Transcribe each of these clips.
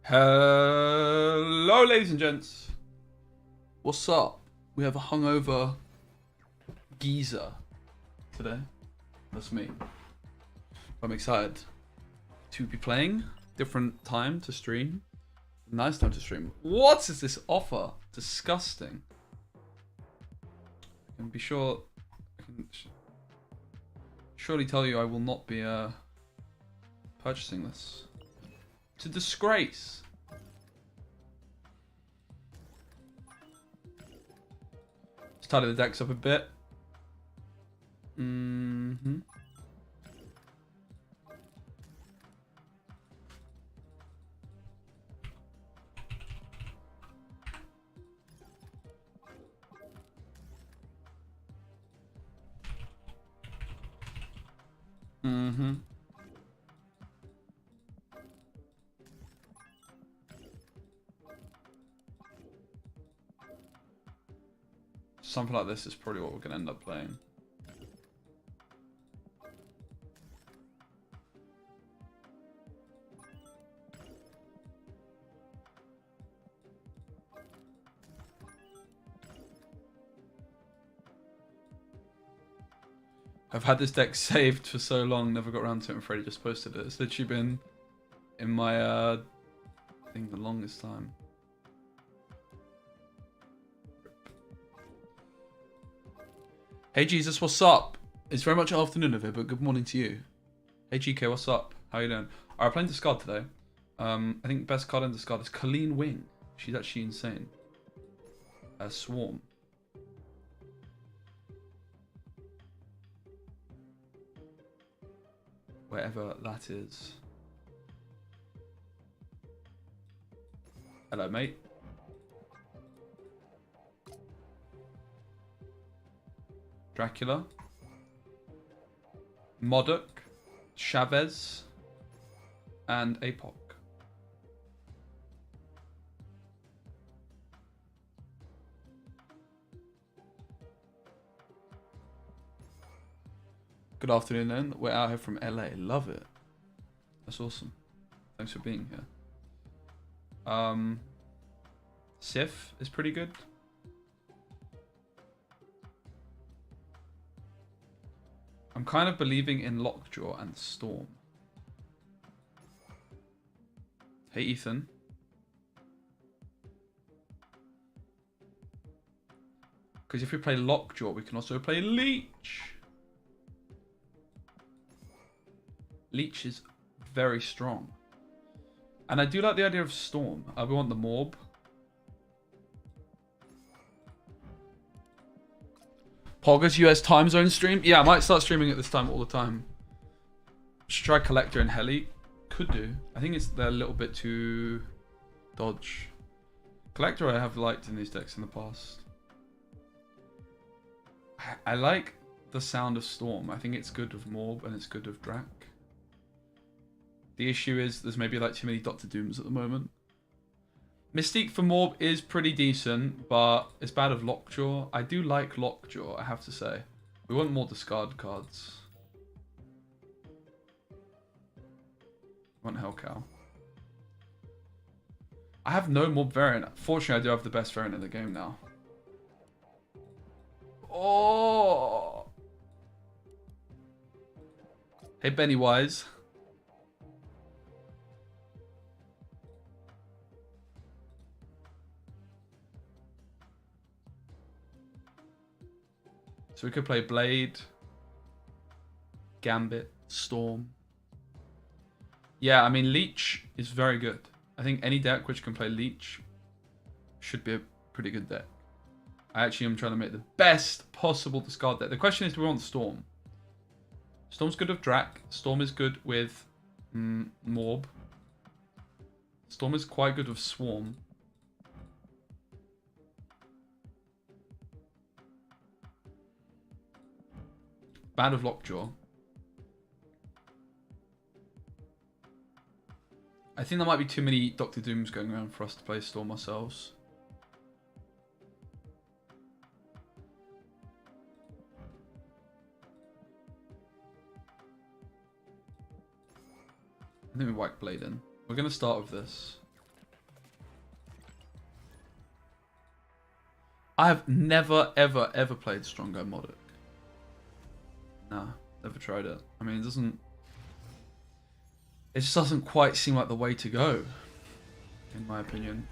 Hello, ladies and gents. What's up? We have a hungover geezer today. That's me. I'm excited to be playing. Different time to stream. Nice time to stream. What is this offer? Disgusting. I can be sure. I can surely tell you I will not be purchasing this. It's a disgrace. Let's tidy the decks up a bit. Something like this is probably what we're going to end up playing. I've had this deck saved for so long, never got around to it. I'm afraid I just posted it. It's literally been in my thing the longest time. Hey Jesus, what's up? It's very much afternoon of it, but good morning to you. Hey GK, what's up? How you doing? Alright, playing discard today. I think best card in discard is Colleen Wing. She's actually insane. Swarm. Wherever that is. Hello, mate. Dracula. Modok. Chavez. And Apoc. Good afternoon then. We're out here from LA. Love it. That's awesome. Thanks for being here. Sif is pretty good. I'm kind of believing in Lockjaw and Storm. Hey Ethan. Because if we play Lockjaw, we can also play Leech. Leech is very strong. And I do like the idea of Storm. We want the Morb. Pogger's US time zone stream? Yeah, I might start streaming at this time all the time. Should try Collector and Heli. Could do. I think they're a little bit too dodge. Collector I have liked in these decks in the past. I like the sound of Storm. I think it's good with Morb and it's good with Drac. The issue is there's maybe like too many Doctor Dooms at the moment. Mystique for Morb is pretty decent, but it's bad of Lockjaw. I do like Lockjaw, I have to say. We want more discard cards. We want Hellcow. I have no Morb variant. Fortunately, I do have the best variant in the game now. Oh! Hey, Bennywise. So we could play Blade, Gambit, Storm. Yeah, I mean, Leech is very good. I think any deck which can play Leech should be a pretty good deck. I actually am trying to make the best possible discard deck. The question is, do we want Storm? Storm's good with Drac. Storm is good with Morb. Storm is quite good with Swarm. Bad of Lockjaw. I think there might be too many Doctor Dooms going around for us to play Storm ourselves. I think we whack Blade in. We're going to start with this. I have never, ever, ever played Strongo Modic. Nah, never tried it. I mean, it doesn't... It just doesn't quite seem like the way to go, in my opinion.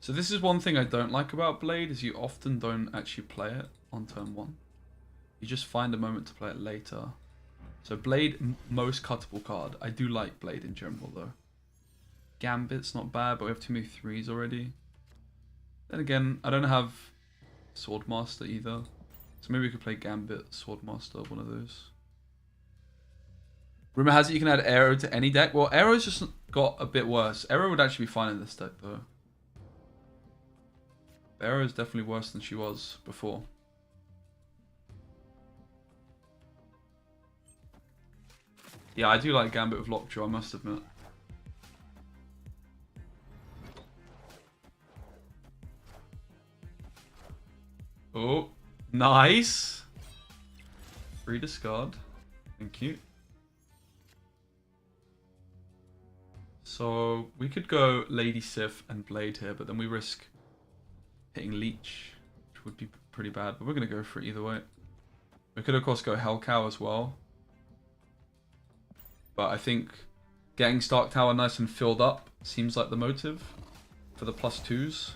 So this is one thing I don't like about Blade, is you often don't actually play it on turn 1. You just find a moment to play it later. So Blade, most cuttable card. I do like Blade in general though. Gambit's not bad, but we have too many 3s already. Then again, I don't have Swordmaster either. So maybe we could play Gambit, Swordmaster, one of those. Rumor has it you can add Arrow to any deck. Well, Arrow's just got a bit worse. Arrow would actually be fine in this deck though. Arrow is definitely worse than she was before. Yeah, I do like Gambit with Lockjaw, I must admit. Oh, nice. Free discard. Thank you. So we could go Lady Sif and Blade here, but then we risk hitting Leech, which would be pretty bad, but we're going to go for it either way. We could of course go Hellcow as well. But I think getting Stark Tower nice and filled up seems like the motive for the +2s.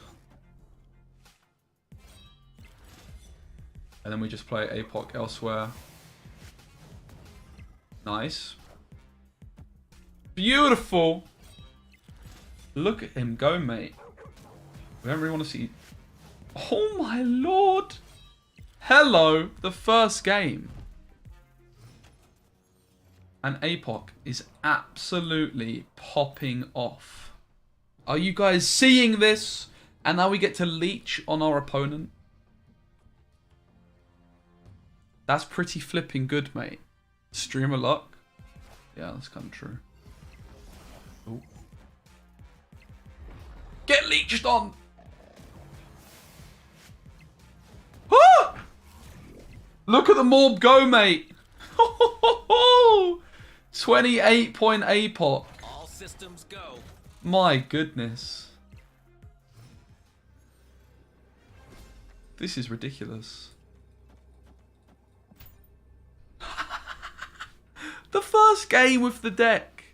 And then we just play APOC elsewhere. Nice. Beautiful. Look at him go, mate. We don't really want to see... Oh my lord. Hello, the first game. And APOC is absolutely popping off. Are you guys seeing this? And now we get to Leech on our opponent. That's pretty flipping good, mate. Streamer luck. Yeah, that's kind of true. Ooh. Get leeched on! Ah! Look at the morb go, mate! 28-point APOC. All systems go. My goodness. This is ridiculous. The first game with the deck.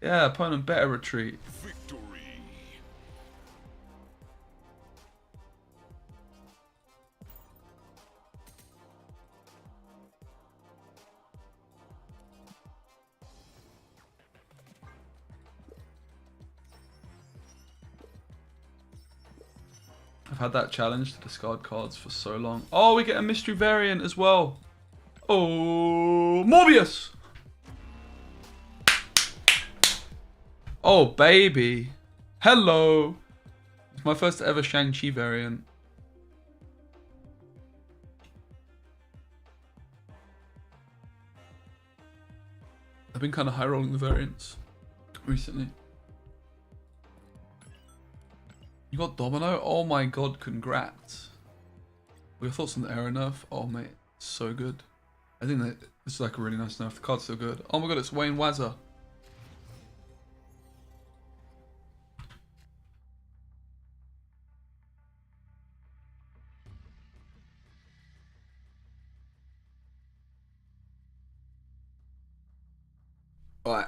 Yeah, opponent better retreat. Victory. I've had that challenge to discard cards for so long. Oh, we get a mystery variant as well. Oh, Morbius. Oh, baby. Hello. It's my first ever Shang-Chi variant. I've been kind of high rolling the variants recently. You got Domino? Oh my god, congrats. What are your thoughts on the Arrow nerf? Oh mate, so good. I think that it's like a really nice nerf. The card's so good. Oh my god, it's Wayne Wazza. Alright.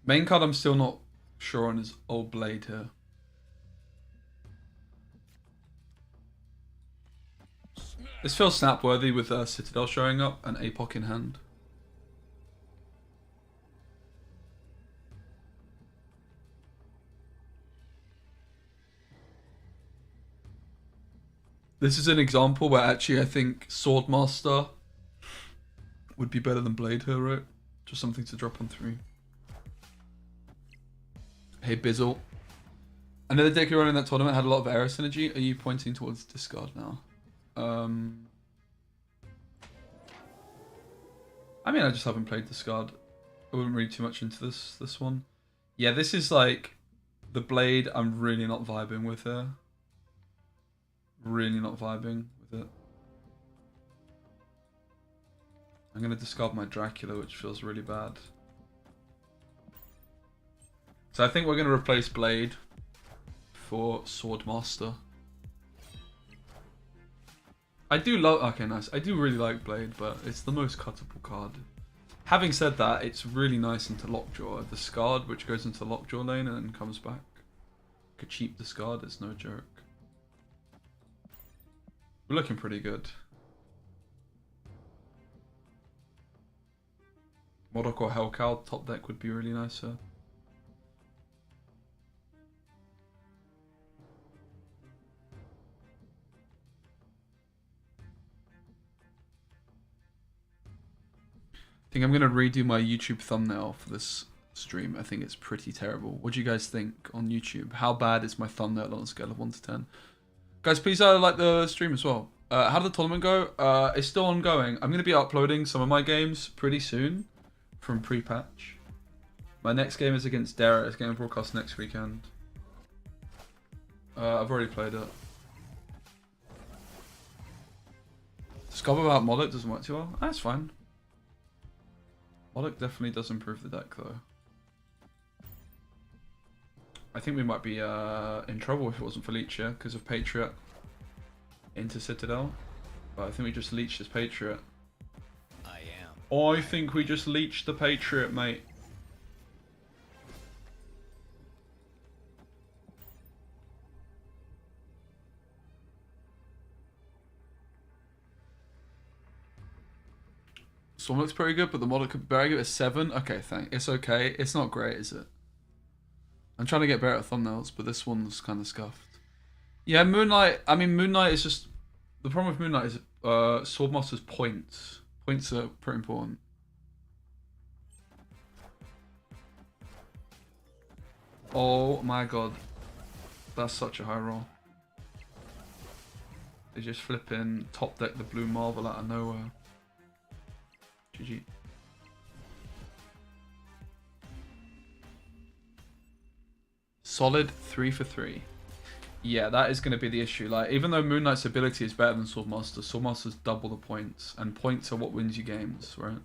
Main card I'm still not sure on is Old Blade here. This feels snap worthy with Citadel showing up and APOC in hand. This is an example where actually I think Swordmaster would be better than Blade here, right? Just something to drop on 3. Hey Bizzle. Another deck you run in that tournament had a lot of Arrow synergy. Are you pointing towards discard now? I mean, I just haven't played discard. I wouldn't read too much into this one. Yeah, this is like the Blade I'm really not vibing with here. Really not vibing with it. I'm going to discard my Dracula, which feels really bad. So I think we're going to replace Blade for Swordmaster. I do love... Okay, nice. I do really like Blade, but it's the most cuttable card. Having said that, it's really nice into Lockjaw. The Discard, which goes into Lockjaw lane and then comes back. Like a cheap discard, it's no joke. We're looking pretty good. Modok or Hellcow top deck would be really nice, sir. I think I'm going to redo my YouTube thumbnail for this stream. I think it's pretty terrible. What do you guys think on YouTube? How bad is my thumbnail on a scale of 1 to 10? Guys, please like the stream as well. How did the tournament go? It's still ongoing. I'm going to be uploading some of my games pretty soon from pre-patch. My next game is against Dara. It's getting broadcast next weekend. I've already played it. Discover about Modok doesn't work too well. That's fine. Modok definitely does improve the deck though. I think we might be in trouble if it wasn't for Leech here because of Patriot into Citadel. But I think we just leeched this Patriot. I think we just leeched the Patriot, mate. Storm looks pretty good, but the Modok could barely give it a 7. Okay, it's okay. It's not great, is it? I'm trying to get better at thumbnails, but this one's kind of scuffed. Yeah, Moonlight. I mean, Moonlight is just... The problem with Moonlight is Swordmaster's points. Points are pretty important. Oh my god. That's such a high roll. They just flip in, top deck the blue Marvel out of nowhere. GG. Solid 3 for 3. Yeah, that is going to be the issue. Like, even though Moon Knight's ability is better than Swordmaster, Swordmaster's double the points, and points are what wins you games, right?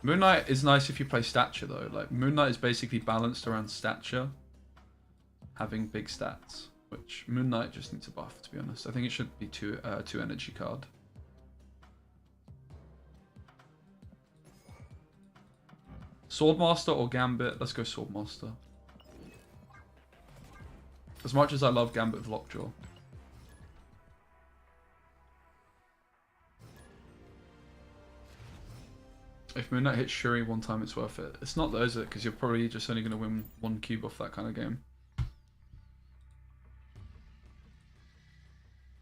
Moon Knight is nice if you play Stature, though. Like, Moon Knight is basically balanced around Stature, having big stats, which Moon Knight just needs a buff, to be honest. I think it should be 2 energy card. Swordmaster or Gambit? Let's go Swordmaster. As much as I love Gambit with Lockjaw. If Moon Knight hits Shuri one time, it's worth it. It's not though, is it? Because you're probably just only going to win 1 cube off that kind of game.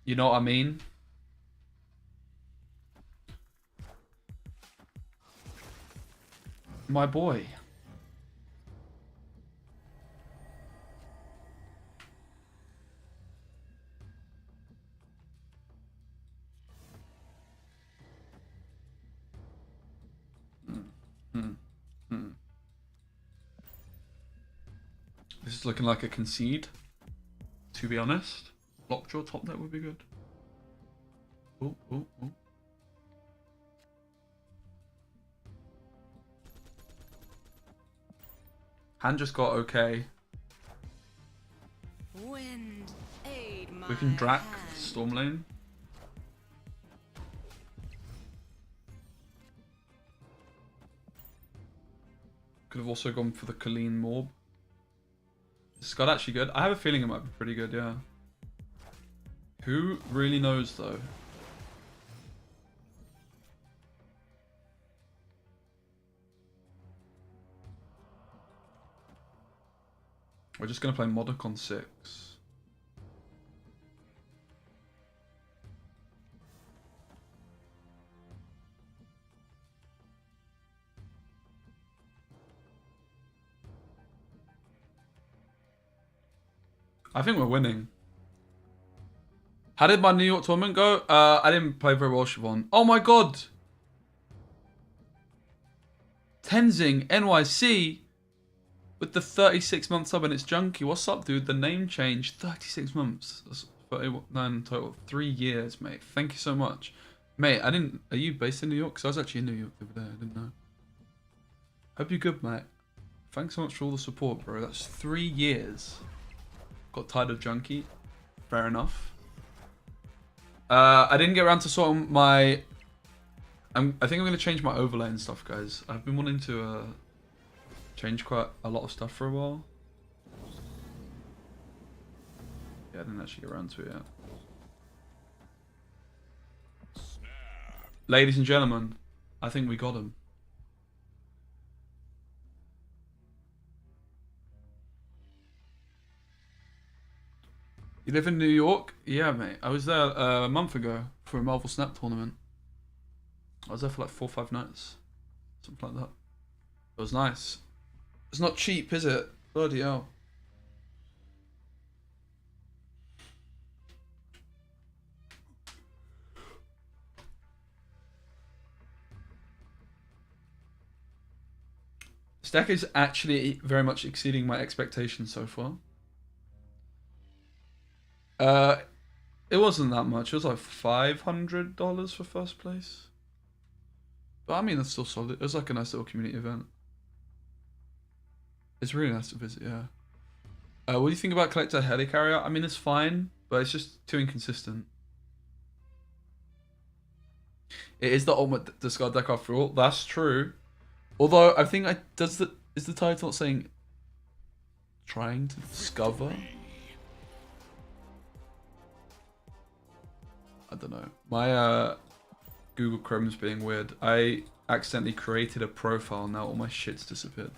You know what I mean? My boy. This is looking like a concede, to be honest. Lockjaw top deck would be good. Oh, oh, oh. Hand just got okay. Wind, aid my We can Drac hand. Storm Lane. Could have also gone for the Colleen Morb. Is Scud actually good? I have a feeling it might be pretty good, yeah. Who really knows though? We're just going to play Modok on 6. I think we're winning. How did my New York tournament go? I didn't play very well, Siobhan. Oh my god! Tenzing NYC with the 36-month sub and it's junky. What's up, dude? The name change, 36 months. That's 39 total. 3 years, mate. Thank you so much. Mate, I didn't... Are you based in New York? Because I was actually in New York the other day. I didn't know. Hope you're good, mate. Thanks so much for all the support, bro. That's 3 years. Got tired of Junkie. Fair enough. I didn't get around to sorting my... I think I'm going to change my overlay and stuff, guys. I've been wanting to change quite a lot of stuff for a while. Yeah, I didn't actually get around to it yet. Ladies and gentlemen, I think we got him. You live in New York? Yeah, mate. I was there a month ago for a Marvel Snap tournament. I was there for like 4 or 5 nights. Something like that. It was nice. It's not cheap, is it? Bloody hell. This deck is actually very much exceeding my expectations so far. It wasn't that much. It was like $500 for first place. But I mean, that's still solid. It was like a nice little community event. It's really nice to visit, yeah. What do you think about Collector Helicarrier? I mean, it's fine, but it's just too inconsistent. It is the ultimate discard deck after all. That's true. Although I think is the title saying trying to discover? I don't know. My Google Chrome's being weird. I accidentally created a profile. Now all my shit's disappeared.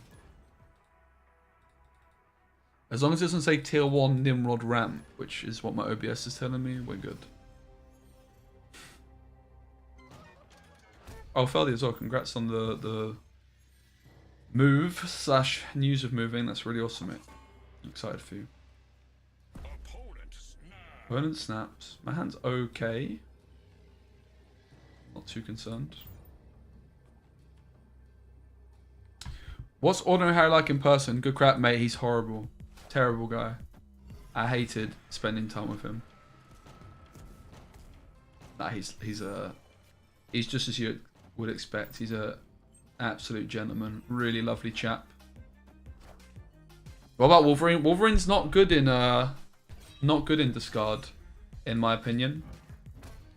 As long as it doesn't say tier 1 Nimrod ramp, which is what my OBS is telling me, we're good. Oh, Feldy as well. Congrats on the move / news of moving. That's really awesome, mate. I'm excited for you. Opponent snaps. My hand's okay. Not too concerned. What's Ordinary Harry like in person? Good crap, mate. He's horrible. Terrible guy. I hated spending time with him. Nah, he's just as you would expect. He's a absolute gentleman. Really lovely chap. What about Wolverine? Wolverine's not good in discard, in my opinion.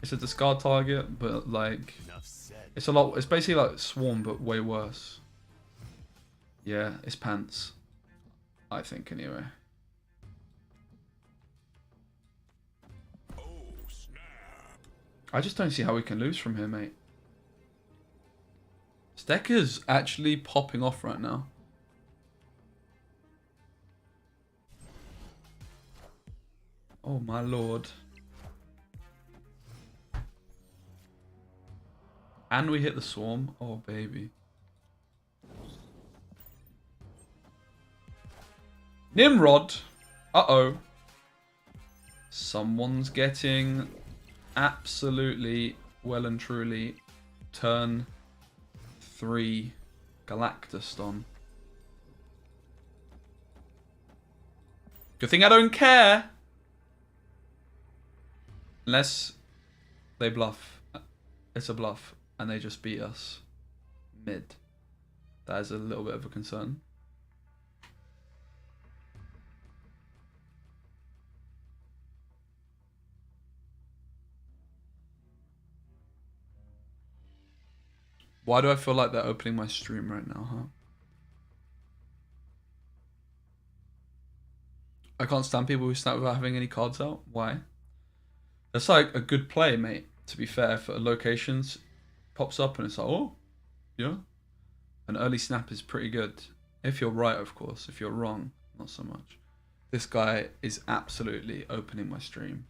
It's a discard target, but like it's basically like Swarm, but way worse. Yeah, it's pants. I think anyway. Oh, snap. I just don't see how we can lose from here, mate. This deck is actually popping off right now. Oh my lord. And we hit the Swarm. Oh baby. Nimrod. Uh-oh. Someone's getting absolutely well and truly turn 3 Galactus on. Good thing I don't care. Unless they bluff. It's a bluff. And they just beat us mid. That is a little bit of a concern. Why do I feel like they're opening my stream right now, huh? I can't stand people who snap without having any cards out. Why? That's like a good play, mate. To be fair, for locations, pops up and it's like, oh, yeah. An early snap is pretty good. If you're right, of course. If you're wrong, not so much. This guy is absolutely opening my stream.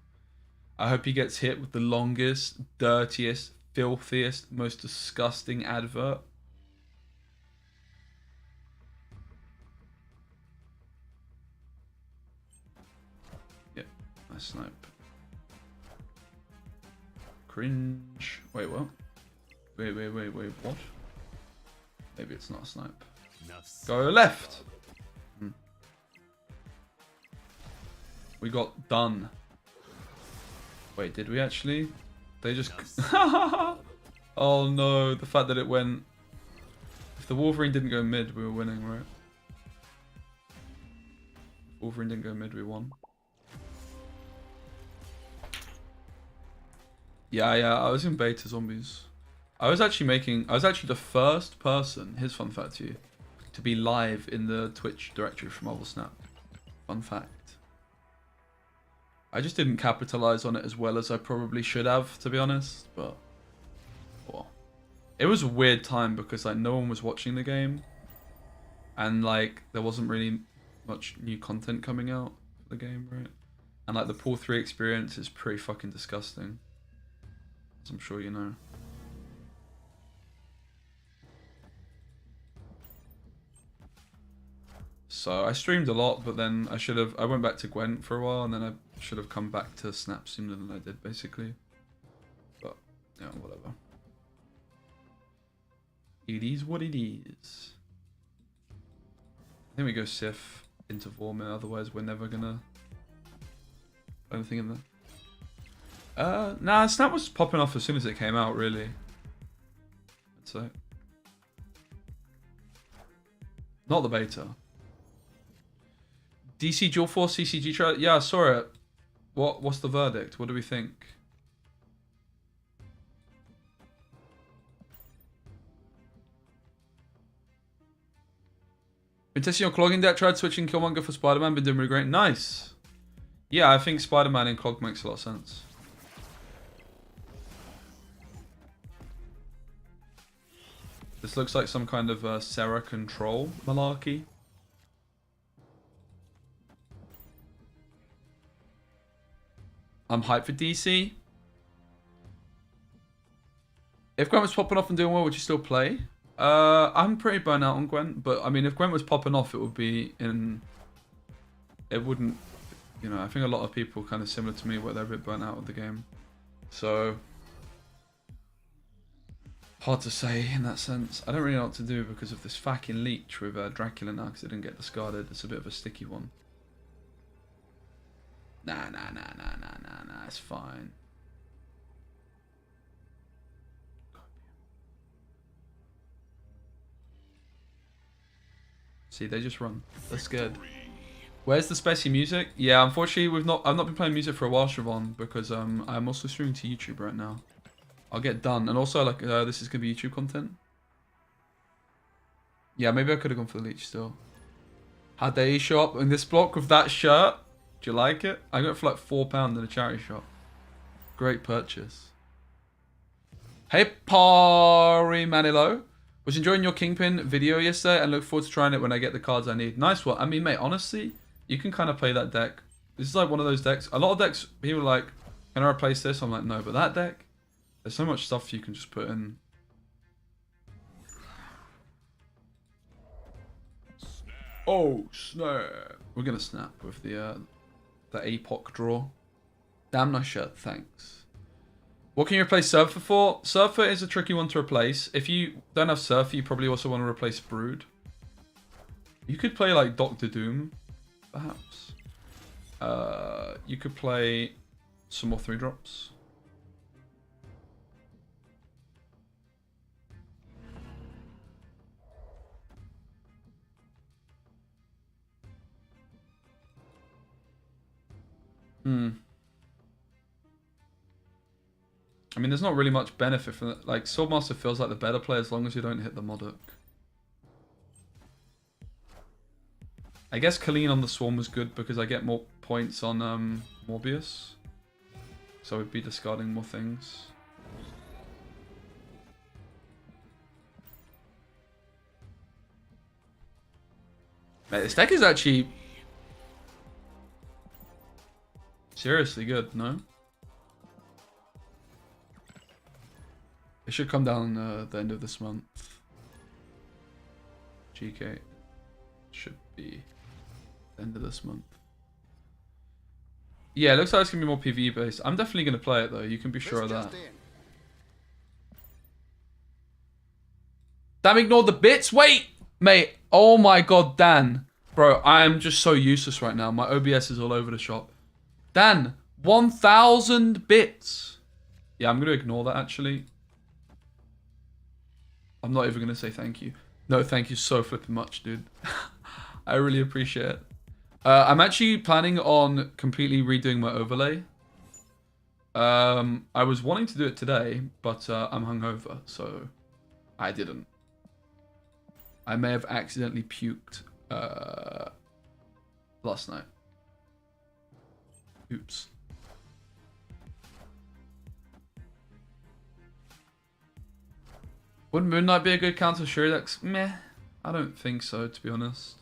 I hope he gets hit with the longest, dirtiest, filthiest, most disgusting advert. Yep, nice snipe. Cringe. Wait, what? Wait, what? Maybe it's not a snipe. Go left! We got done. Wait, did we actually? They just... Oh no, the fact that it went... If the Wolverine didn't go mid, we were winning, right? Wolverine didn't go mid, we won. Yeah, I was in beta zombies. I was actually the first person, here's fun fact to you, to be live in the Twitch directory for Marvel Snap. Fun fact. I just didn't capitalize on it as well as I probably should have, to be honest, but well. It was a weird time because like no one was watching the game and like there wasn't really much new content coming out for the game, right? And like the Pool 3 experience is pretty fucking disgusting, as I'm sure you know. So I streamed a lot, but then I went back to Gwent for a while, and then I should have come back to Snap sooner than I did, basically. But, yeah, whatever. It is what it is. I think we go Sif into Vormir, otherwise we're never gonna... anything in there. Nah, Snap was popping off as soon as it came out, really. I'd say. Not the beta. DC Dual Force CCG trailer? Yeah, I saw it. What's the verdict? What do we think? Been testing your clogging deck, tried switching Killmonger for Spider-Man, been doing really great. Nice. Yeah, I think Spider-Man in clog makes a lot of sense. This looks like some kind of Sarah control malarkey. I'm hyped for DC. If Gwent was popping off and doing well, would you still play? I'm pretty burnt out on Gwent, but I mean, if Gwent was popping off, it would be in... It wouldn't... You know, I think a lot of people kind of similar to me where they're a bit burnt out of the game. So... Hard to say in that sense. I don't really know what to do because of this fucking Leech with Dracula now because it didn't get discarded. It's a bit of a sticky one. Nah, it's fine. See, they just run. They're scared. Where's the Specimen music? Yeah, unfortunately, I've not been playing music for a while, Siobhan, because I'm also streaming to YouTube right now. I'll get done, and also like this is gonna be YouTube content. Yeah, maybe I could have gone for the Leech still. How'd they show up in this block with that shirt? Do you like it? I got it for like £4 in a charity shop. Great purchase. Hey, Pari Manilo. Was enjoying your Kingpin video yesterday and look forward to trying it when I get the cards I need. Nice one. I mean, mate, honestly, you can kind of play that deck. This is like one of those decks. A lot of decks, people are like, can I replace this? I'm like, no, but that deck, there's so much stuff you can just put in. Oh, snap. We're going to snap with the APOC draw. Damn nice shirt, thanks. What can you replace Surfer for? Surfer is a tricky one to replace. If you don't have Surfer, you probably also want to replace Brood. You could play like Doctor Doom, perhaps. You could play some more 3-drops. I mean, there's not really much benefit from it. Like, Swordmaster feels like the better play as long as you don't hit the Modok. I guess Colleen on the Swarm was good because I get more points on Morbius. So I'd be discarding more things. Mate, this deck is actually seriously good, no? It should come down the end of this month. GK should be the end of this month. Yeah, it looks like it's going to be more PvE based. I'm definitely going to play it though, you can be sure of that. Damn, ignored the bits? Wait! Mate, oh my god, Dan. Bro, I am just so useless right now. My OBS is all over the shop. Dan, 1,000 bits. Yeah, I'm going to ignore that actually. I'm not even going to say thank you. No, thank you so flipping much, dude. I really appreciate it. I'm actually planning on completely redoing my overlay. I was wanting to do it today, but I'm hungover, so I didn't. I may have accidentally puked last night. Oops. Would Moon Knight be a good counter Shuridex? Meh. I don't think so, to be honest.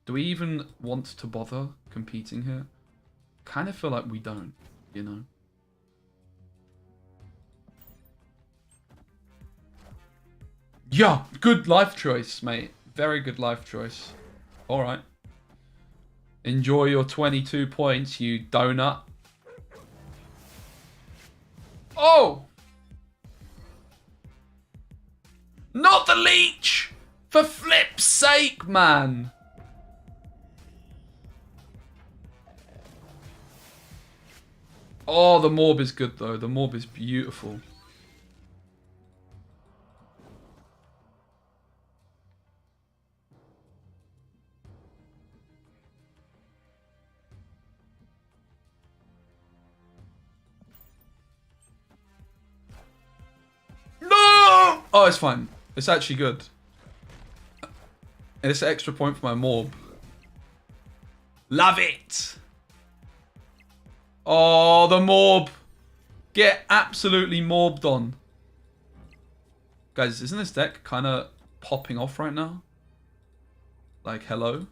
Do we even want to bother competing here? Kind of feel like we don't, you know? Yeah, good life choice, mate. Very good life choice. All right. Enjoy your 22 points, you donut. Oh! Not the leech! For flip's sake, man! Oh, the morb is good, though. The morb is beautiful. No! Oh, it's fine. It's actually good. And it's an extra point for my morb. Love it! Oh, the morb. Get absolutely morbed on. Guys, isn't this deck kind of popping off right now? Like, hello?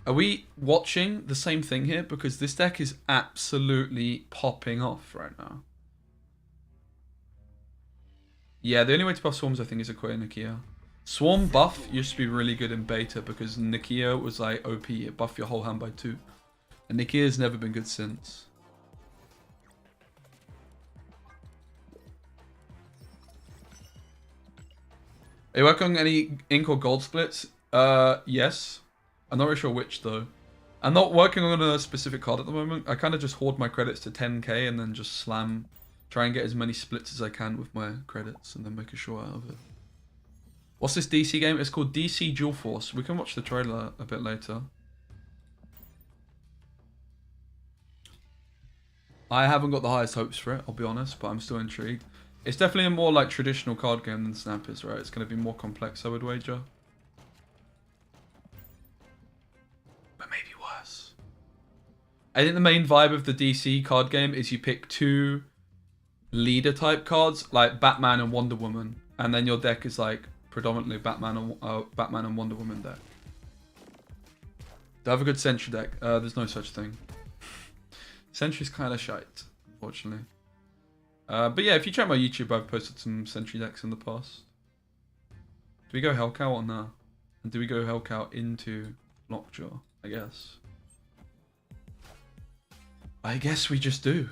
Are we watching the same thing here? Because this deck is absolutely popping off right now. Yeah, the only way to buff Swarms, I think, is Aquia Nakia. Swarm buff used to be really good in beta because Nakia was like OP, it buffed your whole hand by 2. And Nakia's never been good since. Are you working on any ink or gold splits? Yes. I'm not really sure which though. I'm not working on a specific card at the moment. I kind of just hoard my credits to 10k and then just slam. Try and get as many splits as I can with my credits and then make a show out of it. What's this DC game? It's called DC Dual Force. We can watch the trailer a bit later. I haven't got the highest hopes for it, I'll be honest, but I'm still intrigued. It's definitely a more like traditional card game than Snap is, right? It's going to be more complex, I would wager. But maybe worse. I think the main vibe of the DC card game is you pick 2 leader type cards, like Batman and Wonder Woman, and then your deck is like predominantly Batman and Wonder Woman deck. Do I have a good Sentry deck? There's no such thing. Sentry's kind of shite, unfortunately. But yeah, if you check my YouTube, I've posted some Sentry decks in the past. Do we go Hellcow or nah? And do we go Hellcow into Lockjaw? I guess. I guess we just do.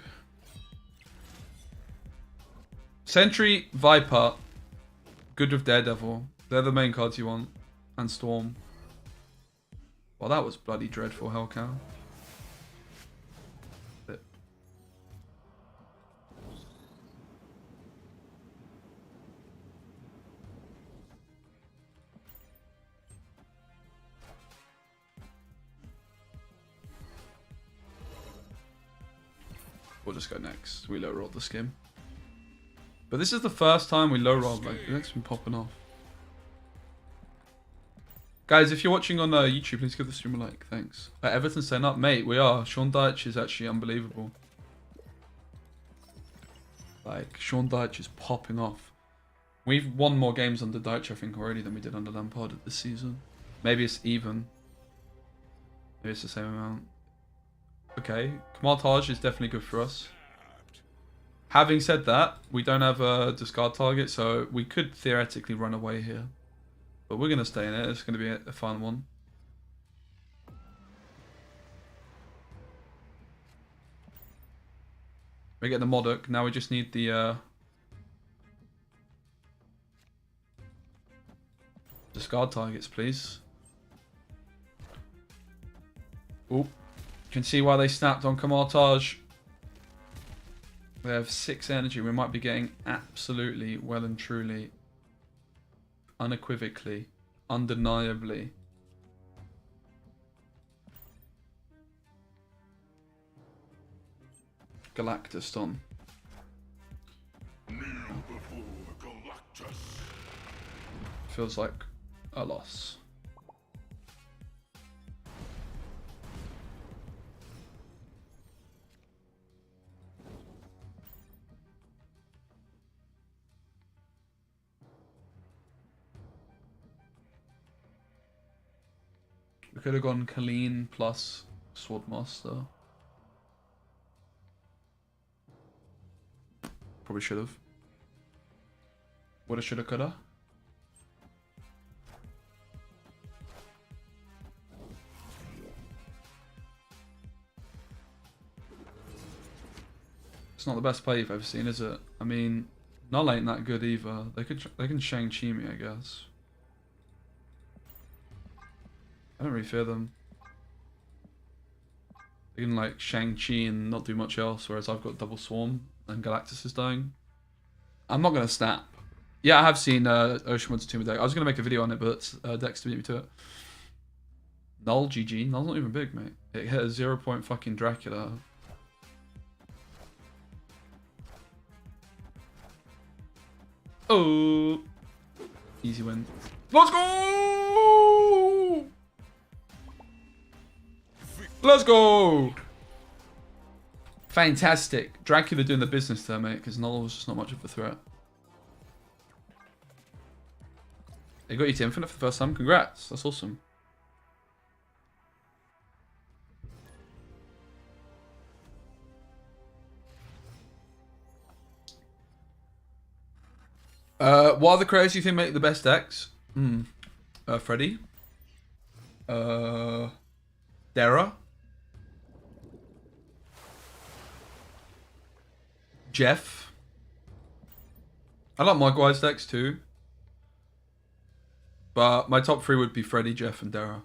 Sentry, Viper, good with Daredevil. They're the main cards you want. And Storm. Well, that was bloody dreadful, Hellcow. We'll just go next. We low rolled the skim. But this is the first time we low rolled. Like, the deck's been popping off. Guys, if you're watching on YouTube, please give the stream a like. Thanks. Everton saying up. Mate, we are. Sean Dyche is actually unbelievable. Like, Sean Dyche is popping off. We've won more games under Dyche, I think, already than we did under Lampard this season. Maybe it's even. Maybe it's the same amount. Okay, Kamal Taj is definitely good for us. Having said that, we don't have a discard target, so we could theoretically run away here. But we're going to stay in it. It's going to be a fun one. We get the Modok. Now we just need the discard targets, please. Ooh. You can see why they snapped on Kamal Taj. We have 6 energy. We might be getting absolutely, well and truly, unequivocally, undeniably. Galactus on. Feels like a loss. We could have gone Colleen plus Swordmaster. Probably should have. Woulda, shoulda, coulda. It's not the best play you've ever seen, is it? I mean, Null ain't that good either. They can Shang-Chi me, I guess. I don't really fear them. They can like Shang-Chi and not do much else, whereas I've got double swarm and Galactus is dying. I'm not gonna snap. Yeah, I have seen Ocean Woods Tomb deck. I was gonna make a video on it, but Dexter beat me to it. Null GG. Null's not even big, mate. It hit a 0 point fucking Dracula. Oh, easy win. Let's go! Let's go! Fantastic. Dracula doing the business there, mate, because Null was just not much of a threat. They got you to Infinite for the first time. Congrats. That's awesome. What other creators do you think make the best decks? Freddy. Dara. Jeff. I like Mogwai's decks too. But my top 3 would be Freddy, Jeff, and Dara.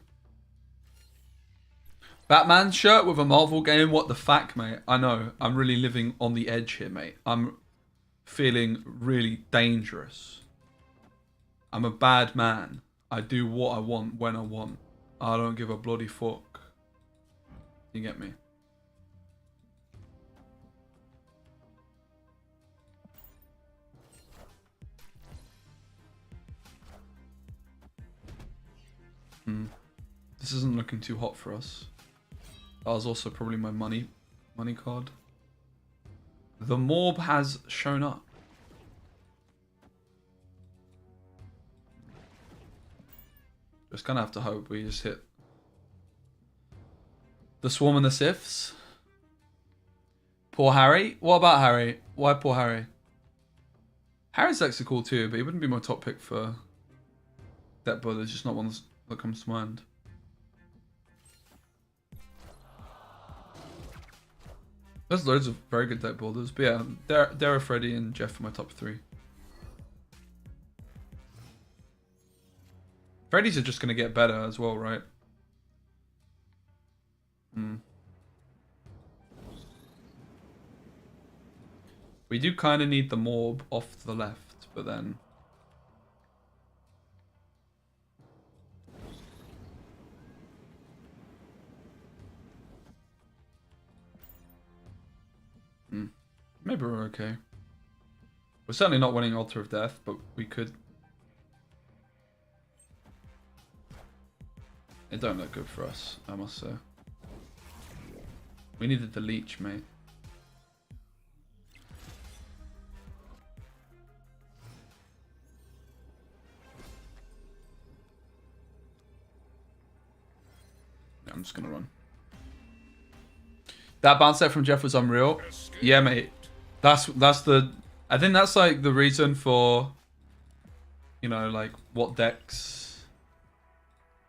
Batman shirt with a Marvel game? What the fuck, mate? I know. I'm really living on the edge here, mate. I'm feeling really dangerous. I'm a bad man. I do what I want when I want. I don't give a bloody fuck. You get me? This isn't looking too hot for us. That was also probably my money card. The Morb has shown up. Just gonna have to hope we just hit the Swarm and the Sifs. Poor Harry. What about Harry? Why poor Harry? Harry's decks are cool too, but he wouldn't be my top pick for Deadpool. There's just not one that comes to mind. There's loads of very good deck builders, but yeah, Dara, Freddy, and Jeff are my top 3. Freddy's are just going to get better as well, right? We do kind of need the Morb off to the left, but then... Maybe we're okay. We're certainly not winning Altar of Death, but we could... It don't look good for us, I must say. We needed the Leech, mate. Yeah, I'm just gonna run. That bounce set from Jeff was unreal. Yeah, mate. That's the... I think that's like the reason for, you know, like what decks...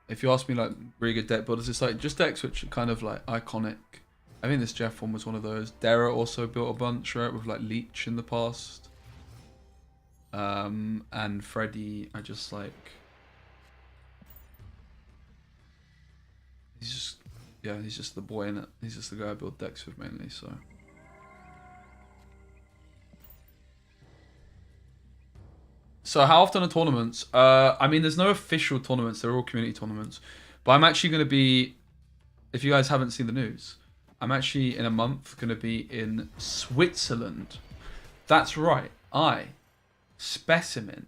If you ask me like really good deck builders, it's like just decks which are kind of like iconic. I think this Jeff one was one of those. Dara also built a bunch, right, with like Leech in the past. And Freddy, I just like... He's just... Yeah, he's just the boy in it. He's just the guy I build decks with mainly, so... So how often are tournaments? I mean, there's no official tournaments. They're all community tournaments. But I'm actually going to be, if you guys haven't seen the news, I'm actually in a month going to be in Switzerland. That's right. Specimen,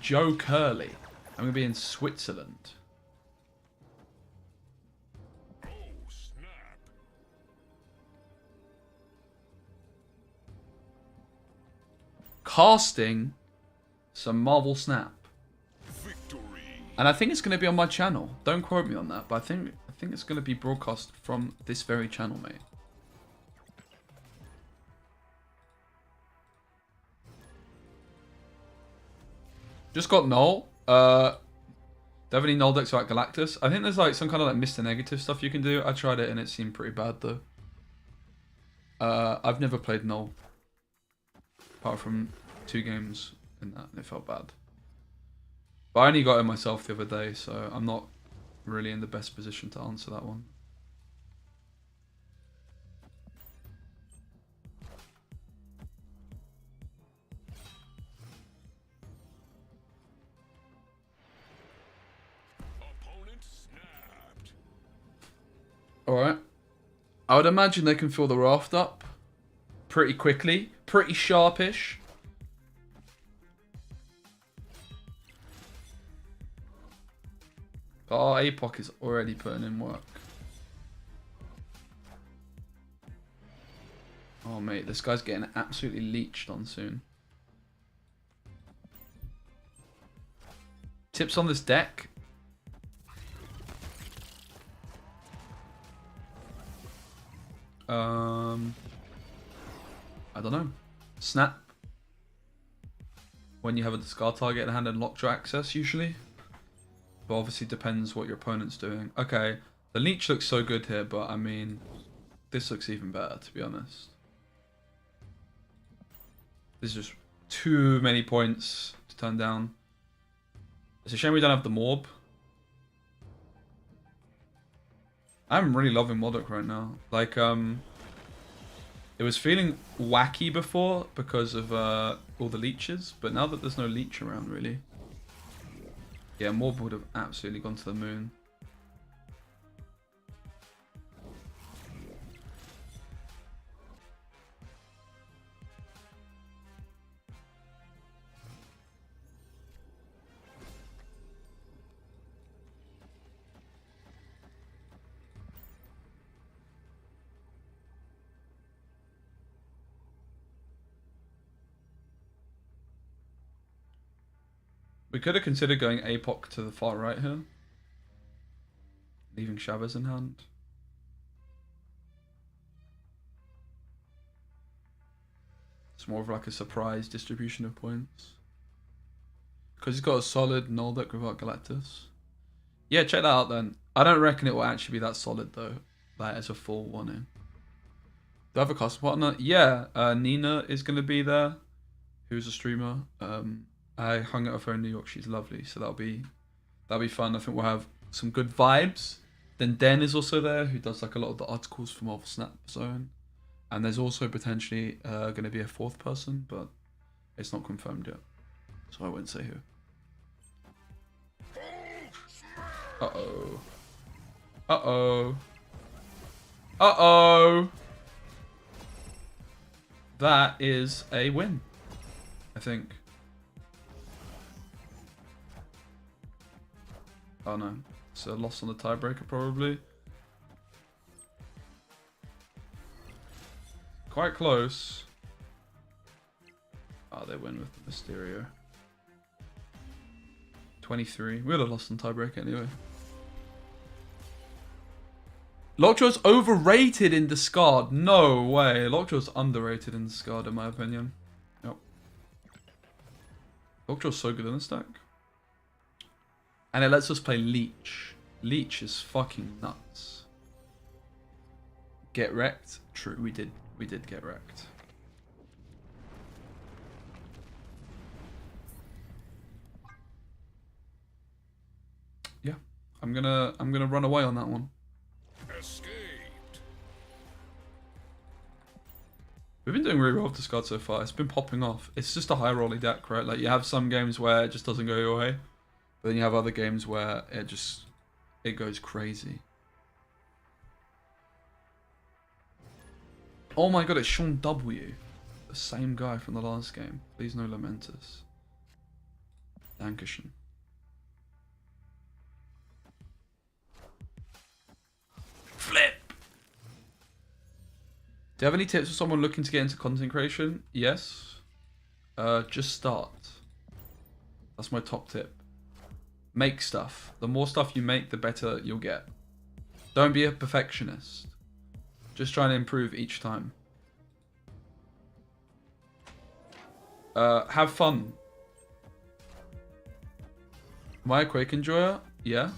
Joe Curley. I'm going to be in Switzerland. Oh, snap. Casting some Marvel Snap. Victory. And I think it's going to be on my channel. Don't quote me on that, but I think it's going to be broadcast from this very channel, mate. Just got Null. Do you have any Null decks about Galactus? I think there's like some kind of like Mr. Negative stuff you can do. I tried it and it seemed pretty bad though. I've never played Null. Apart from 2 games in that and it felt bad. But I only got it myself the other day, so I'm not really in the best position to answer that one. Opponent snapped. Alright. I would imagine they can fill the raft up pretty quickly. Pretty sharpish. But our APOC is already putting in work. Oh mate, this guy's getting absolutely leeched on soon. Tips on this deck. I don't know. Snap. When you have a discard target in hand and lockjaw access, usually. But obviously depends what your opponent's doing. Okay, the Leech looks so good here, but I mean, this looks even better, to be honest. There's just too many points to turn down. It's a shame we don't have the Morb. I'm really loving Modok right now. Like, it was feeling wacky before because of all the leeches, but now that there's no leech around, really. Yeah, Morb would have absolutely gone to the moon. We could have considered going APOC to the far right here. Leaving Shabazz in hand. It's more of like a surprise distribution of points. Because he's got a solid null deck without Galactus. Yeah, check that out then. I don't reckon it will actually be that solid though. Like as a full 1-in. Do I have a custom partner? Yeah, Nina is going to be there. Who's a streamer. I hung out with her in New York. She's lovely, so that'll be fun. I think we'll have some good vibes. Then Den is also there, who does like a lot of the articles for Marvel Snap Zone, and there's also potentially going to be a 4th person, but it's not confirmed yet, so I won't say who. Uh-oh. Uh-oh. Uh-oh. That is a win, I think. Oh no, it's a loss on the tiebreaker probably. Quite close. Oh, they win with Mysterio. 23. We would have lost on tiebreaker anyway. Lockjaw's overrated in discard. No way. Lockjaw's underrated in discard in my opinion. Yep. Lockjaw's so good in this deck. And it lets us play Leech. Leech is fucking nuts. Get wrecked? True, we did get wrecked. Yeah, I'm gonna run away on that one. Escaped. We've been doing really well with Discard so far. It's been popping off. It's just a high rolling deck, right? Like you have some games where it just doesn't go your way, but then you have other games where it goes crazy. Oh my god, it's Sean W. The same guy from the last game. Please no Lamentus. Dankeschön. Flip! Do you have any tips for someone looking to get into content creation? Yes. Just start. That's my top tip. Make stuff. The more stuff you make, the better you'll get. Don't be a perfectionist. Just try and improve each time. Have fun. Am I a Quake enjoyer? Yeah.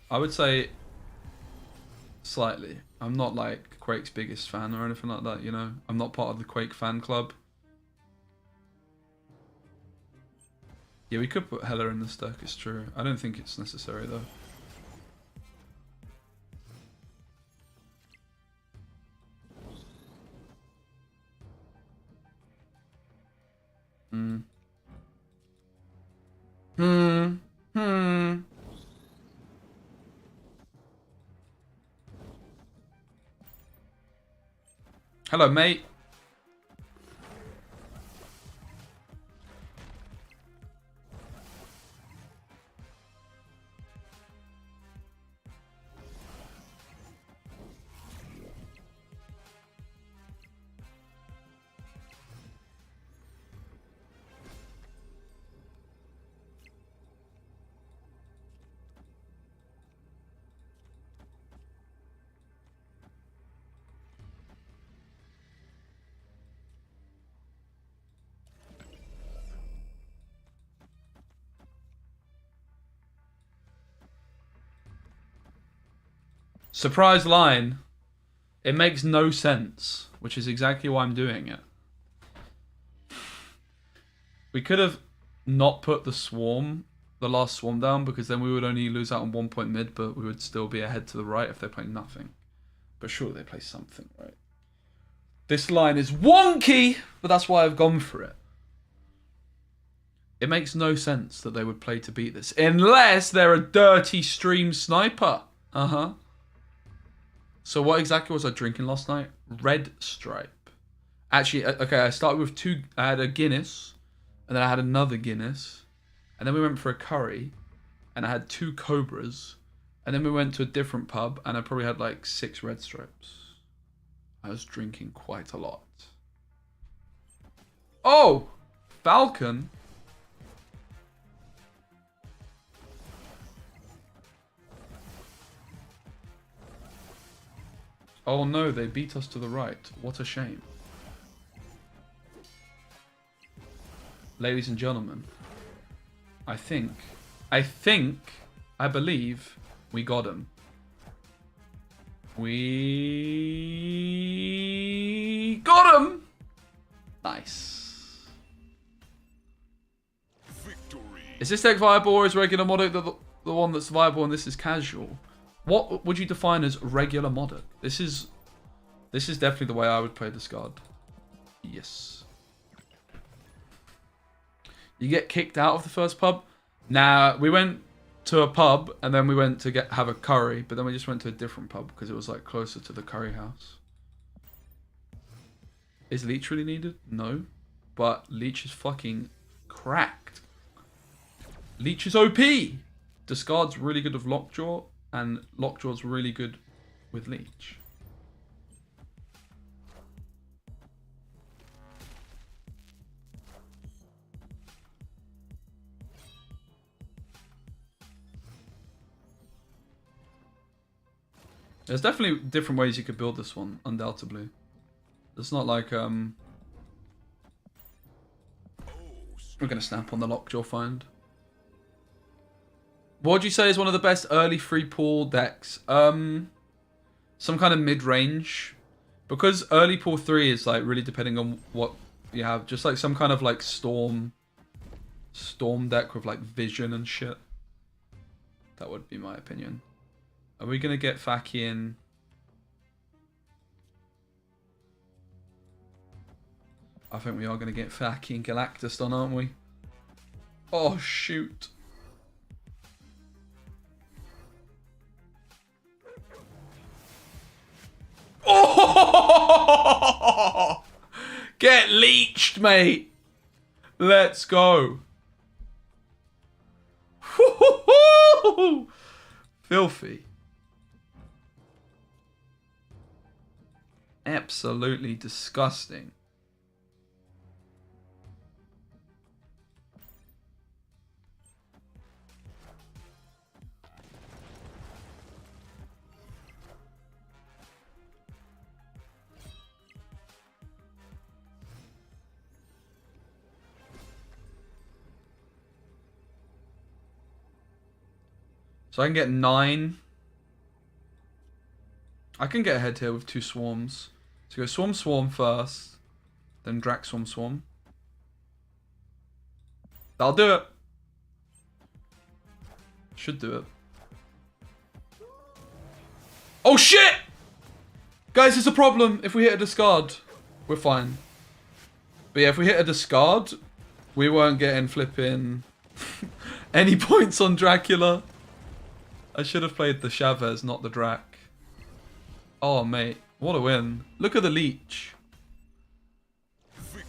I would say slightly. I'm not like Quake's biggest fan or anything like that, you know? I'm not part of the Quake fan club. Yeah, we could put Hela in the stack, it's true. I don't think it's necessary though. Hello, mate. Surprise line. It makes no sense, which is exactly why I'm doing it. We could have not put the last swarm down, because then we would only lose out on 1 point mid, but we would still be ahead to the right if they play nothing. But surely they play something, right? This line is wonky, but that's why I've gone for it. It makes no sense that they would play to beat this, unless they're a dirty stream sniper. Uh-huh. So what exactly was I drinking last night? Red Stripe. Actually, okay, I started with I had a Guinness, and then I had another Guinness, and then we went for a curry, and I had 2 Cobras, and then we went to a different pub, and I probably had like 6 Red Stripes. I was drinking quite a lot. Oh! Falcon? Oh no, they beat us to the right. What a shame. Ladies and gentlemen, I believe we got him. We got him! Nice. Victory. Is this deck viable, or is regular Modic the one that's viable and this is casual? What would you define as regular Modic? This is definitely the way I would play Discard. Yes. You get kicked out of the first pub? Nah, we went to a pub and then we went to have a curry, but then we just went to a different pub because it was like closer to the curry house. Is Leech really needed? No. But Leech is fucking cracked. Leech is OP! Discard's really good with lockjaw, and lockjaw's really good with Leech. There's definitely different ways you could build this one, undoubtedly. It's not like, we're gonna snap on the lockjaw find. What would you say is one of the best early free pool decks? Some kind of mid-range. Because early pool 3 is like really depending on what you have. Just like some kind of like storm deck with like vision and shit. That would be my opinion. Are we gonna get Faki in? I think we are going to get fucking Galactus done, aren't we? Oh, shoot. Oh! Get leeched, mate. Let's go. Filthy. Absolutely disgusting. So I can get 9. I can get ahead here with 2 swarms. So go swarm swarm first, then Drac swarm swarm. That'll do it. Should do it. Oh shit! Guys, there's a problem. If we hit a discard, we're fine. But yeah, if we hit a discard, we weren't getting flipping any points on Dracula. I should have played the Chavez, not the Drac. Oh, mate. What a win. Look at the Leech.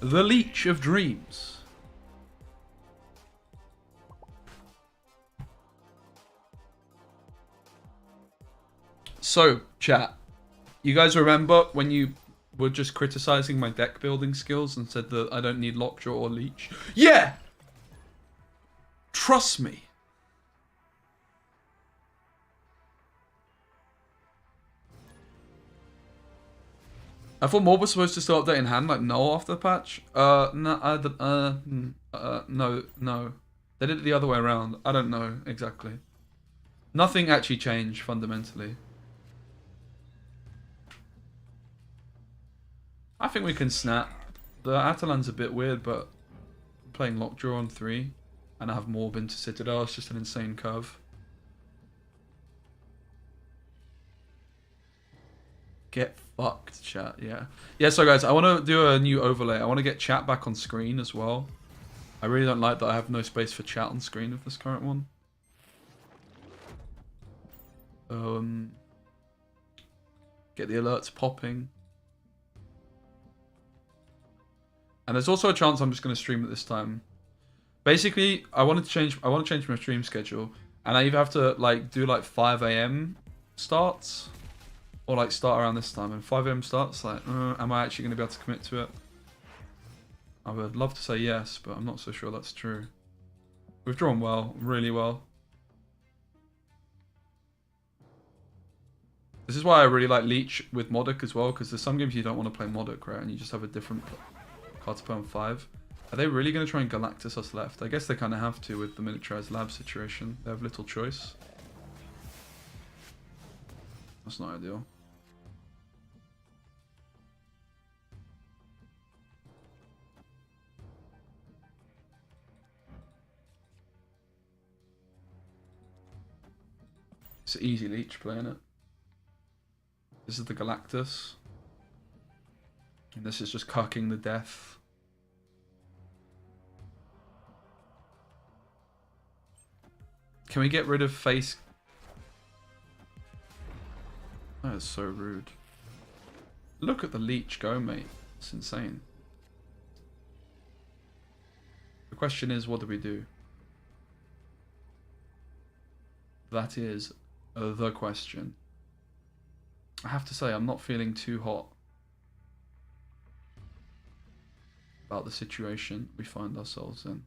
The Leech of Dreams. So, chat. You guys remember when you were just criticizing my deck building skills and said that I don't need Lockjaw or Leech? Yeah! Trust me. I thought Mob was supposed to still update in hand, like no after the patch. No, no. They did it the other way around. I don't know exactly. Nothing actually changed fundamentally. I think we can snap. The Atalan's a bit weird, but I'm playing Lockjaw on 3, and I have Morb into Citadel. It's just an insane curve. Get fucked, chat, yeah. Yeah, so guys, I want to do a new overlay. I want to get chat back on screen as well. I really don't like that I have no space for chat on screen with this current one. Get the alerts popping. And there's also a chance I'm just going to stream at this time. Basically, I want to change my stream schedule, and I either have to like do like 5 AM starts, or like start around this time. And 5 AM starts, like, am I actually going to be able to commit to it? I would love to say yes, but I'm not so sure that's true. We've drawn well, really well. This is why I really like Leech with Modic as well, because there's some games you don't want to play Modic, right? And you just have a different card to play on 5. Are they really going to try and Galactus us left? I guess they kind of have to with the militarized lab situation. They have little choice. That's not ideal. It's an easy Leech playing it. This is the Galactus. And this is just cucking the death. Can we get rid of face? That is so rude. Look at the Leech go, mate. It's insane. The question is, what do we do? That is the question. I have to say, I'm not feeling too hot about the situation we find ourselves in.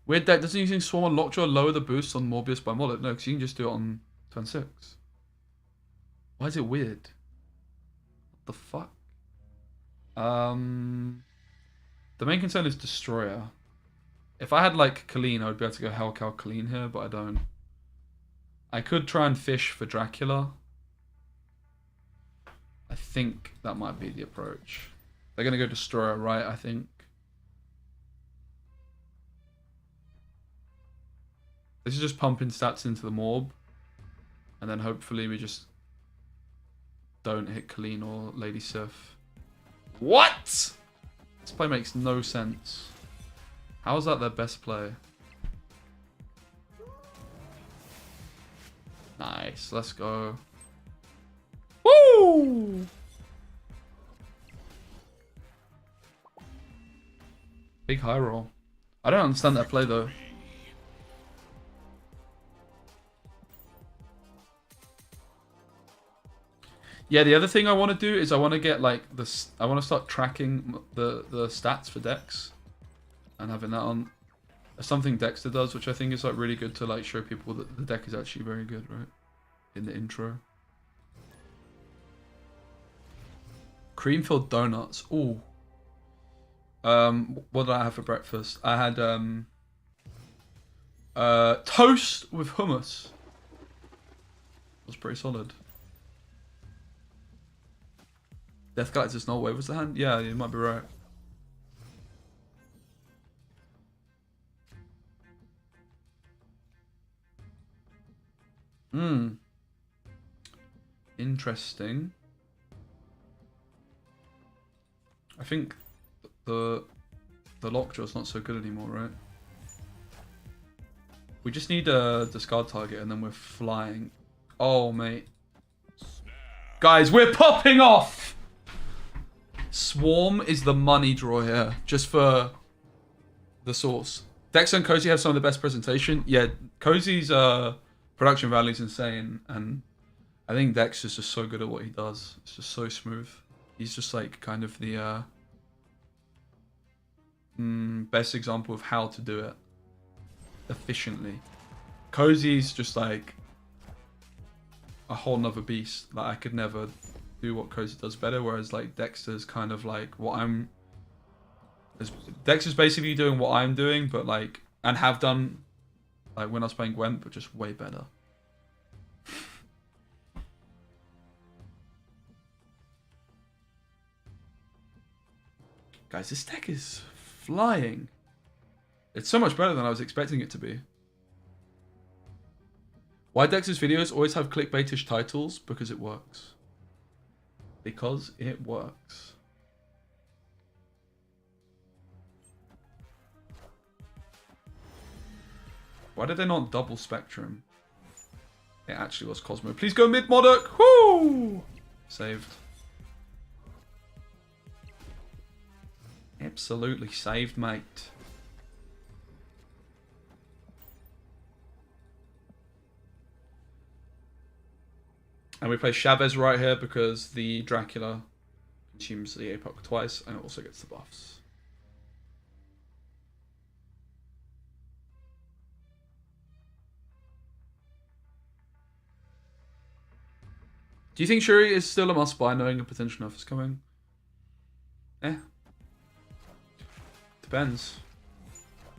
Weird deck. Doesn't using Swarm on Lockjaw lower the boost on Morbius by Mullet? No, because you can just do it on turn 6. Why is it weird? What the fuck? The main concern is Destroyer. If I had like Colleen, I would be able to go Hellcow Colleen here, but I don't. I could try and fish for Dracula. I think that might be the approach. They're going to go Destroyer, right? I think. This is just pumping stats into the Morb. And then hopefully we just don't hit Colleen or Lady Sif. What? This play makes no sense. How is that their best play? Nice, let's go. Woo! Big high roll. I don't understand that play though. Yeah, the other thing I want to do is I want to get like this. I want to start tracking the stats for decks, and having that on. Something Dexter does, which I think is like really good to like show people that the deck is actually very good, right? In the intro. Cream-filled donuts. Ooh. What did I have for breakfast? I had toast with hummus. It was pretty solid. Death Galactus Null Wave was the hand? Yeah, you might be right. Interesting. I think the lockjaw's not so good anymore, right? We just need a discard target and then we're flying. Oh, mate. Guys, we're popping off! Swarm is the money draw here, just for the source. Dex and Cozy have some of the best presentation. Yeah, Cozy's production value is insane, and I think Dex is just so good at what he does. It's just so smooth. He's just like kind of the best example of how to do it efficiently. Cozy's just like a whole nother beast. Like I could never do what Cozy does better, whereas like Dexter's kind of like what I'm... Dexter's basically doing what I'm doing, but like, and have done like when I was playing Gwent, but just way better. Guys, this deck is flying. It's so much better than I was expecting it to be. Why Dex's videos always have clickbaitish titles? Because it works. Because it works. Why did they not double Spectrum? It actually was Cosmo. Please go mid, Modok! Woo! Saved. Absolutely saved, mate. And we play Chavez right here because the Dracula consumes the APOC twice and it also gets the buffs. Do you think Shuri is still a must-buy knowing a potential nerf is coming? Depends.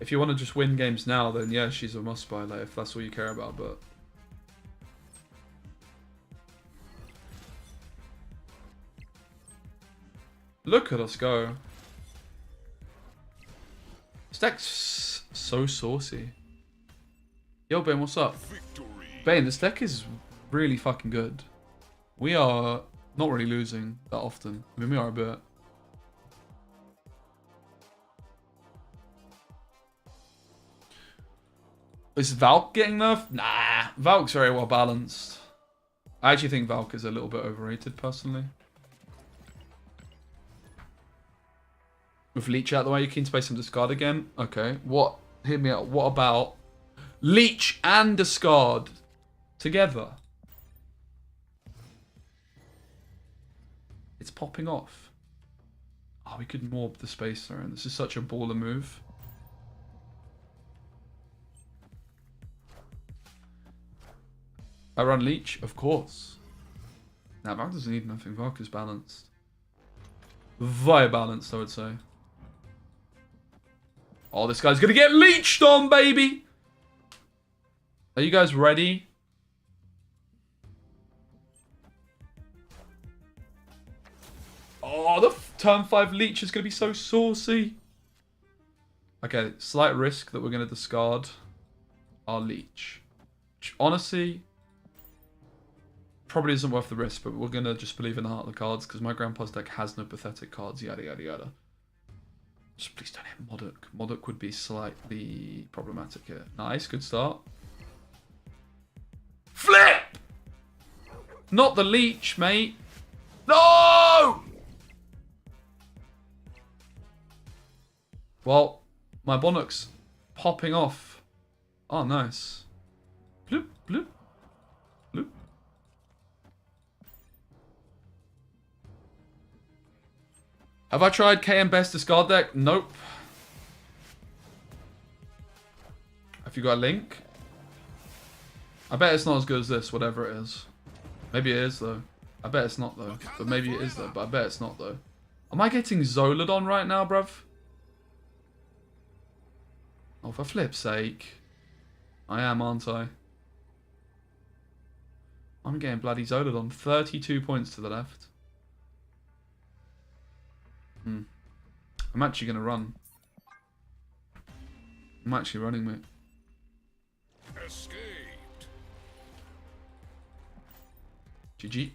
If you want to just win games now, then yeah, she's a must-buy, like, if that's all you care about, but... Look at us go. This deck's so saucy. Yo, Bane, what's up? Bane, this deck is really fucking good. We are not really losing that often. I mean, we are a bit. Is Valk getting nerfed? Nah, Valk's very well balanced. I actually think Valk is a little bit overrated, personally. With Leech out the way, you keen to play some discard again? Okay, what? Hear me out. What about Leech and discard together? It's popping off. Oh, we could morb the Space Throne. This is such a baller move. I run Leech? Of course. Now, Valk doesn't need nothing. Valk is balanced. Very balanced, I would say. Oh, this guy's gonna get leeched on, baby! Are you guys ready? Oh, the turn 5 Leech is gonna be so saucy. Okay, slight risk that we're gonna discard our Leech. Which, honestly, probably isn't worth the risk, but we're going to just believe in the heart of the cards because my grandpa's deck has no pathetic cards, yada yada yada. Just please don't hit Modok. Modok would be slightly problematic here. Nice, good start. Flip! Not the Leech, mate. No! Well, my Bonnock's popping off. Oh, nice. Bloop, bloop, bloop. Have I tried KM Best discard deck? Nope. Have you got a link? I bet it's not as good as this, whatever it is. Maybe it is, though. I bet it's not, though. But maybe it is, though. But I bet it's not, though. Am I getting Zolodon right now, bruv? Oh, for flip's sake. I am, aren't I? I'm getting bloody Zolodon. 32 points to the left. I'm actually going to run. I'm actually running, mate. Escaped. GG.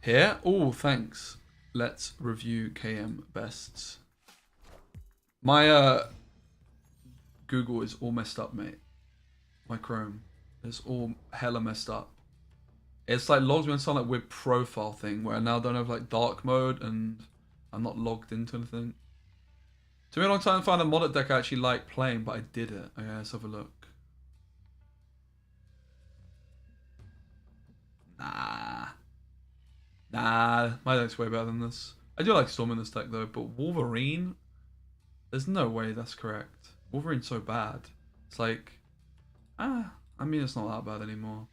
Here? Oh, thanks. Let's review KM Bests. My Google is all messed up, mate. My Chrome is all hella messed up. It's like logged me on some like weird profile thing where I now don't have like dark mode and I'm not logged into anything. Took me a long time to find a modded deck I actually like playing, but I did it. Okay, let's have a look. Nah, my deck's way better than this. I do like Storm in this deck though, but Wolverine? There's no way that's correct. Wolverine's so bad. It's like, I mean it's not that bad anymore.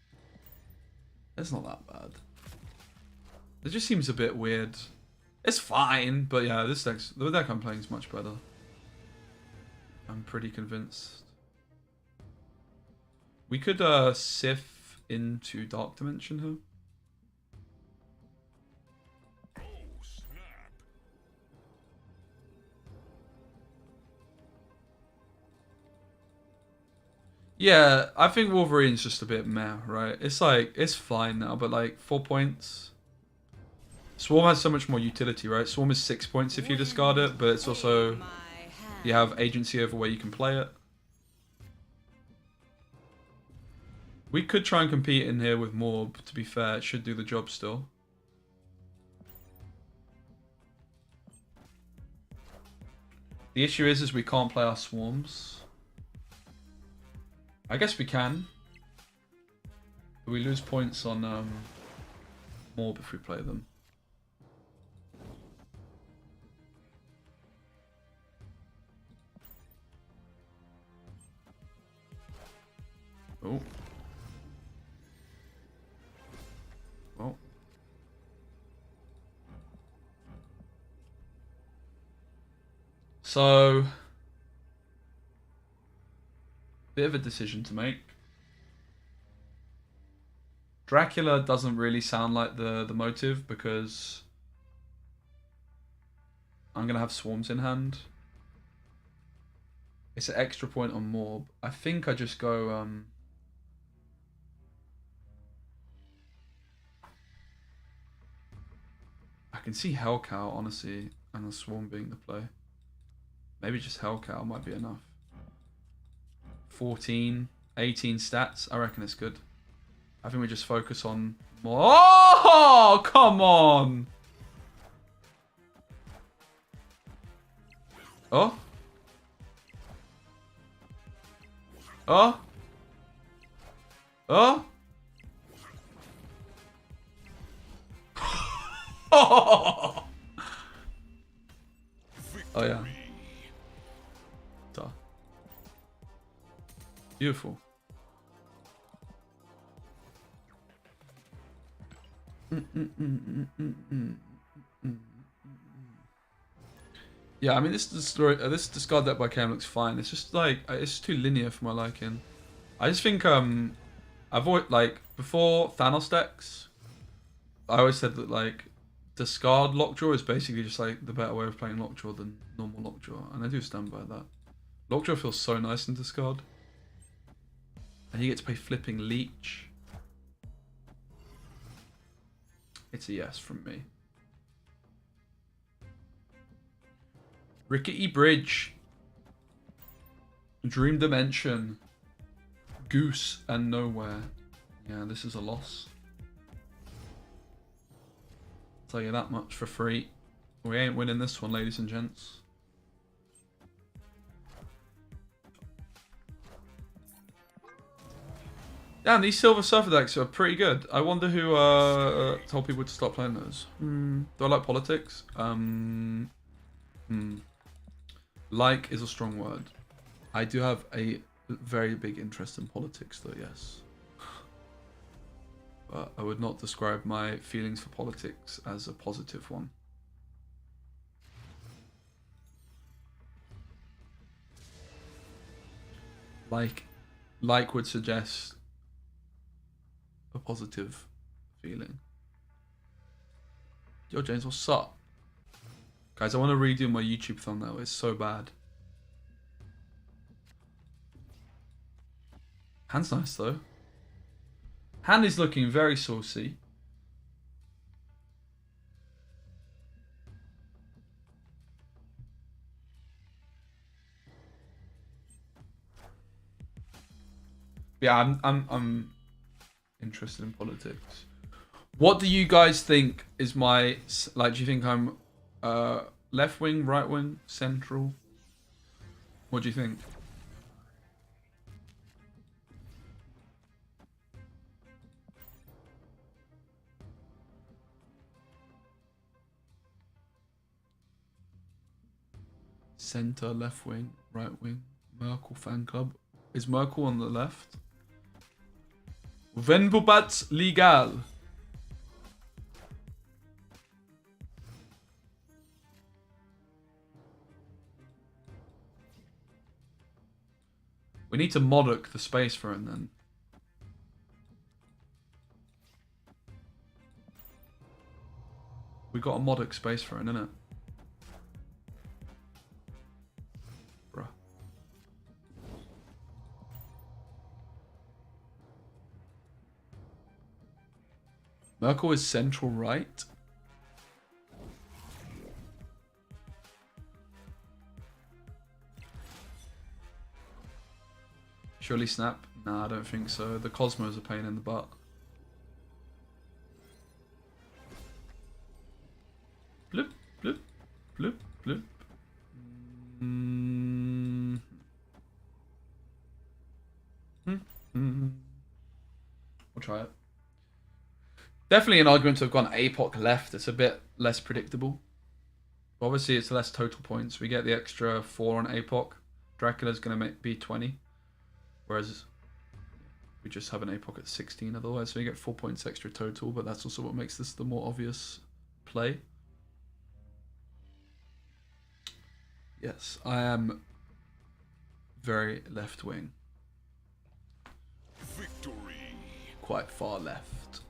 It's not that bad. It just seems a bit weird. It's fine, but yeah, the deck I'm playing is much better. I'm pretty convinced. We could sift into Dark Dimension here. Yeah, I think Wolverine's just a bit meh, right? It's like, it's fine now, but like 4 points. Swarm has so much more utility, right? Swarm is 6 points if you discard it, but it's also, you have agency over where you can play it. We could try and compete in here with Morb, to be fair, it should do the job still. The issue is we can't play our Swarms. I guess we can. But we lose points on Morb if we play them. Oh. Well. So, bit of a decision to make. Dracula doesn't really sound like the motive because I'm gonna have Swarms in hand. It's an extra point on Morb. I think I just go I can see Hellcow honestly and the Swarm being the play. Maybe just Hellcow might be enough. 14, 18 stats. I reckon it's good. I think we just focus on more. Oh, come on. Oh. Oh. Oh. Oh. Oh yeah. Duh. Beautiful. Yeah, I mean this discard deck by Cam looks fine. It's just like it's too linear for my liking. I just think I've always, like, before Thanos decks, I always said that, like, discard lockjaw is basically just, like, the better way of playing lockjaw than normal lockjaw. And I do stand by that. Lockjaw feels so nice in discard. And you get to play flipping Leech. It's a yes from me. Rickety Bridge. Dream Dimension. Goose and Nowhere. Yeah, this is a loss. I'll tell you that much for free. We ain't winning this one, ladies and gents. Damn, these Silver Surfer decks are pretty good. I wonder who told people to stop playing those. Do I like politics? Like is a strong word. I do have a very big interest in politics, though, yes. But I would not describe my feelings for politics as a positive one. Like would suggest a positive feeling. Yo, James, what's up? Guys, I want to redo my YouTube thumbnail. It's so bad. Hand's nice, though. Hand is looking very saucy. Yeah, I'm interested in politics. What do you guys think is my, like, do you think I'm left wing, right wing, central? What do you think? Center, left wing, right wing, Merkel fan club. Is Merkel on the left? Venbubat legal. We need to modic the space for it then. We got a modic space for it, innit? Bruh. Merkel is central right. Surely Snap? Nah, I don't think so. The Cosmos are pain in the butt. Bloop, bloop, bloop, bloop. We'll try it. Definitely an argument to have gone APOC left. It's a bit less predictable. Obviously, it's less total points. We get the extra 4 on APOC. Dracula's going to be 20. Whereas we just have an APOC at 16 otherwise. So we get 4 points extra total. But that's also what makes this the more obvious play. Yes, I am very left wing. Victory. Quite far left.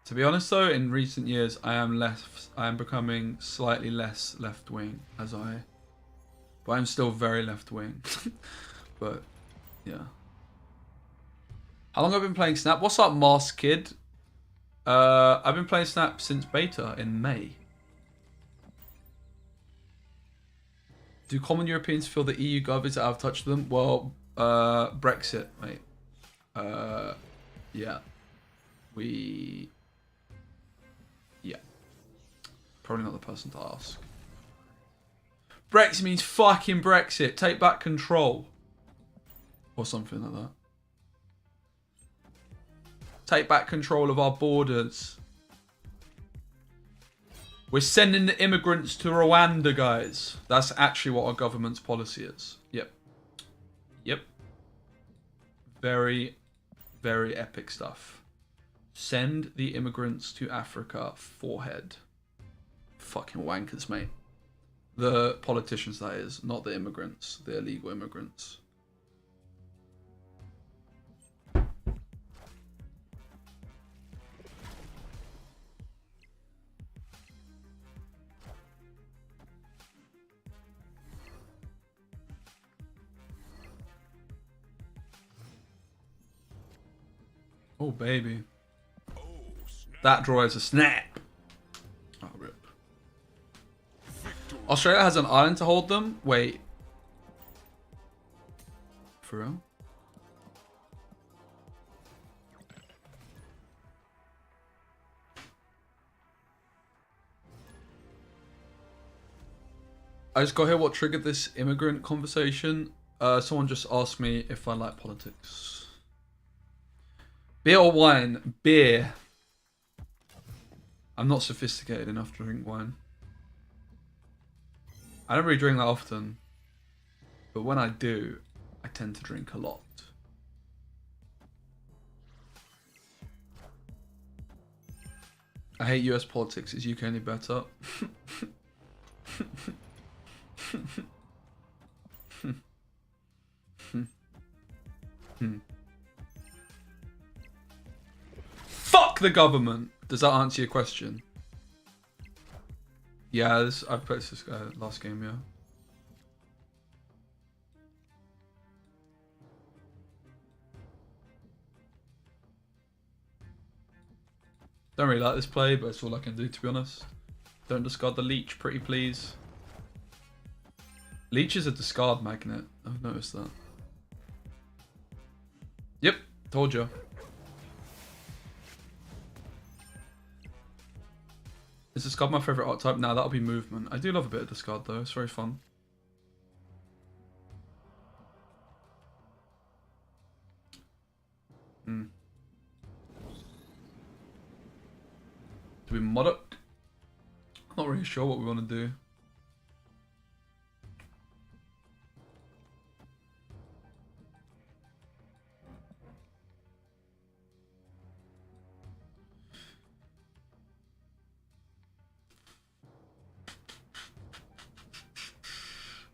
To be honest though, in recent years I am becoming slightly less left wing but I'm still very left wing. But yeah. How long have I been playing Snap? What's up, Mask Kid? I've been playing Snap since beta in May. Do common Europeans feel the EU gov is out of touch with them? Well, Brexit, mate. Yeah. Yeah. Probably not the person to ask. Brexit means fucking Brexit. Take back control. Or something like that. Take back control of our borders. We're sending the immigrants to Rwanda, guys. That's actually what our government's policy is. Yep. Yep. Very, very epic stuff. Send the immigrants to Africa, forehead. Fucking wankers, mate. The politicians, that is, not the immigrants, the illegal immigrants. Oh, baby. Oh, snap. That draw is a snap. Oh, rip. Victory. Australia has an island to hold them? Wait. For real? I just got here what triggered this immigrant conversation. Someone just asked me if I like politics. Beer or wine? Beer. I'm not sophisticated enough to drink wine. I don't really drink that often. But when I do, I tend to drink a lot. I hate US politics. Is UK any better? Fuck the government! Does that answer your question? Yeah, I've played this last game, yeah. Don't really like this play, but it's all I can do, to be honest. Don't discard the Leech, pretty please. Leech is a discard magnet. I've noticed that. Yep, told you. Is discard my favourite archetype? Nah, that'll be movement. I do love a bit of discard though, it's very fun. Do we mod it? Not really sure what we want to do.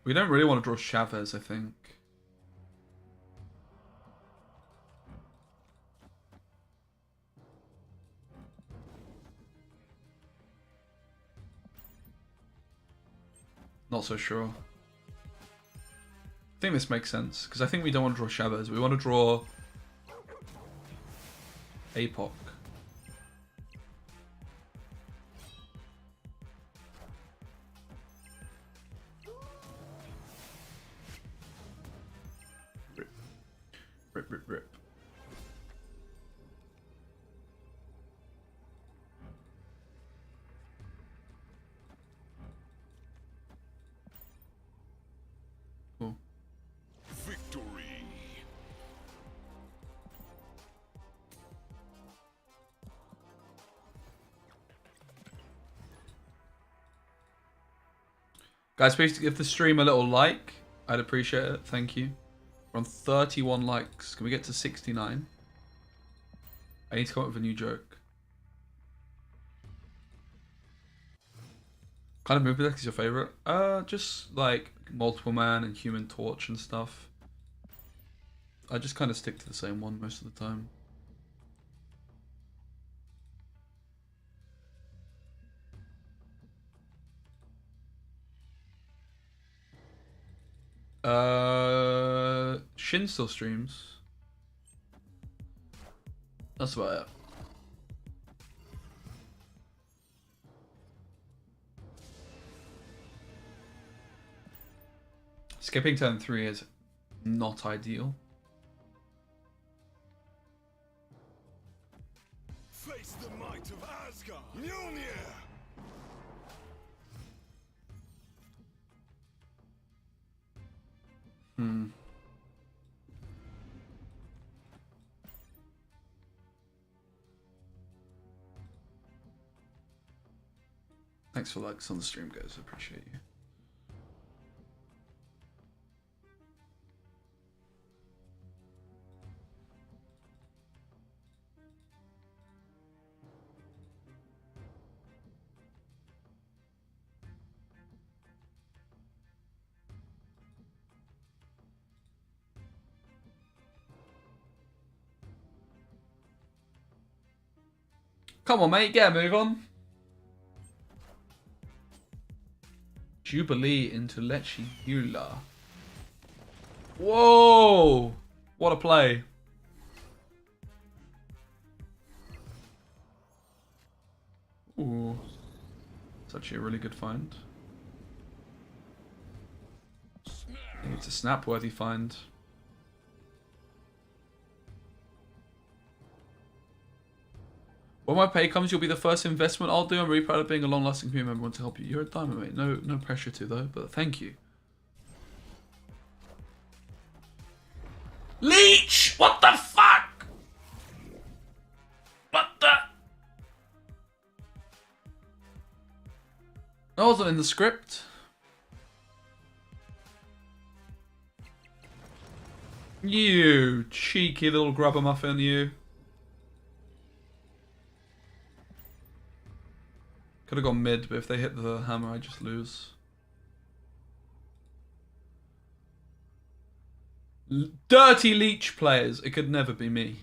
We don't really want to draw Chavez, I think. Not so sure. I think this makes sense, because I think we don't want to draw Chavez. We want to draw APOC. Rip. Cool. Victory. Guys, please give the stream a little like. I'd appreciate it. Thank you. We're on 31 likes. Can we get to 69? I need to come up with a new joke. Kind of movie deck is your favorite? Just like Multiple Man and Human Torch and stuff. I just kind of stick to the same one most of the time. Shin still streams. That's about it. Skipping turn 3 is not ideal. Face the might of Asgard. Mjolnir. Thanks for likes on the stream, guys. I appreciate you. Come on, mate, get a move on. Jubilee into Lechihula. Whoa! What a play. Ooh. It's actually a really good find. It's a snap-worthy find. When my pay comes, you'll be the first investment I'll do. I'm really proud of being a long-lasting community member. I want to help you. You're a diamond, mate. No pressure to, though, but thank you. Leech! What the fuck? What the? That wasn't in the script. You cheeky little grubber muffin, you. Could have gone mid, but if they hit the hammer, I just lose. Dirty Leech players. It could never be me.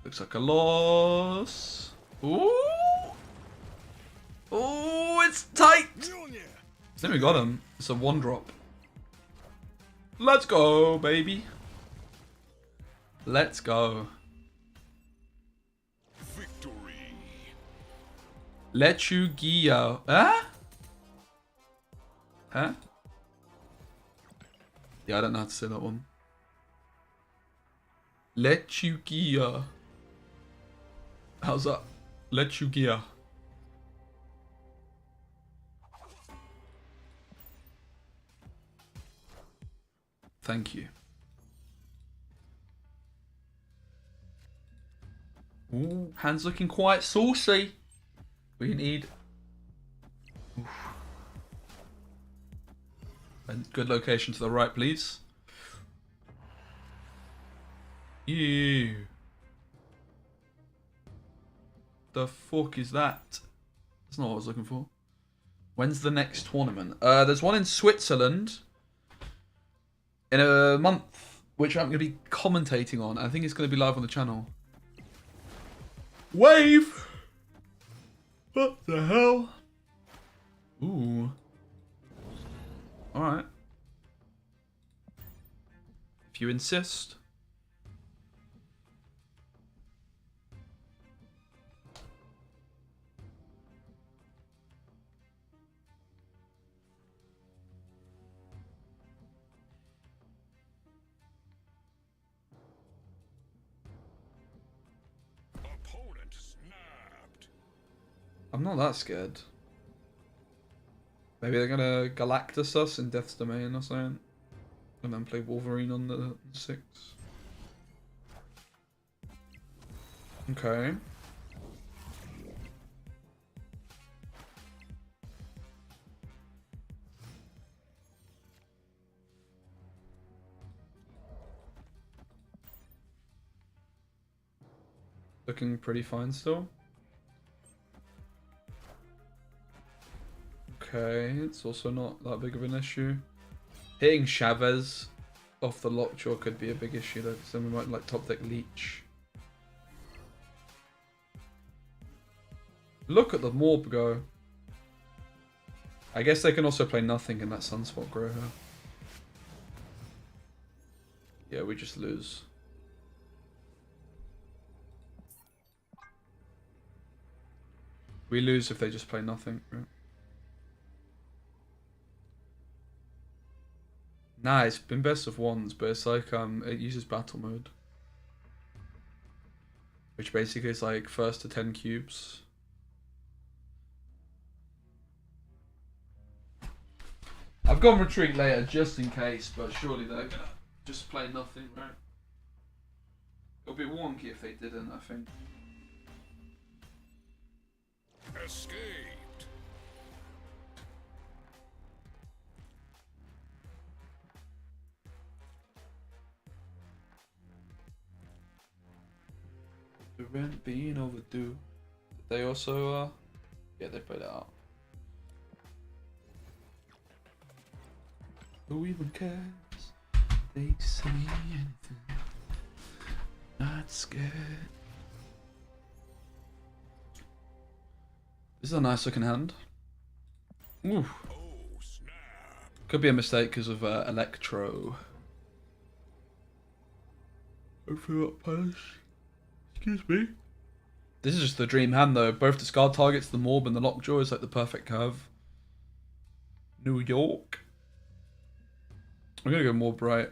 Looks like a loss. Ooh. Ooh, it's tight. I think we got him. It's a 1-drop. Let's go, baby. Let's go. Victory. Let you go. Huh? Huh? Yeah, I don't know how to say that one. Let you go. How's that? Let you go. Thank you. Ooh, hands looking quite saucy. We need a good location to the right, please. Ew. The fuck is that? That's not what I was looking for. When's the next tournament? There's one in Switzerland in a month, which I'm going to be commentating on. I think it's going to be live on the channel. Wave! What the hell? Ooh. Alright. If you insist. Opponent snapped. I'm not that scared. Maybe they're gonna Galactus us in Death's Domain or something. And then play Wolverine on the 6. Okay. Looking pretty fine still. Okay, it's also not that big of an issue. Hitting Chavez off the lockjaw could be a big issue though, because then we might like top deck Leech. Look at the Morb go. I guess they can also play nothing in that Sunspot Grower. Yeah, we just lose. We lose if they just play nothing, right? Nah, it's been best of ones, but it's like it uses battle mode. Which basically is like first to 10 cubes. I've gone retreat later just in case, but surely they're gonna just play nothing, right? It'll be wonky if they didn't, I think. Escaped. rent being overdue. They also, yeah, they played it out. Who even cares? They say anything. Not scared. This is a nice looking hand. Ooh. Oh, snap. Could be a mistake because of Electro. Hopefully not punish. Excuse me. This is just the dream hand though. Both discard targets, the Morb and the Lockjaw is like the perfect curve. New York. I'm gonna go more bright.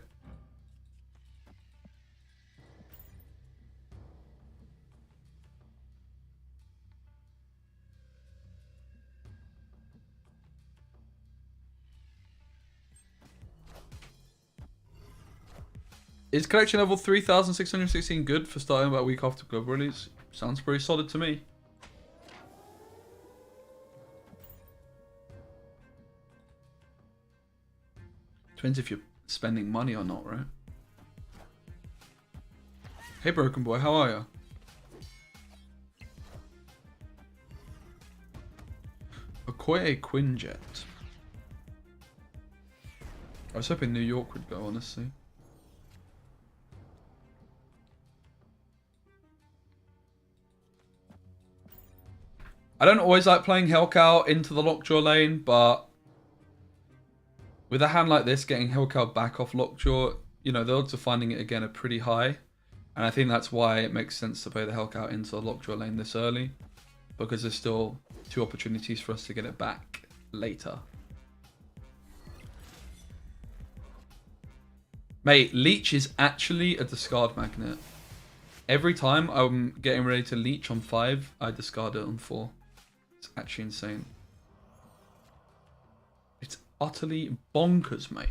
Is collection level 3616 good for starting about a week after global release? Sounds pretty solid to me. Depends if you're spending money or not, right? Hey Broken Boy, how are ya? Okoye Quinjet. I was hoping New York would go, honestly. I don't always like playing Hellcow into the Lockjaw lane, but with a hand like this, getting Hellcow back off Lockjaw, you know, the odds of finding it again are pretty high. And I think that's why it makes sense to play the Hellcow into the Lockjaw lane this early, because there's still 2 opportunities for us to get it back later. Mate, Leech is actually a discard magnet. Every time I'm getting ready to Leech on 5, I discard it on 4. It's actually insane. It's utterly bonkers, mate.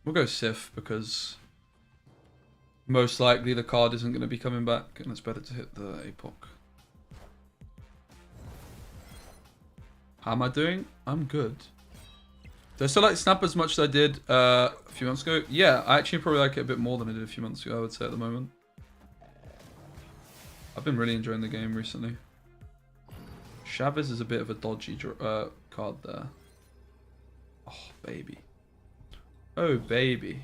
We'll go Sif because most likely the card isn't going to be coming back and it's better to hit the APOC. How am I doing? I'm good. Do I still like Snap as much as I did a few months ago? Yeah, I actually probably like it a bit more than I did a few months ago, I would say, at the moment. I've been really enjoying the game recently. Chavez is a bit of a dodgy card there. Oh, baby. Oh, baby.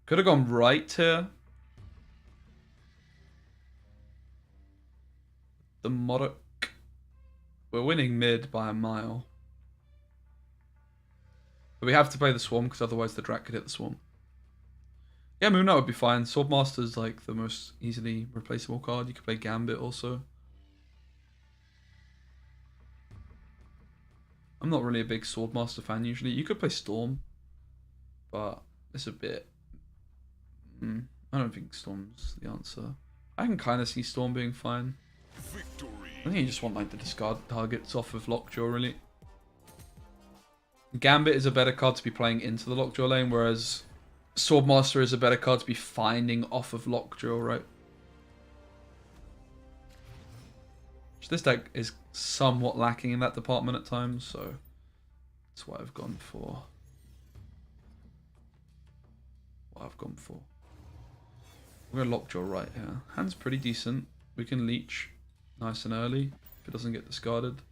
Could have gone right here. The Modok. We're winning mid by a mile. But we have to play the Swarm because otherwise the Drat could hit the Swarm. Yeah, Moon Knight would be fine. Swordmaster's like the most easily replaceable card. You could play Gambit also. I'm not really a big Swordmaster fan usually. You could play Storm. But it's a bit... I don't think Storm's the answer. I can kind of see Storm being fine. Victory. I think you just want like the discard targets off of Lockjaw really. Gambit is a better card to be playing into the Lockjaw lane, whereas Swordmaster is a better card to be finding off of Lockjaw, right? This deck is somewhat lacking in that department at times, so that's what I've gone for. We're gonna Lockjaw right here. Hand's pretty decent. We can Leech nice and early if it doesn't get discarded.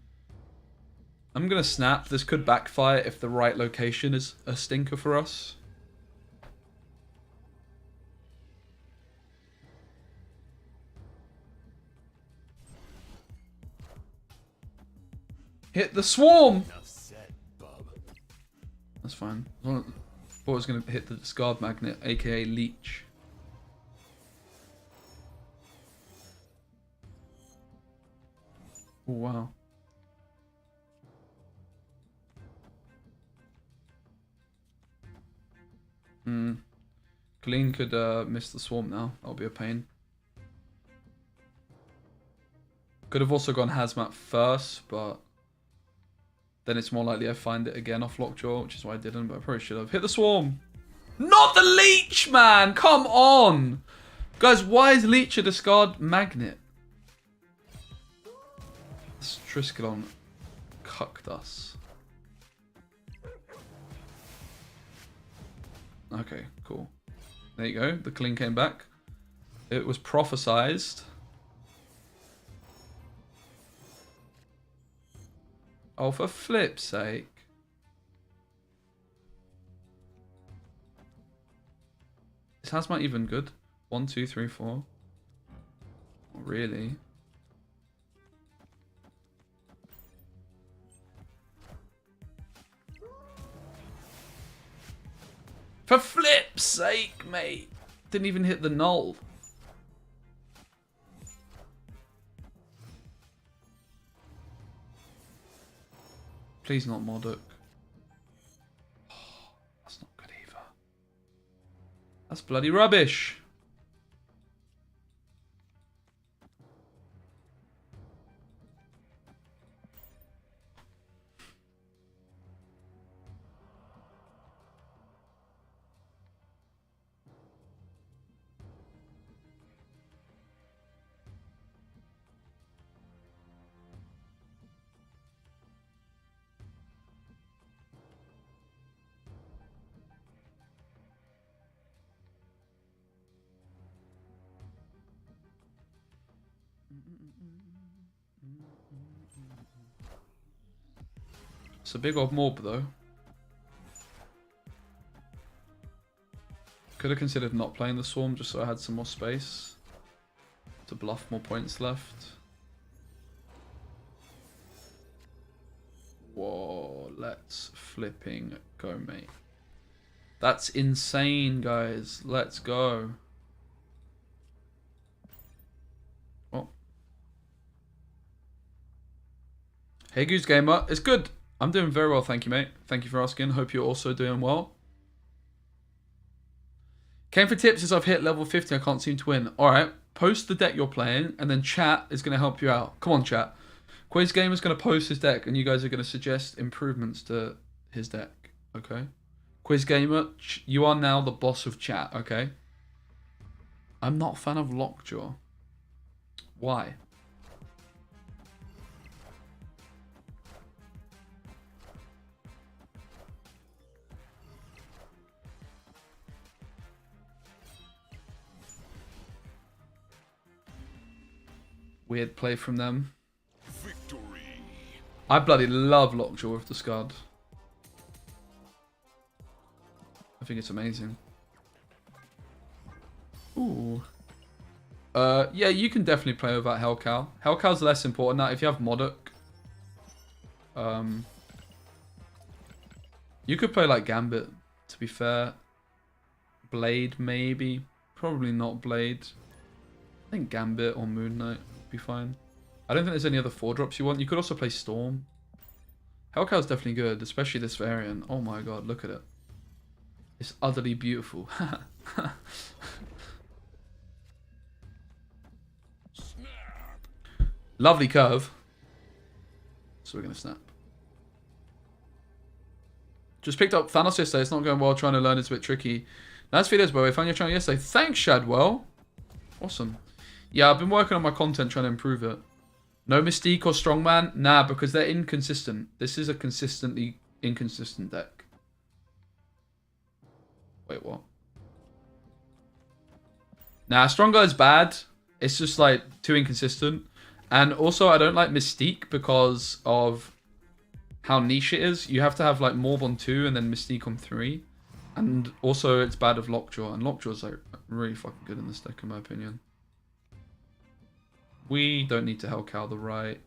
I'm gonna Snap. This could backfire if the right location is a stinker for us. Hit the Swarm! That's fine. I thought it was going to hit the discard magnet, aka Leech. Oh, wow. Clean could miss the Swarm now. That'll be a pain. Could have also gone Hazmat first, but then it's more likely I find it again off Lockjaw, which is why I didn't, but I probably should have. Hit the Swarm! Not the Leech, man! Come on! Guys, why is Leech a discard magnet? Triskelon cucked us. Okay, cool. There you go. The clean came back. It was prophesized. Oh, for flip's sake. Is Hazmat even good? 1, 2, 3, 4. Not really. For flip's sake, mate. Didn't even hit the null. Please not Modok. Oh, that's not good either. That's bloody rubbish. It's a big old mob though. Could have considered not playing the Swarm just so I had some more space to bluff more points left. Whoa, let's flipping go, mate. That's insane, guys. Let's go. Oh. Hey, Goose Gamer. It's good. I'm doing very well, thank you, mate. Thank you for asking. Hope you're also doing well. Came for tips as I've hit level 50. I can't seem to win. Alright, post the deck you're playing, and then chat is going to help you out. Come on, chat. Quiz Gamer is going to post his deck, and you guys are going to suggest improvements to his deck. Okay? Quiz Gamer, you are now the boss of chat, okay? I'm not a fan of Lockjaw. Why? Weird play from them. Victory. I bloody love Lockjaw with Discard. I think it's amazing. Ooh. Yeah, you can definitely play without Hellcow. Hellcow's less important now. If you have Modok, you could play like Gambit, to be fair. Blade, maybe. Probably not Blade. I think Gambit or Moon Knight would be fine. I don't think there's any other 4-drops you want. You could also play Storm. Hellcow's definitely good, especially this variant. Oh my god, look at it. It's utterly beautiful. Lovely curve. So we're going to snap. Just picked up Thanos yesterday. It's not going well. Trying to learn it's a bit tricky. Nice videos, by the way. Found your channel yesterday. Thanks, Shadwell. Awesome. Yeah, I've been working on my content, trying to improve it. No Mystique or Strongman? Nah, because they're inconsistent. This is a consistently inconsistent deck. Wait, what? Nah, Stronger is bad. It's just like too inconsistent. And also, I don't like Mystique because of how niche it is. You have to have like Morb on 2 and then Mystique on 3. And also, it's bad of Lockjaw. And Lockjaw's like really fucking good in this deck, in my opinion. We don't need to Hellcow the right.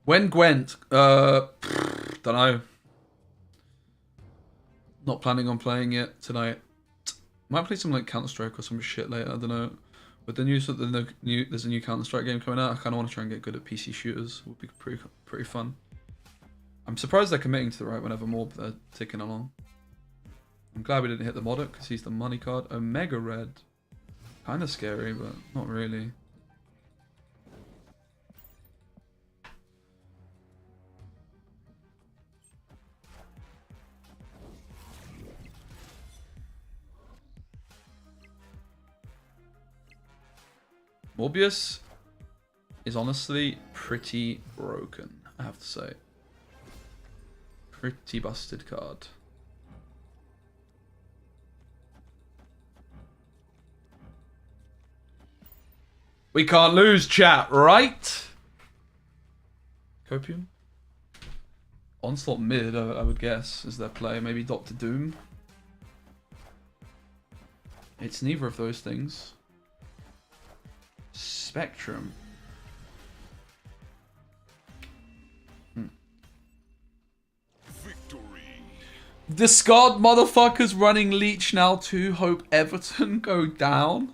When Gwent? Don't know. Not planning on playing it tonight. Might play some like Counter-Strike or some shit later, I don't know. With the news that there's a new Counter-Strike game coming out, I kind of want to try and get good at PC shooters. It would be pretty fun. I'm surprised they're committing to the right whenever more, but they're ticking along. I'm glad we didn't hit the Modok because he's the money card. Omega Red. Kind of scary, but not really. Morbius is honestly pretty broken, I have to say. Pretty busted card. We can't lose, chat, right? Copium? Onslaught mid, I would guess, is their play. Maybe Doctor Doom. It's neither of those things. Spectrum. Victory. Discard motherfuckers running Leech now too. Hope Everton go down.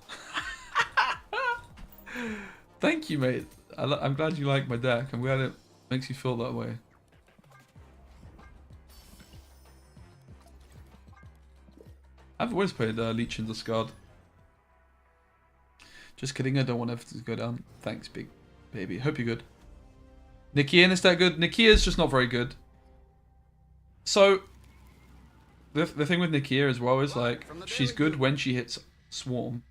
Thank you, mate. I'm glad you like my deck. I'm glad it makes you feel that way. I've always played Leech and Discard. Just kidding, I don't want Everton to go down. Thanks, big baby. Hope you're good. Nikian, is that good? Nikia is just not very good. So, the thing with Nikia as well is, like, she's good when she hits Swarm.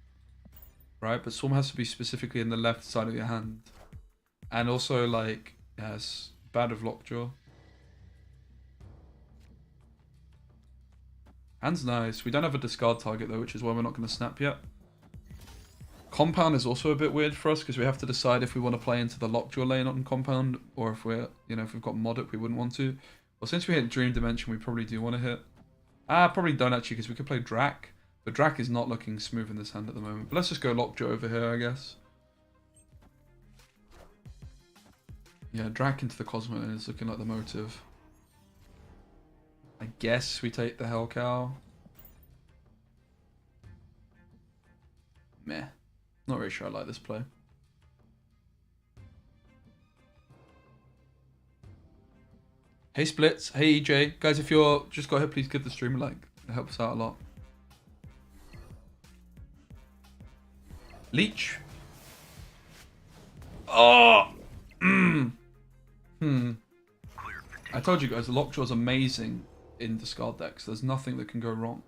Right? But Swarm has to be specifically in the left side of your hand. And also, like, yes, bad with lockjaw. Hand's nice. We don't have a discard target though, which is why we're not going to snap yet. Compound is also a bit weird for us because we have to decide if we want to play into the lockjaw lane on compound or if we're, you know, if we've got mod up, we wouldn't want to. Well, since we hit Dream Dimension, we probably do want to hit. Probably don't actually because we could play Drac, but Drac is not looking smooth in this hand at the moment. But let's just go lockjaw over here, I guess. Yeah, Drac into the Cosmo is looking like the motive. I guess we take the Hell Cow. Meh. Not really sure I like this play. Hey Splits, hey EJ. Guys, if you're just go ahead, please give the stream a like. It helps out a lot. Leech. Oh! I told you guys, the Lockjaw is amazing in discard decks. There's nothing that can go wrong.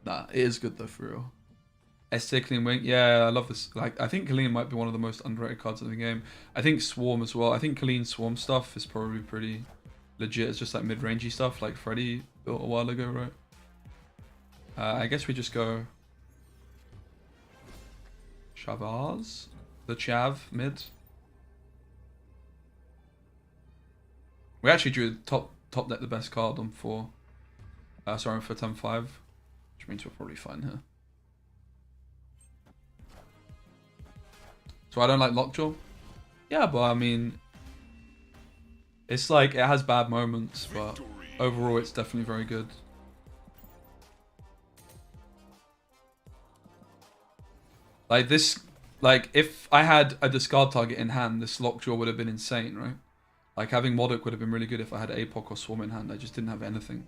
Nah, it is good though, for real. ST Clean Wing, yeah, I love this. Like, I think Colleen might be one of the most underrated cards in the game. I think Swarm as well. I think Colleen's Swarm stuff is probably pretty legit. It's just like mid-rangey stuff, like Freddy built a while ago, right? I guess we just go Chavaz, the Chav mid. We actually drew top deck the best card on for turn 5, which means we're probably fine here. So I don't like Lockjaw. Yeah, but I mean, it's like it has bad moments, but overall it's definitely very good. Like this, like if I had a discard target in hand, this Lockjaw would have been insane, right? Like having Modok would have been really good if I had APOC or Swarm in hand. I just didn't have anything.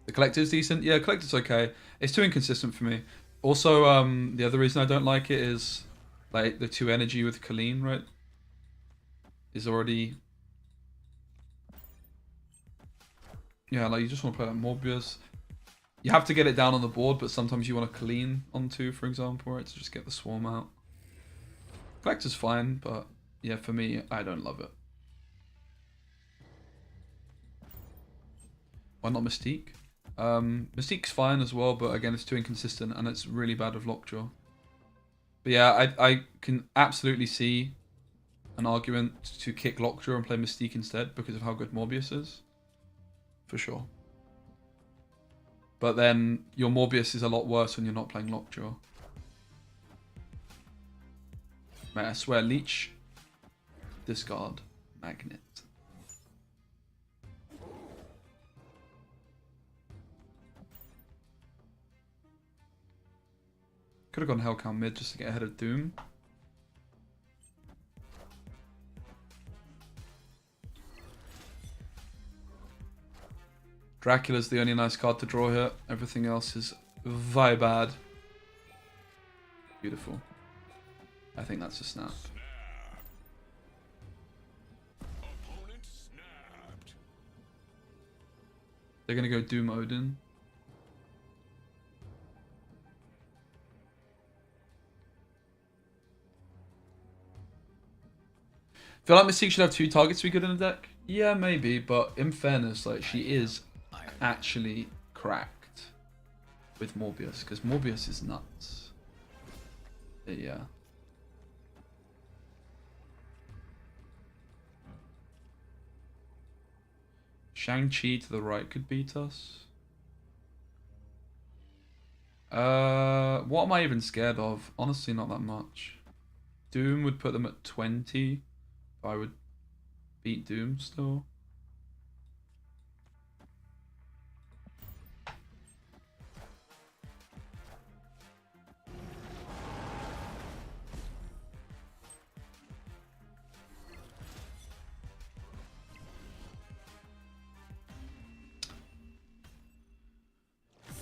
The Collector's decent. Yeah, Collector's okay. It's too inconsistent for me. Also, the other reason I don't like it is like the 2 energy with Colleen, right? Is already... Yeah, like you just want to play like Morbius. You have to get it down on the board, but sometimes you want to Colleen on 2, for example, right? To just get the Swarm out. Collector's fine, but yeah, for me, I don't love it. Why not Mystique? Mystique's fine as well, but again, it's too inconsistent and it's really bad with Lockjaw. But yeah, I can absolutely see an argument to kick Lockjaw and play Mystique instead because of how good Morbius is. For sure. But then your Morbius is a lot worse when you're not playing Lockjaw. Mate, I swear, Leech, discard, Magnet. Could have gone Hellcow mid just to get ahead of Doom. Dracula's the only nice card to draw here. Everything else is very bad. Beautiful. I think that's a snap. Opponent snapped. They're going to go Doom Odin. Feel like Mystique should have 2 targets to be good in a deck? Yeah, maybe, but in fairness, like, she is actually cracked with Morbius, because Morbius is nuts. Yeah. Shang-Chi to the right could beat us. What am I even scared of? Honestly, not that much. Doom would put them at 20. I would beat Doom still.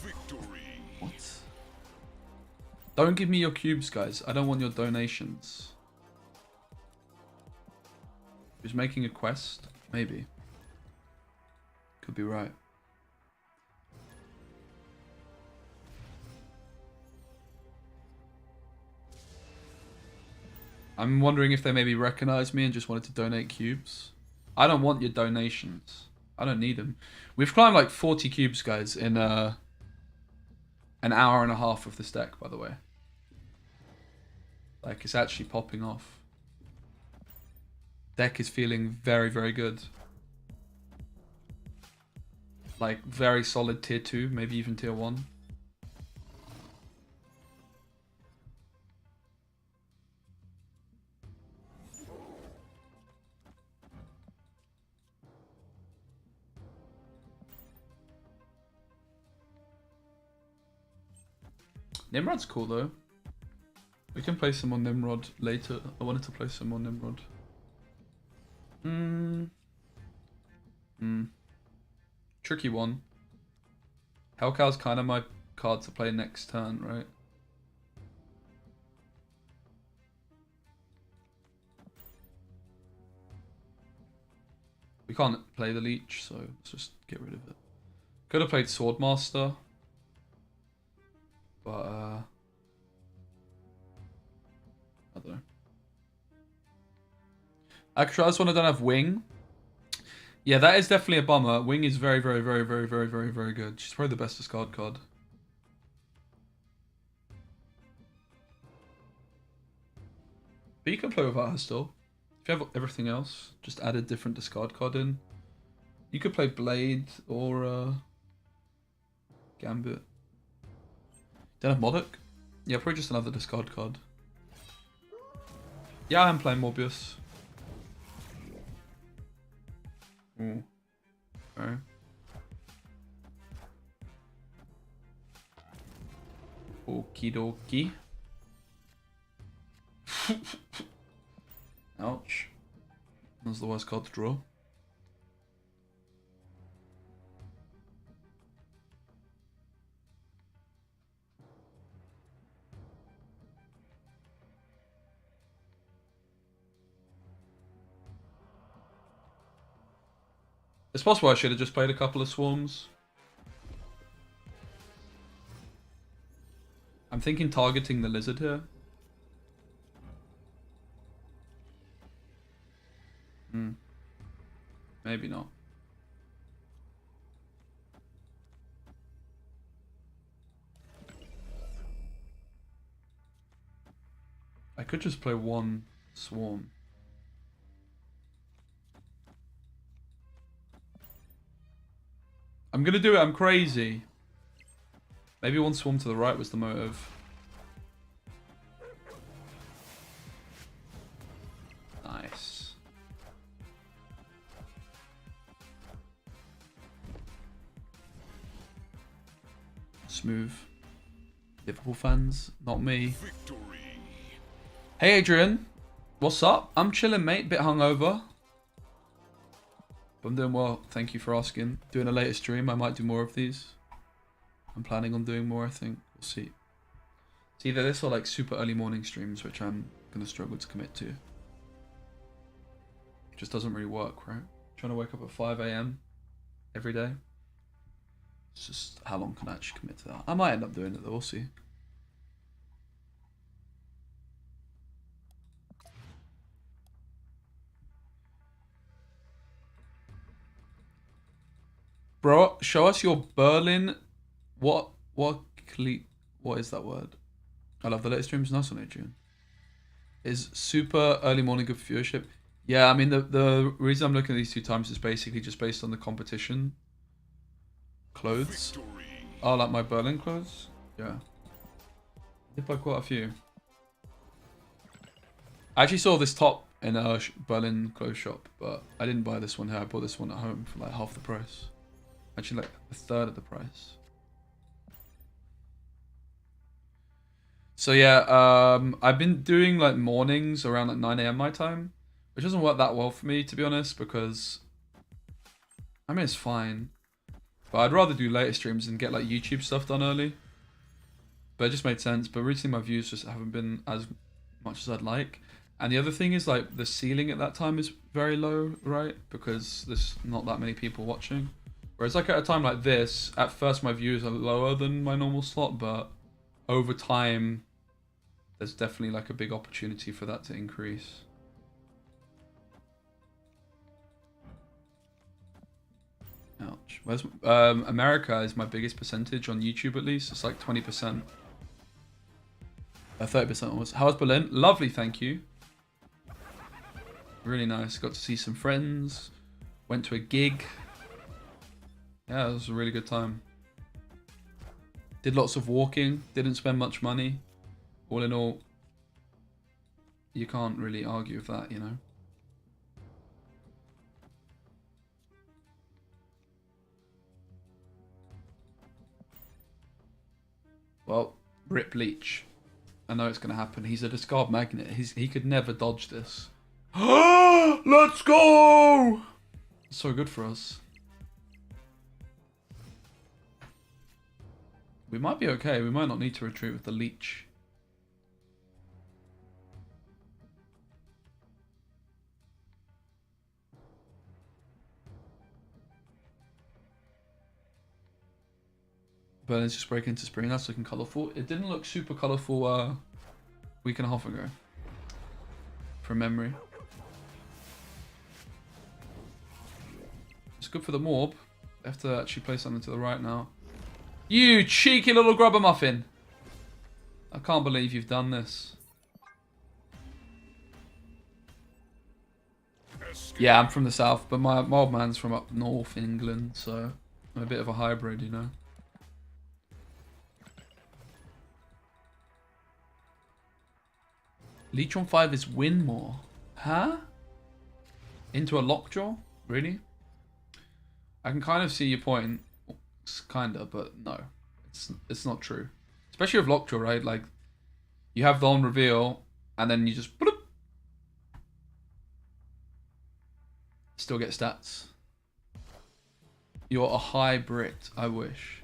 Victory. What? Don't give me your cubes, guys. I don't want your donations. Who's making a quest? Maybe. Could be right. I'm wondering if they maybe recognized me and just wanted to donate cubes. I don't want your donations. I don't need them. We've climbed like 40 cubes, guys, in an hour and a half of this deck, by the way. Like, it's actually popping off. Deck is feeling very, very good. Like, very solid tier 2, maybe even tier 1. Nimrod's cool though. We can play some more Nimrod later. I wanted to play some more Nimrod. Tricky one. Hellcow's kind of my card to play next turn, right? We can't play the Leech, so let's just get rid of it. Could have played Swordmaster. But, I don't know. Actually, I just want to don't have Wing. Yeah, that is definitely a bummer. Wing is very, very, very, very, very, very, very good. She's probably the best discard card. But you can play without her still. If you have everything else, just add a different discard card in. You could play Blade or Gambit. Don't have Modok? Yeah, probably just another discard card. Yeah, I am playing Morbius. Ooh. Okay. Okie dokie. Ouch. That's the worst card to draw. It's possible I should have just played a couple of swarms. I'm thinking targeting the lizard here. Maybe not. I could just play one swarm. I'm gonna do it, I'm crazy. Maybe one swarm to the right was the motive. Nice. Smooth. Liverpool fans, not me. Victory. Hey Adrian, what's up? I'm chilling, mate, bit hungover. I'm doing well, thank you for asking. Doing a later stream, I might do more of these. I'm planning on doing more, I think. We'll see. It's either this or like super early morning streams, which I'm going to struggle to commit to. It just doesn't really work, right? Trying to wake up at 5 AM every day. It's just how long can I actually commit to that? I might end up doing it though, we'll see. Bro, show us your Berlin. What is that word? I love the latest streams. Nice on it, June. Is super early morning good viewership? Yeah, I mean the reason I'm looking at these 2 times is basically just based on the competition clothes. Victory. Oh, like my Berlin clothes? Yeah. I did buy quite a few. I actually saw this top in a Berlin clothes shop, but I didn't buy this one here. I bought this one at home for like half the price. Actually, like a third of the price. So yeah, I've been doing like mornings around like 9 AM my time, which doesn't work that well for me, to be honest, because I mean it's fine, but I'd rather do later streams and get like YouTube stuff done early. But it just made sense. But recently my views just haven't been as much as I'd like. And the other thing is like the ceiling at that time is very low, right? Because there's not that many people watching. Whereas like at a time like this, at first my views are lower than my normal slot, but over time, there's definitely like a big opportunity for that to increase. Ouch. Where's America is my biggest percentage on YouTube at least. It's like 20%. 30% almost. How was Berlin? Lovely, thank you. Really nice. Got to see some friends. Went to a gig. Yeah, it was a really good time. Did lots of walking. Didn't spend much money. All in all, you can't really argue with that, you know. Well, rip Leech. I know it's going to happen. He's a discard magnet. He could never dodge this. Let's go! So good for us. We might be okay. We might not need to retreat with the Leech. Berlin's just breaking into spring. That's looking colourful. It didn't look super colourful a week and a half ago. From memory. It's good for the morb. They have to actually play something to the right now. You cheeky little grubber muffin. I can't believe you've done this. Yeah, I'm from the south, but my old man's from up north England, so I'm a bit of a hybrid, you know. Leech on 5 is win more. Huh? Into a lockjaw? Really? I can kind of see your point. Kinda, but no. It's not true. Especially with lockjaw, right? Like, you have the on reveal, and then you just... bloop, still get stats. You're a hybrid, I wish.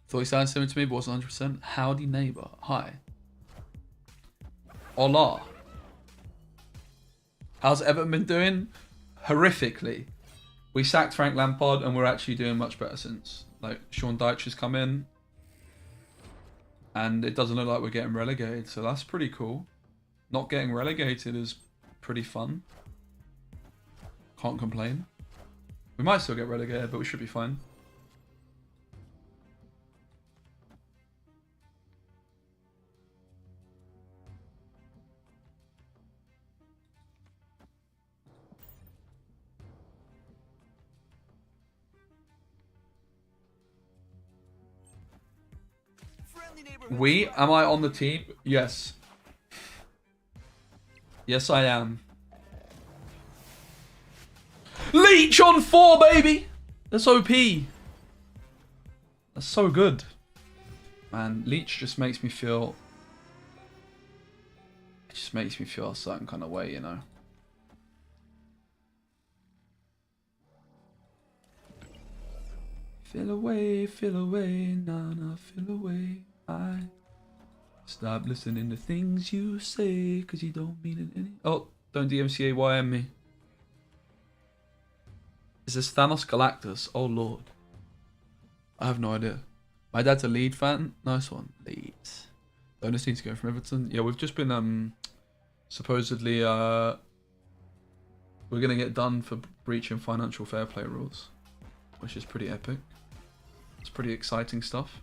Thought he sounded similar to me, but wasn't 100%. Howdy neighbor. Hi. Hola. How's Everton been doing? Horrifically. We sacked Frank Lampard and we're actually doing much better since. Like, Sean Dyche has come in. And it doesn't look like we're getting relegated, so that's pretty cool. Not getting relegated is pretty fun. Can't complain. We might still get relegated, but we should be fine. Am I on the team? Yes. Yes, I am. Leech on 4, baby! That's OP. That's so good. Man, Leech just makes me feel... It just makes me feel a certain kind of way, you know? Feel away, nah, nah, feel away. I stop listening to things you say, cause you don't mean it any... Oh, don't DMCA-YM me. Is this Thanos Galactus? Oh lord. I have no idea. My dad's a Lead fan. Nice one. Leeds. Bonus needs to go from Everton. Yeah, we've just been supposedly we're gonna get done for breaching financial fair play rules, which is pretty epic. It's pretty exciting stuff.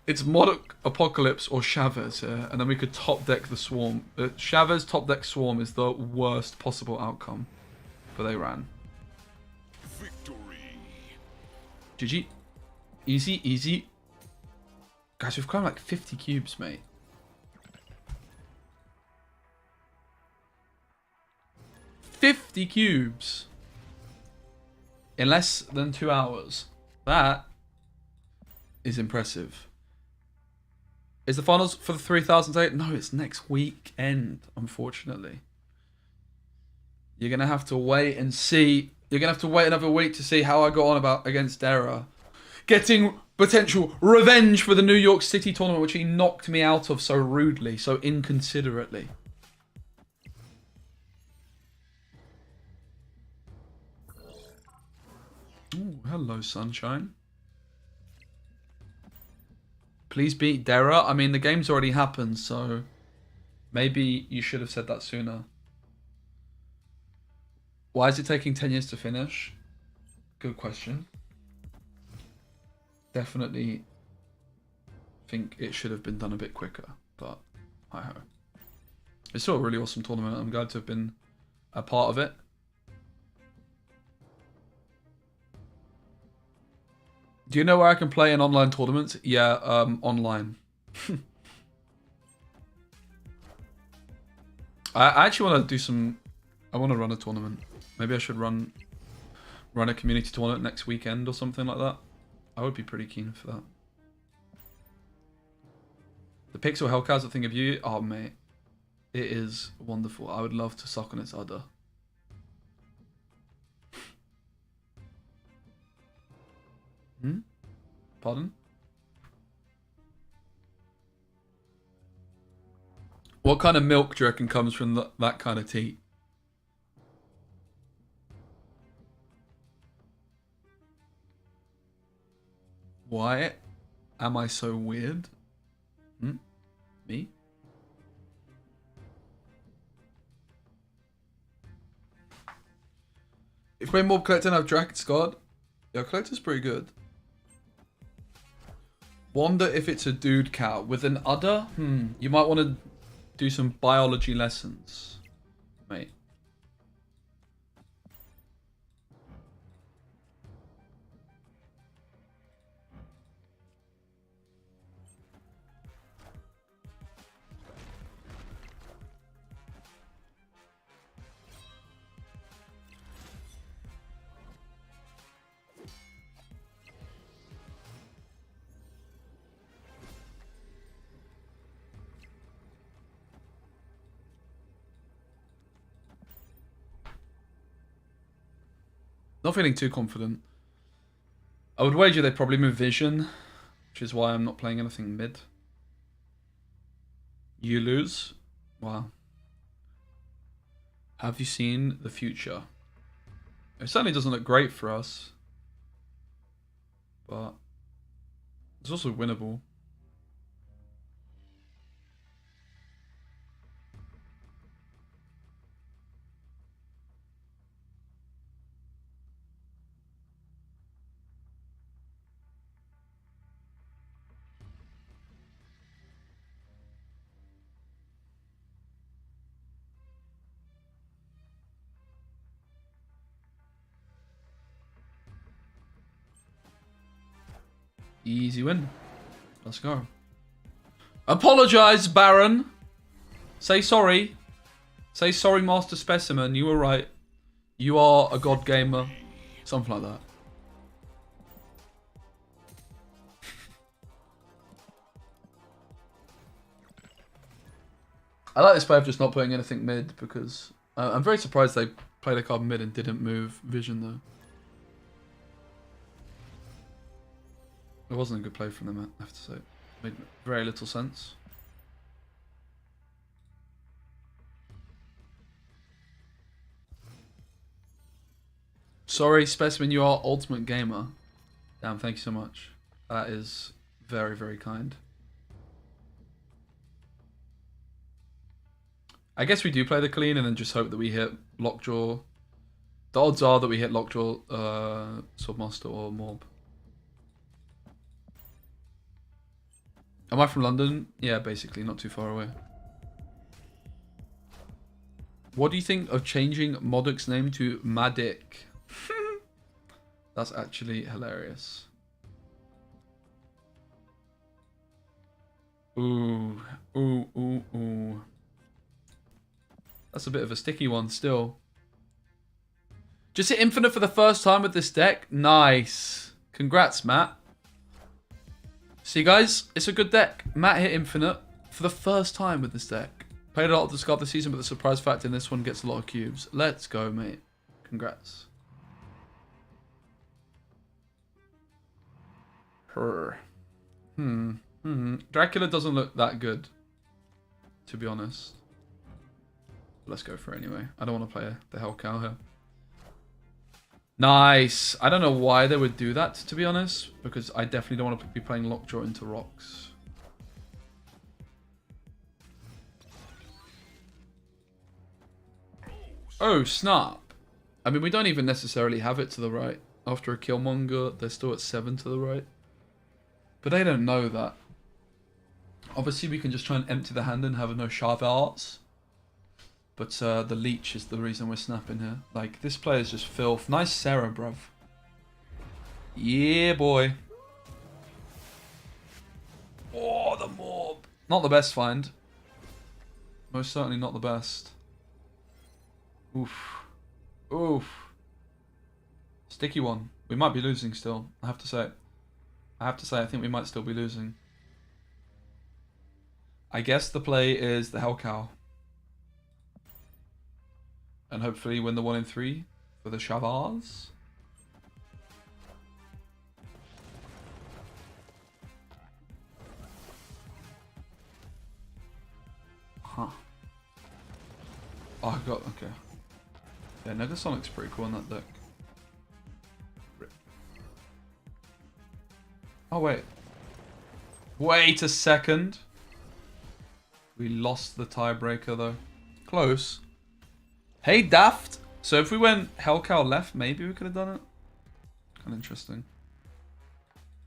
It's Modok Apocalypse or Chavez here, and then we could top deck the Swarm. Chavez top deck Swarm is the worst possible outcome, but they ran. Victory. GG. Easy, easy. Guys, we've climbed like 50 cubes, mate. 50 cubes in less than 2 hours. That is impressive. Is the finals for the 3008? No, it's next weekend, unfortunately. You're going to have to wait and see. You're going to have to wait another week to see how I got on against Dara. Getting potential revenge for the New York City tournament, which he knocked me out of so rudely, so inconsiderately. Ooh, hello, sunshine. Please beat Dara. I mean, the game's already happened, so maybe you should have said that sooner. Why is it taking 10 years to finish? Good question. Definitely think it should have been done a bit quicker, but hi-ho. It's still a really awesome tournament. I'm glad to have been a part of it. Do you know where I can play in online tournaments? Yeah, online. I actually want to do some... I want to run a tournament. Maybe I should run a community tournament next weekend or something like that. I would be pretty keen for that. The Pixel Hellcats, I think of you. Oh, mate. It is wonderful. I would love to suck on its udder. Pardon? What kind of milk do you reckon comes from that kind of tea? Why am I so weird? Me? If we're mob collecting, I've Dragon's Guard. Yeah, collector's pretty good. Wonder if it's a dude cow with an udder. You might want to do some biology lessons, mate. Not feeling too confident. I would wager they probably move Vision, which is why I'm not playing anything mid. You lose? Wow. Have you seen the future? It certainly doesn't look great for us. But it's also winnable. Easy win. Let's go. Apologise, Baron. Say sorry. Say sorry, Master Specimen. You were right. You are a god gamer. Something like that. I like this play of just not putting anything mid because I'm very surprised they played a card mid and didn't move Vision though. It wasn't a good play from them, I have to say. It made very little sense. Sorry, Specimen, you are ultimate gamer. Damn, thank you so much. That is very, very kind. I guess we do play the clean and then just hope that we hit lockjaw. The odds are that we hit lockjaw, Swordmaster or Morb. Am I from London? Yeah, basically, not too far away. What do you think of changing Modic's name to Madik? That's actually hilarious. Ooh, ooh, ooh, ooh. That's a bit of a sticky one still. Just hit infinite for the first time with this deck. Nice. Congrats, Matt. See, guys, it's a good deck. Matt hit infinite for the first time with this deck. Played a lot of the Discard this season, but the surprise factor in this one gets a lot of cubes. Let's go, mate. Congrats. Her. Dracula doesn't look that good, to be honest. Let's go for it anyway. I don't want to play the Hell Cow here. Nice. I don't know why they would do that, to be honest, because I definitely don't want to be playing Lockjaw into rocks. Oh, snap. I mean, we don't even necessarily have it to the right. After a Killmonger, they're still at 7 to the right. But they don't know that. Obviously, we can just try and empty the hand and have no sharp arts. But the Leech is the reason we're snapping here. Like, this player is just filth. Nice Sarah, bruv. Yeah, boy. Oh, the Morb. Not the best find. Most certainly not the best. Oof. Oof. Sticky one. We might be losing still, I have to say. I think we might still be losing. I guess the play is the Hell Cow. And hopefully win the 1 in 3 for the Shavars. Huh. Oh, I got, okay. Yeah, Negasonic's pretty cool on that deck. Oh, wait. Wait a second. We lost the tiebreaker, though. Close. Hey, Daft. So if we went Hellcow left, maybe we could have done it. Kind of interesting.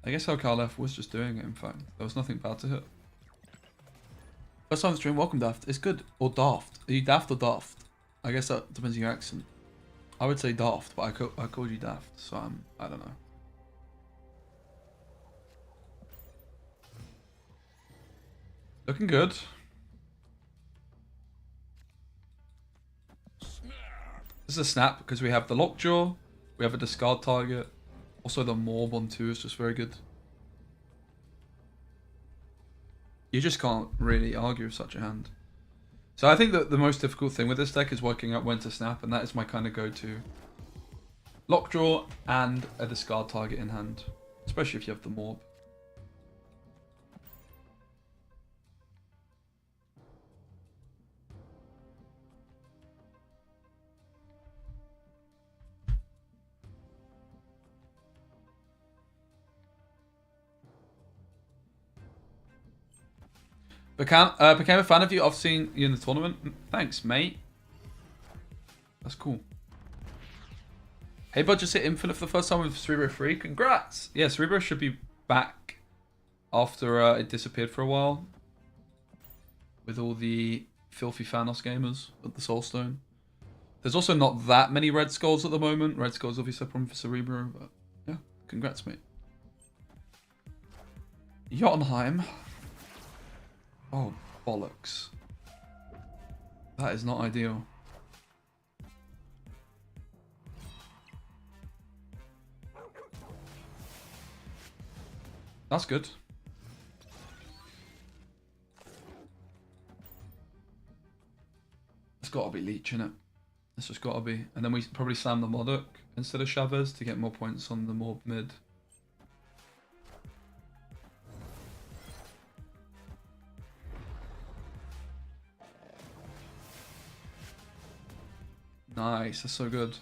I guess Hellcow left was just doing it, in fact. There was nothing bad to hit. First time on the stream, welcome, Daft. It's good. Or Daft. Are you Daft or Daft? I guess that depends on your accent. I would say Daft, but I called you Daft, so I don't know. Looking good. This is a snap because we have the Lockjaw, we have a discard target. Also the Morb on 2 is just very good. You just can't really argue with such a hand. So I think that the most difficult thing with this deck is working out when to snap, and that is my kind of go-to. Lockjaw and a discard target in hand, especially if you have the Morb. Became a fan of you. I've seen you in the tournament. Thanks, mate. That's cool. Hey, bud, just hit infinite for the first time with Cerebro 3. Congrats! Yeah, Cerebro should be back after it disappeared for a while. With all the filthy Thanos gamers at the Soulstone. There's also not that many Red Skulls at the moment. Red Skulls obviously a problem for Cerebro, but yeah, congrats, mate. Jotunheim. Oh, bollocks. That is not ideal. That's good. It's got to be Leech, innit? It's just got to be. And then we probably slam the Modok instead of Chavez to get more points on the Morb mid. Nice, that's so good.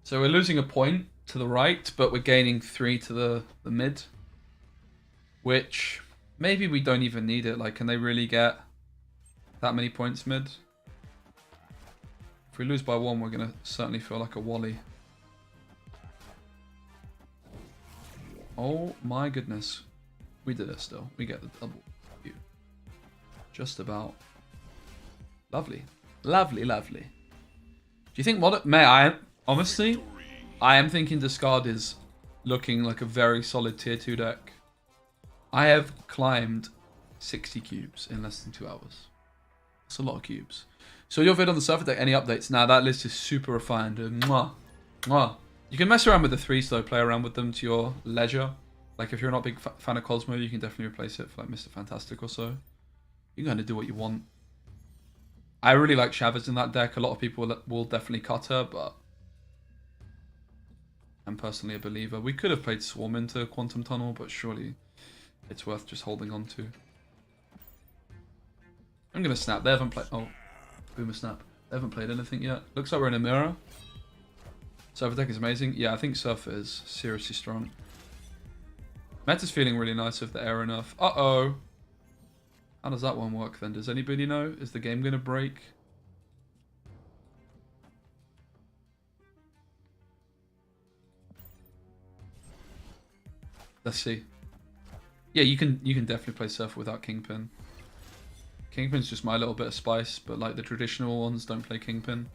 So we're losing a point to the right, but we're gaining 3 to the mid. Which, maybe we don't even need it. Like, can they really get that many points mid? If we lose by 1, we're going to certainly feel like a Wally. Oh my goodness. We did it still. We get the double view. Just about. Lovely. Lovely, lovely. Do you think honestly, I am thinking Discard is looking like a very solid tier 2 deck. I have climbed 60 cubes in less than 2 hours. That's a lot of cubes. So your vid on the Surfer deck, any updates? Now that list is super refined. Mwah. Mwah. You can mess around with the 3s though, play around with them to your leisure. Like if you're not a big fan of Cosmo, you can definitely replace it for like Mr. Fantastic or so. You can kind of do what you want. I really like Chavez in that deck. A lot of people will definitely cut her, but I'm personally a believer. We could have played Swarm into Quantum Tunnel, but surely it's worth just holding on to. I'm going to snap. They haven't played... Oh, Boomer Snap. They haven't played anything yet. Looks like we're in a mirror. Surfer deck is amazing. Yeah, I think Surfer is seriously strong. Meta's feeling really nice with the air enough. Uh-oh. How does that one work then? Does anybody know? Is the game going to break? Let's see. Yeah, you can definitely play Surfer without Kingpin. Kingpin's just my little bit of spice, but like the traditional ones don't play Kingpin.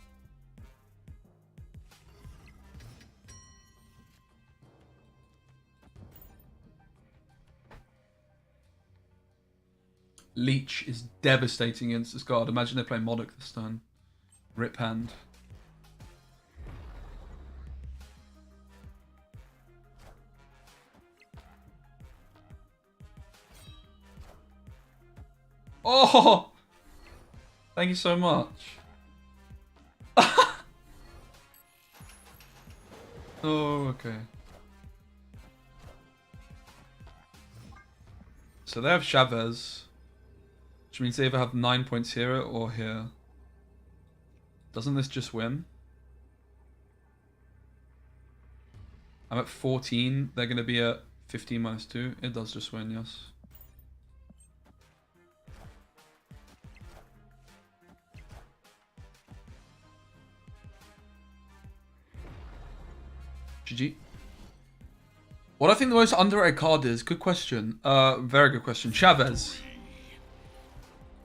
Leech is devastating against this card. Imagine they play Modok this turn. Rip hand. Oh! Thank you so much. Oh, okay. So they have Chavez. Which means they either have 9 points here or here. Doesn't this just win? I'm at 14. They're going to be at 15 minus 2. It does just win, yes. GG. What I think the most underrated card is? Good question. Very good question. Chavez.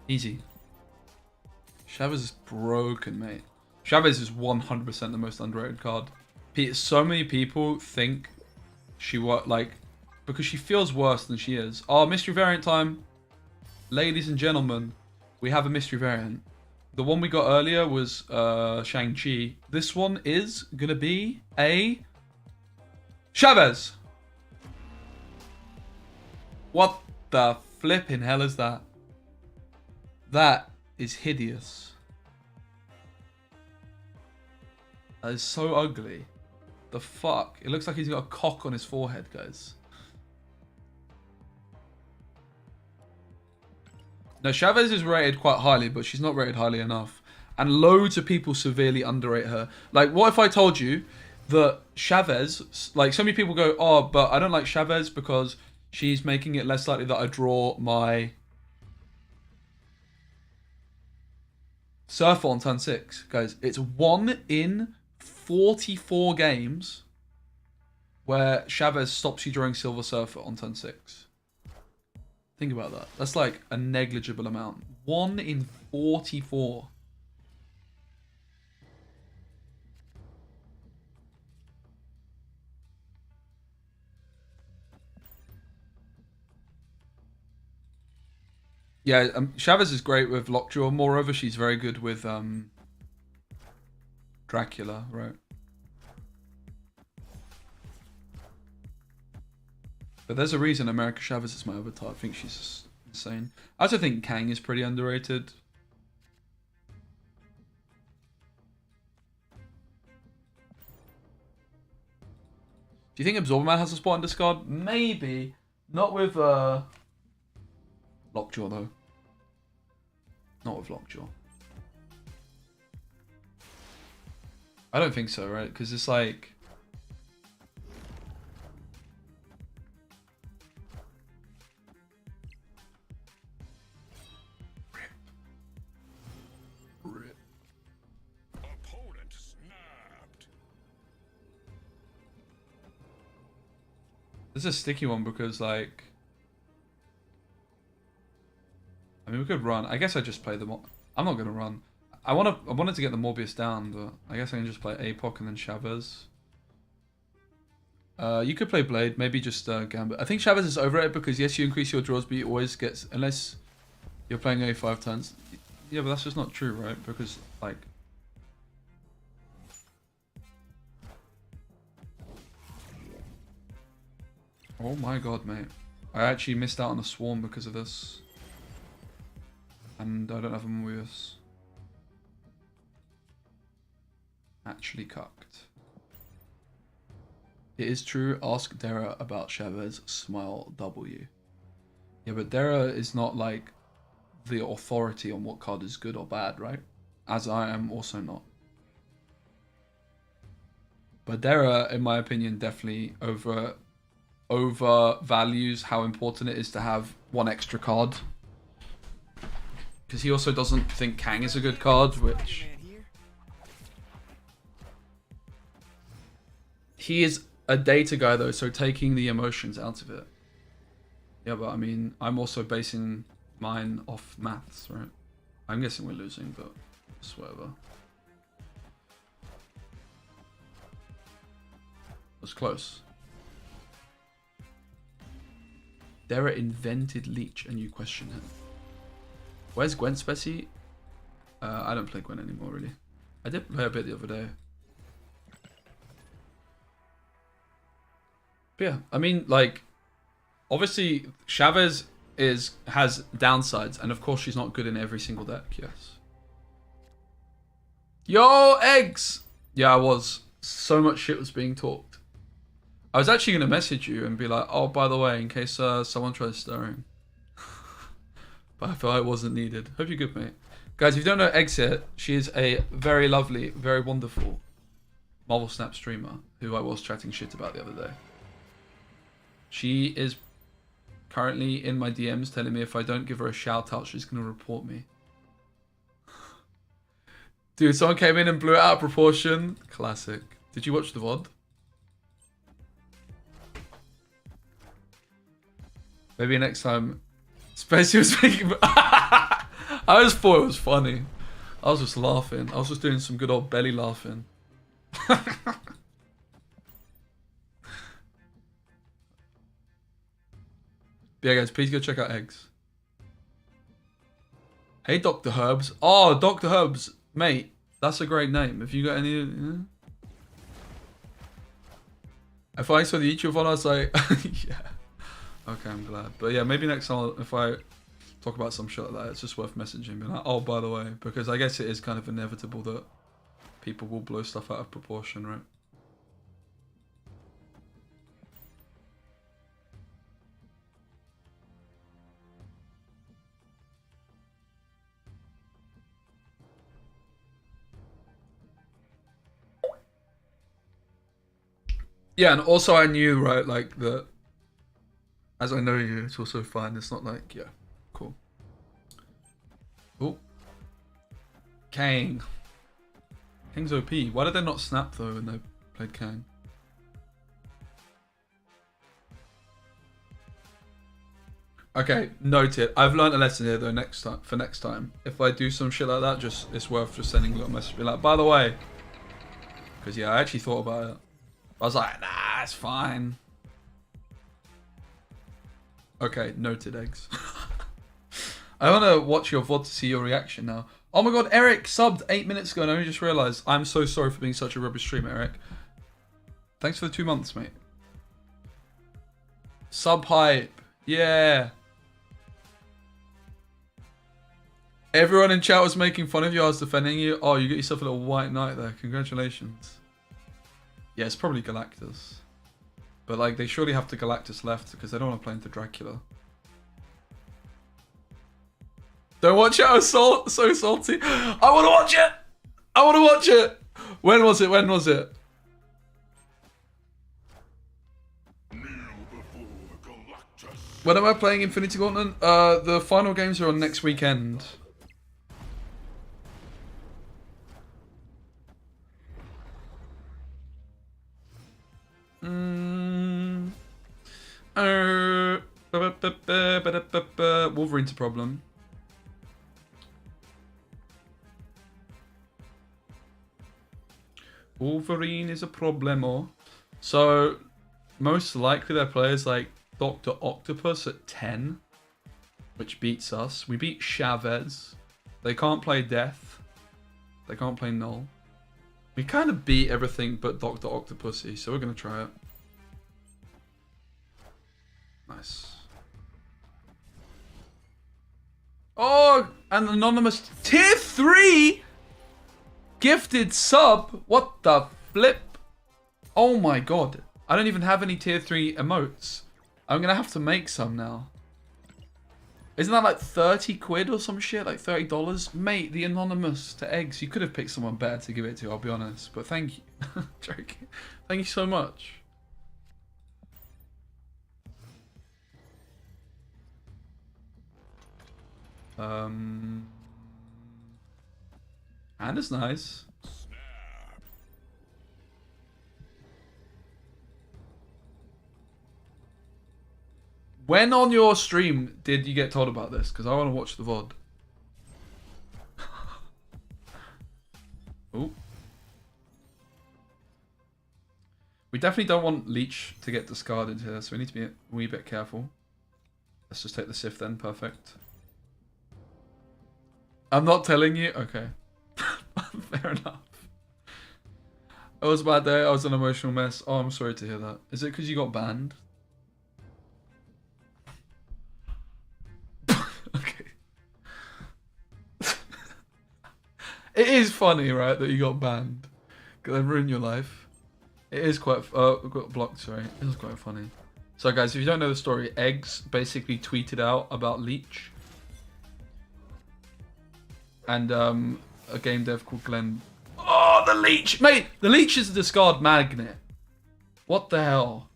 Easy. Chavez is broken, mate. Chavez is 100% the most underrated card. So many people think she because she feels worse than she is. Oh, mystery variant time. Ladies and gentlemen, we have a mystery variant. The one we got earlier was Shang-Chi. This one is going to be a Chavez. What the flipping hell is that? That is hideous. That is so ugly. The fuck? It looks like he's got a cock on his forehead, guys. No, Chavez is rated quite highly, but she's not rated highly enough. And loads of people severely underrate her. Like, what if I told you that Chavez... Like, so many people go, oh, but I don't like Chavez because she's making it less likely that I draw my... Surfer on turn 6, guys. It's 1 in 44 games where Chavez stops you drawing Silver Surfer on turn 6. Think about that. That's like a negligible amount. 1 in 44. Yeah, Chavez is great with lockjaw. Moreover, she's very good with Dracula, right? But there's a reason America Chavez is my avatar. I think she's just insane. I also think Kang is pretty underrated. Do you think Absorber Man has a spot in discard? Maybe. Not with Lockjaw, though. Not with Lockjaw. I don't think so, right? Because it's like... Rip. Opponent snapped. This is a sticky one because, like... I mean, we could run. I guess I just play them. I'm not going to run. I wanted to get the Morbius down, but I guess I can just play APOC and then Chavez. You could play Blade, maybe just Gambit. I think Chavez is overrated because yes, you increase your draws, but you always get, unless you're playing only 5 turns. Yeah, but that's just not true, right? Because like, oh my god, mate, I actually missed out on the swarm because of this, and I don't have a Morbius. Actually cucked. It is true. Ask Dara about Chavez. Smile W. Yeah, but Dara is not like the authority on what card is good or bad, right? As I am also not. But Dara, in my opinion, definitely overvalues how important it is to have one extra card. Because he also doesn't think Kang is a good card, which... He is a data guy though, so taking the emotions out of it. Yeah, but I mean, I'm also basing mine off maths, right? I'm guessing we're losing, but it's whatever. It was close. Dara invented Leech and you question him. Where's Gwen Speci? I don't play Gwen anymore, really. I did play a bit the other day. But yeah, I mean, like, obviously Chavez has downsides, and of course she's not good in every single deck. Yes. Yo, eggs. Yeah, I was. So much shit was being talked. I was actually gonna message you and be like, oh, by the way, in case someone tries stirring. But I felt it wasn't needed. Hope you're good, mate. Guys, if you don't know Eggs yet, she is a very lovely, very wonderful Marvel Snap streamer who I was chatting shit about the other day. She is currently in my DMs telling me if I don't give her a shout out, she's going to report me. Dude, someone came in and blew it out of proportion. Classic. Did you watch the VOD? Maybe next time. Spacey was making... I just thought it was funny. I was just laughing. I was just doing some good old belly laughing. But yeah, guys, please go check out Eggs. Hey, Dr. Herbs. Oh, Dr. Herbs. Mate, that's a great name. If you got any... Yeah. If I saw the YouTube one, I was like... yeah. Okay, I'm glad. But yeah, maybe next time if I talk about some shit like that, it's just worth messaging. Being like, oh, by the way. Because I guess it is kind of inevitable that people will blow stuff out of proportion, right? Yeah, and also I knew, right, like, that as I know you, it's also fine. It's not like, yeah, cool. Oh. Kang. Kang's OP. Why did they not snap, though, when they played Kang? Okay, noted. I've learned a lesson here, though, next time. If I do some shit like that, just it's worth just sending a little message. Be like, by the way. Because, yeah, I actually thought about it. I was like, nah, it's fine. Okay, noted, Eggs. I want to watch your VOD to see your reaction now. Oh my god, Eric subbed 8 minutes ago and I only just realised. I'm so sorry for being such a rubbish streamer, Eric. Thanks for the 2 months, mate. Sub hype. Yeah. Everyone in chat was making fun of you. I was defending you. Oh, you got yourself a little white knight there. Congratulations. Yeah, it's probably Galactus. But, like, they surely have to Galactus left because they don't want to play into Dracula. Don't watch it. I was so salty. I want to watch it. I want to watch it. When was it? When was it? When am I playing Infinity Gauntlet? The final games are on next weekend. Wolverine's a problem. Wolverine is a problemo. So, most likely their players like Dr. Octopus at 10, which beats us. We beat Chavez. They can't play Death. They can't play Null. We kind of beat everything but Dr. Octopusy, so we're going to try it. Nice. Oh, an anonymous tier 3 gifted sub. What the flip? Oh my god. I don't even have any tier 3 emotes. I'm going to have to make some now. Isn't that like 30 quid or some shit? Like $30? Mate, the anonymous to eggs. You could have picked someone better to give it to, I'll be honest. But thank you. Joking. Thank you so much. And it's nice. When on your stream did you get told about this? Because I want to watch the VOD. Oh. We definitely don't want Leech to get discarded here, so we need to be a wee bit careful. Let's just take the Sif then, perfect. I'm not telling you? Okay. Fair enough. It was a bad day, I was an emotional mess. Oh, I'm sorry to hear that. Is it because you got banned? Okay. It is funny, right, that you got banned. Because they ruined your life. It is quite... got blocked, sorry. It is quite funny. So guys, if you don't know the story, Eggs basically tweeted out about Leech. And a game dev called Glenn. Oh, the Leech! Mate, the Leech is a discard magnet. What the hell?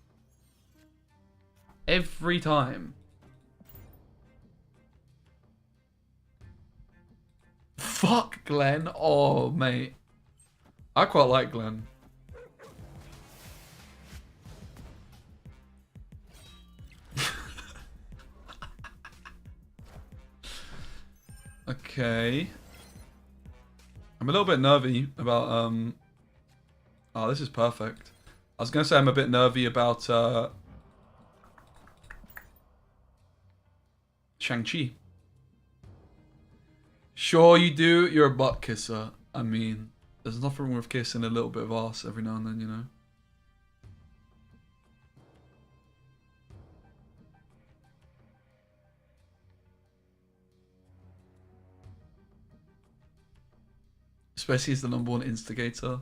Every time. Fuck Glenn. Oh, mate. I quite like Glenn. Okay. I'm a little bit nervy about, oh, this is perfect. I was going to say I'm a bit nervy about, Shang-Chi. Sure you do, you're a butt kisser. I mean, there's nothing wrong with kissing a little bit of arse every now and then, you know? Especially as the #1 instigator.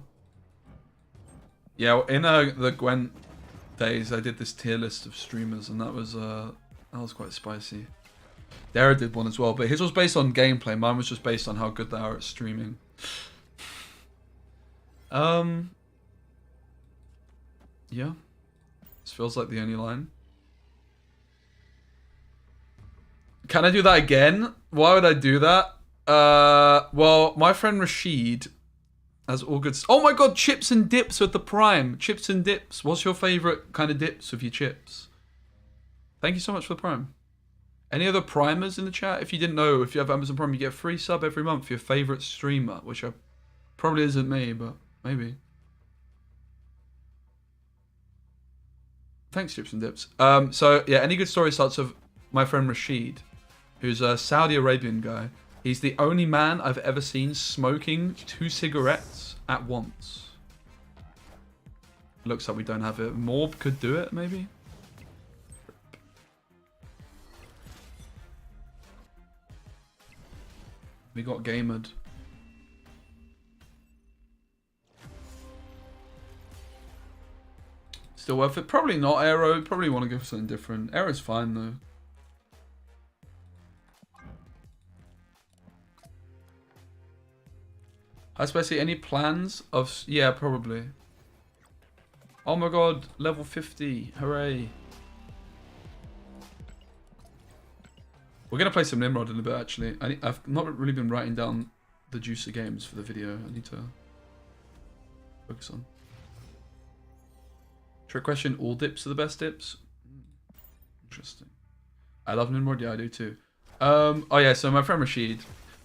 Yeah, in the Gwent days, I did this tier list of streamers, and that was quite spicy. Dara did one as well, but his was based on gameplay. Mine was just based on how good they are at streaming. Yeah. This feels like the only line. Can I do that again? Why would I do that? Well, my friend Rashid has all good... Oh my god, chips and dips with the Prime. Chips and dips. What's your favourite kind of dips with your chips? Thank you so much for the Prime. Any other primers in the chat? If you didn't know, if you have Amazon Prime, you get a free sub every month for your favourite streamer, which probably isn't me, but maybe. Thanks, chips and dips. So, yeah, any good story starts with my friend Rashid, who's a Saudi Arabian guy. He's the only man I've ever seen smoking 2 cigarettes at once. Looks like we don't have it. Morb could do it, maybe? We got gamered. Still worth it? Probably not, Aero. Probably want to go for something different. Aero's fine, though. Hi, Spicy. Any plans of... Yeah, probably. Oh my god, level 50. Hooray. We're going to play some Nimrod in a bit, actually. I've not really been writing down the juicy games for the video. I need to focus on. Trick question, all dips are the best dips? Interesting. I love Nimrod, yeah, I do too. Oh yeah, so my friend Rashid,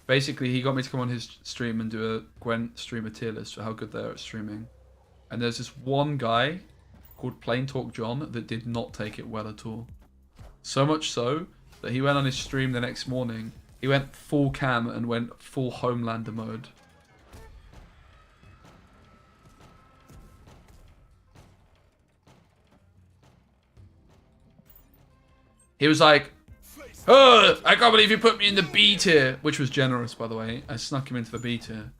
basically he got me to come on his stream and do a Gwent streamer tier list for how good they are at streaming. And there's this one guy called Plain Talk John that did not take it well at all. So much so that he went on his stream the next morning, he went full cam and went full Homelander mode. He was like, oh, I can't believe you put me in the B tier, which was generous, by the way. I snuck him into the B tier.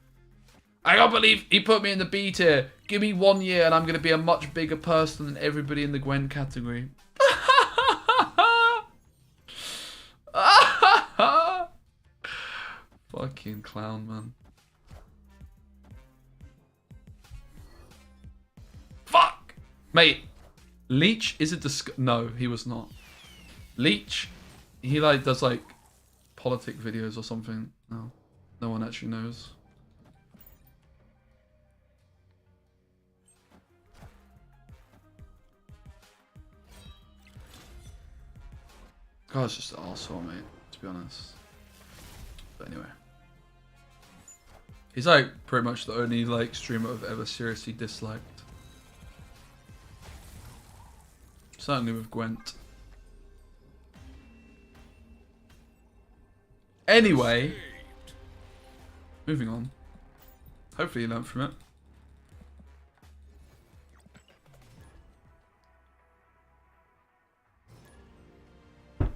I can't believe he put me in the B tier. Give me 1 year and I'm going to be a much bigger person than everybody in the Gwen category. Fucking clown, man. Fuck! Mate, Leech is a No, he was not. Leech, he like does like politic videos or something. No, no one actually knows. God, it's just an arsehole, mate, to be honest. But anyway. He's like pretty much the only like streamer I've ever seriously disliked. Certainly with Gwent. Anyway, moving on. Hopefully you learned from it.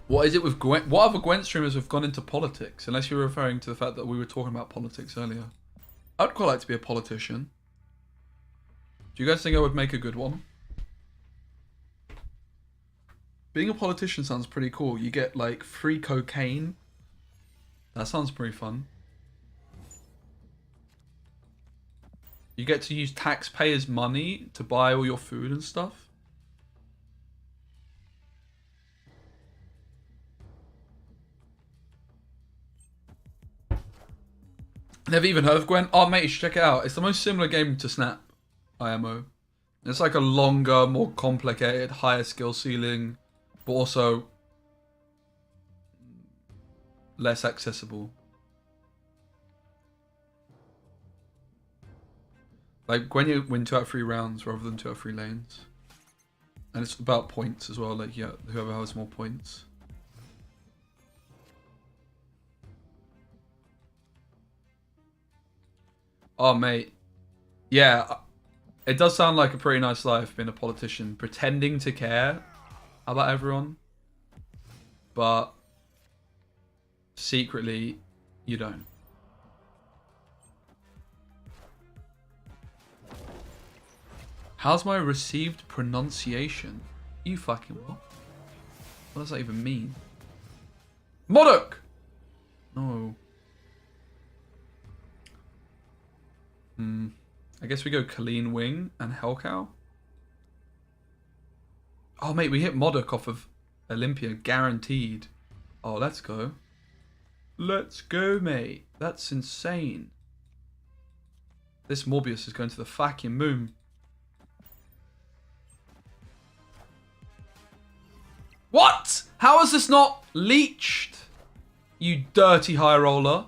What is it with Gwent? What other Gwent streamers have gone into politics? Unless you're referring to the fact that we were talking about politics earlier. I'd quite like to be a politician. Do you guys think I would make a good one? Being a politician sounds pretty cool. You get like free cocaine. That sounds pretty fun. You get to use taxpayers' money to buy all your food and stuff. Never even heard of Gwen. Oh, mate, you should check it out. It's the most similar game to Snap IMO. It's like a longer, more complicated, higher skill ceiling, but also less accessible. Like when you win 2 out of 3 rounds rather than 2 out of 3 lanes. And it's about points as well, like yeah, whoever has more points. Oh mate. Yeah, it does sound like a pretty nice life being a politician, pretending to care about everyone. But secretly, you don't. How's my received pronunciation? You fucking what? What does that even mean? Modok! No. I guess we go Colleen Wing and Hellcow. Oh mate, we hit Modok off of Olympia, guaranteed. Oh, let's go. Let's go, mate. That's insane. This Morbius is going to the fucking moon. What? How is this not leeched? You dirty high roller.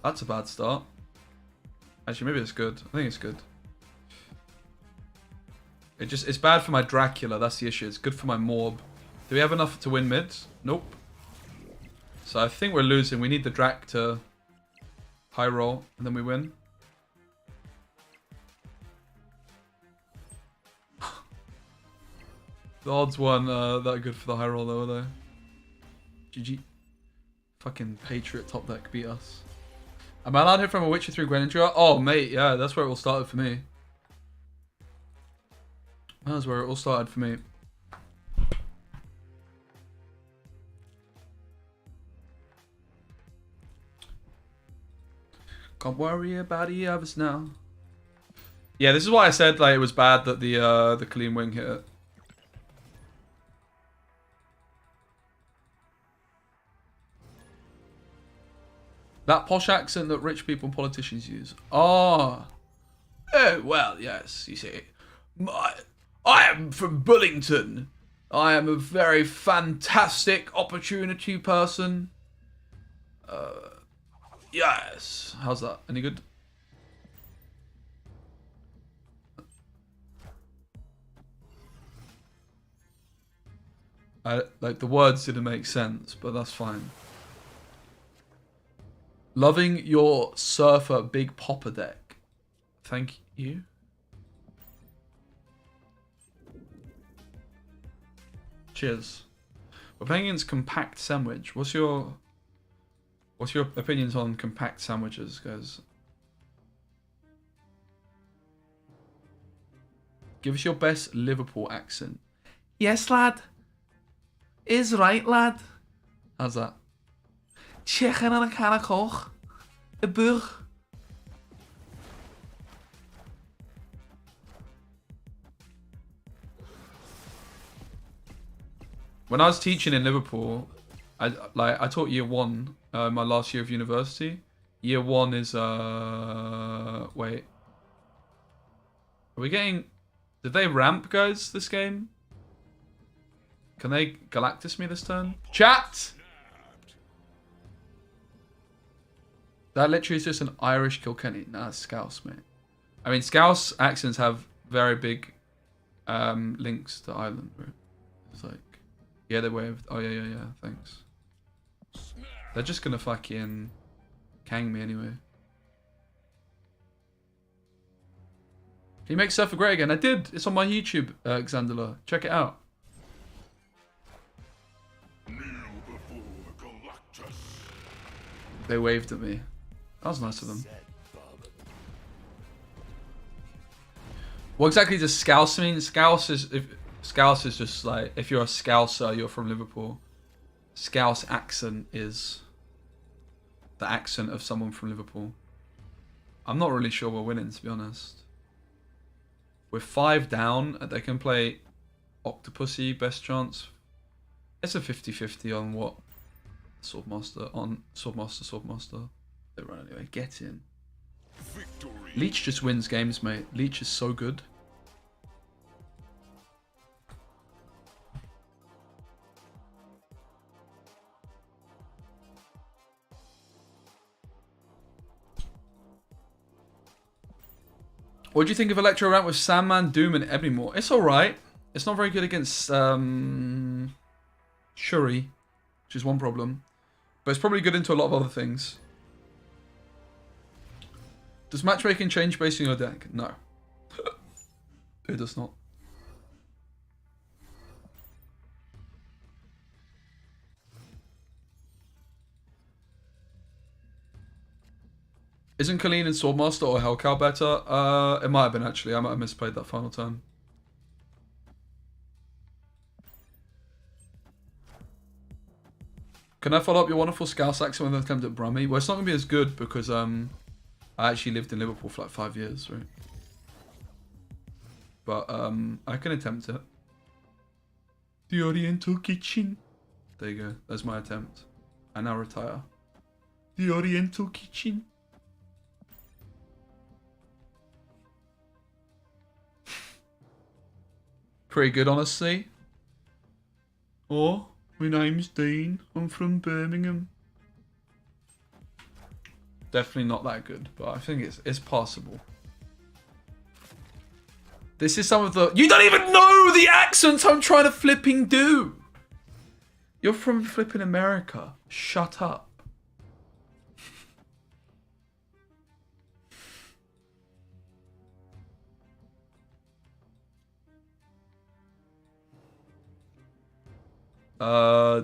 That's a bad start. Actually, maybe it's good. I think it's good. It's bad for my Dracula, that's the issue. It's good for my Morb. Do we have enough to win mid? Nope. So I think we're losing. We need the Drac to high roll, and then we win. The odds weren't that good for the high roll though, were they? GG. Fucking Patriot top deck beat us. Am I allowed to hit from a Witcher 3 Greninja? Oh mate, yeah, that's where it all started for me. That's where it all started for me. Can't worry about the others now. Yeah, this is why I said like it was bad that the clean wing hit it. That posh accent that rich people and politicians use. Oh. Oh, well, yes, you see. I am from Bullington. I am a very fantastic opportunity person. Yes. How's that? Any good? Like, the words didn't make sense, but that's fine. Loving your surfer big popper deck. Thank you. Cheers. We're playing against Compact Sandwich. What's your opinions on compact sandwiches, guys? Give us your best Liverpool accent. Yes, lad. Is right, lad. How's that? Chicken and a can of Coke. A burg. When I was teaching in Liverpool, I taught year 1, my last year of university. Year 1 is wait. Are we getting? Did they ramp, guys, this game? Can they Galactus me this turn? Chat! That literally is just an Irish Kilkenny. Nah, Scouse, mate. I mean, Scouse accents have very big links to Ireland, bro. It's like, yeah, they waved. Oh, yeah, thanks. They're just gonna fucking Kang me anyway. Can you make Surfer great again? I did. It's on my YouTube, Xandala. Check it out. They waved at me. That was nice of them. What exactly does Scouse mean? Scouse is just like, if you're a Scouser, you're from Liverpool. Scouse accent is the accent of someone from Liverpool. I'm not really sure we're winning, to be honest. We're 5 down. They can play Octopussy, best chance. It's a 50-50 on what? Swordmaster. They run anyway. Get in. Victory. Leech just wins games, mate. Leech is so good. What do you think of Electro Ramp with Sandman, Doom, and Ebonymore? It's alright. It's not very good against Shuri, which is one problem. But it's probably good into a lot of other things. Does matchmaking change based on your deck? No. It does not. Isn't Colleen and Swordmaster or Hellcow better? It might have been, actually. I might have misplayed that final turn. Can I follow up your wonderful Scouse accent with an attempt at Brummy? Well, it's not going to be as good because I actually lived in Liverpool for like 5 years, right? But I can attempt it. The Oriental Kitchen. There you go. That's my attempt. I now retire. The Oriental Kitchen. Pretty good, honestly. Oh, my name's Dean. I'm from Birmingham. Definitely not that good, but I think it's possible. This is some of the... You don't even know the accents I'm trying to flipping do! You're from flipping America. Shut up. I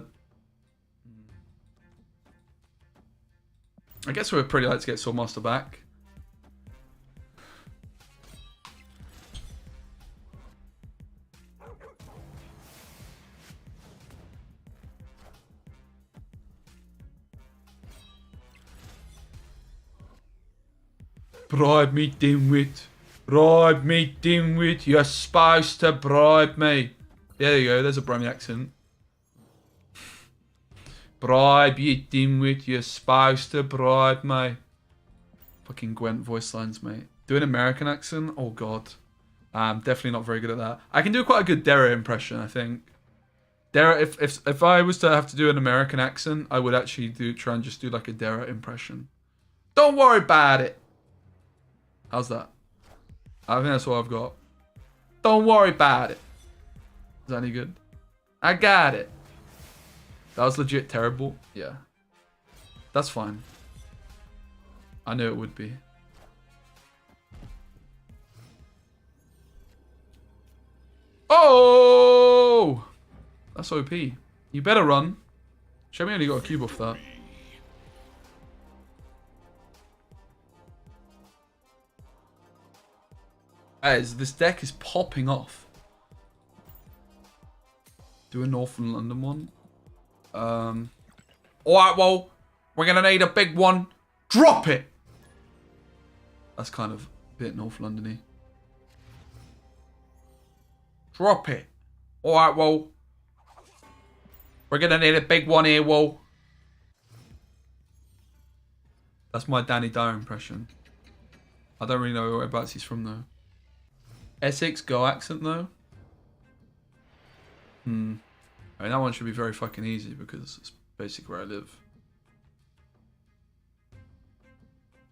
guess we're pretty like to get Swordmaster back. Bribe me, dimwit. Bribe me, dimwit. You're supposed to bribe me. Yeah, there you go. There's a Brummy accent. Bribe you, dimwit. You're supposed to bribe me. Fucking Gwent voice lines, mate. Do an American accent? Oh, God. I'm definitely not very good at that. I can do quite a good Dara impression, I think. Dara, if I was to have to do an American accent, I would actually try and just do like a Dara impression. Don't worry about it. How's that? I think that's all I've got. Don't worry about it. Is that any good? I got it. That was legit terrible. Yeah. That's fine. I knew it would be. Oh! That's OP. You better run. Show me only got a cube off that. Guys, this deck is popping off. Do a Northern London one. Alright, well, we're gonna need a big one. Drop it! That's kind of a bit North London-y. Drop it. Alright, well, we're gonna need a big one here, well. That's my Danny Dyer impression. I don't really know whereabouts he's from, though. Essex Go accent, though? I mean, that one should be very fucking easy because it's basically where I live.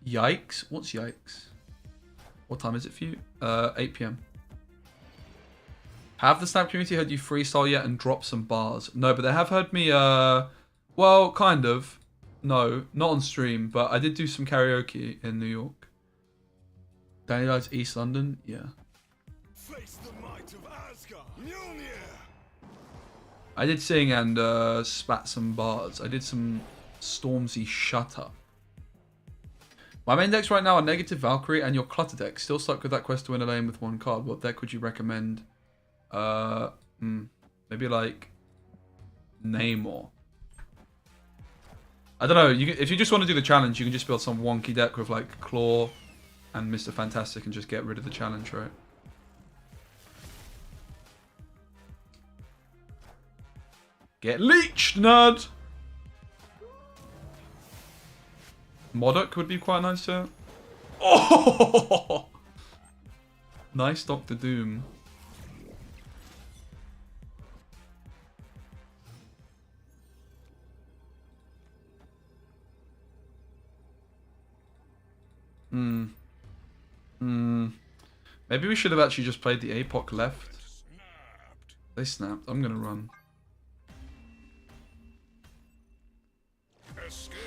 Yikes? What's yikes? What time is it for you? 8 PM. Have the Snap community heard you freestyle yet and drop some bars? No, but they have heard me, well, kind of. No, not on stream, but I did do some karaoke in New York. Danny Dyer's East London? Yeah. Face the might of Asgard. Mjolnir. I did sing and spat some bars. I did some Stormzy Shut Up. My main decks right now are Negative Valkyrie and your Clutter deck. Still stuck with that quest to win a lane with one card. What deck would you recommend? Maybe like Namor. I don't know. If you just want to do the challenge, you can just build some wonky deck with like Claw and Mr. Fantastic and just get rid of the challenge, right? Get leeched, nerd! Modok would be quite nice too. Oh! Nice Doctor Doom. Maybe we should have actually just played the APOC left. They snapped. I'm gonna run. Escaped.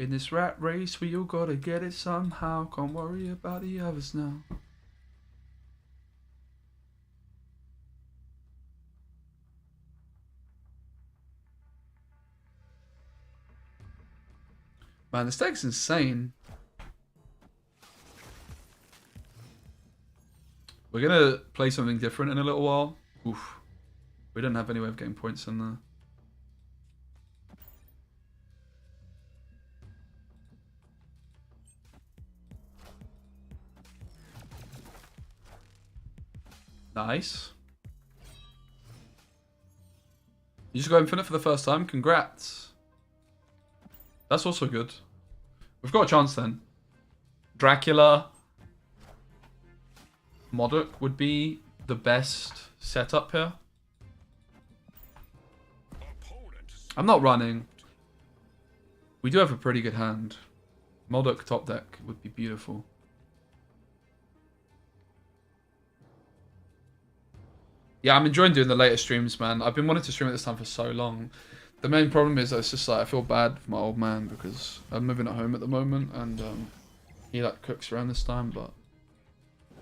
In this rat race, we all gotta get it somehow. Can't worry about the others now. Man, this deck's insane. We're gonna play something different in a little while. Oof. We don't have any way of getting points in there. Nice. You just got infinite for the first time. Congrats. That's also good. We've got a chance then. Dracula. Modok would be the best setup here. I'm not running. We do have a pretty good hand. Modok top deck would be beautiful. Yeah, I'm enjoying doing the later streams, man. I've been wanting to stream at this time for so long. The main problem is that it's just like I feel bad for my old man because I'm living at home at the moment and he like cooks around this time, but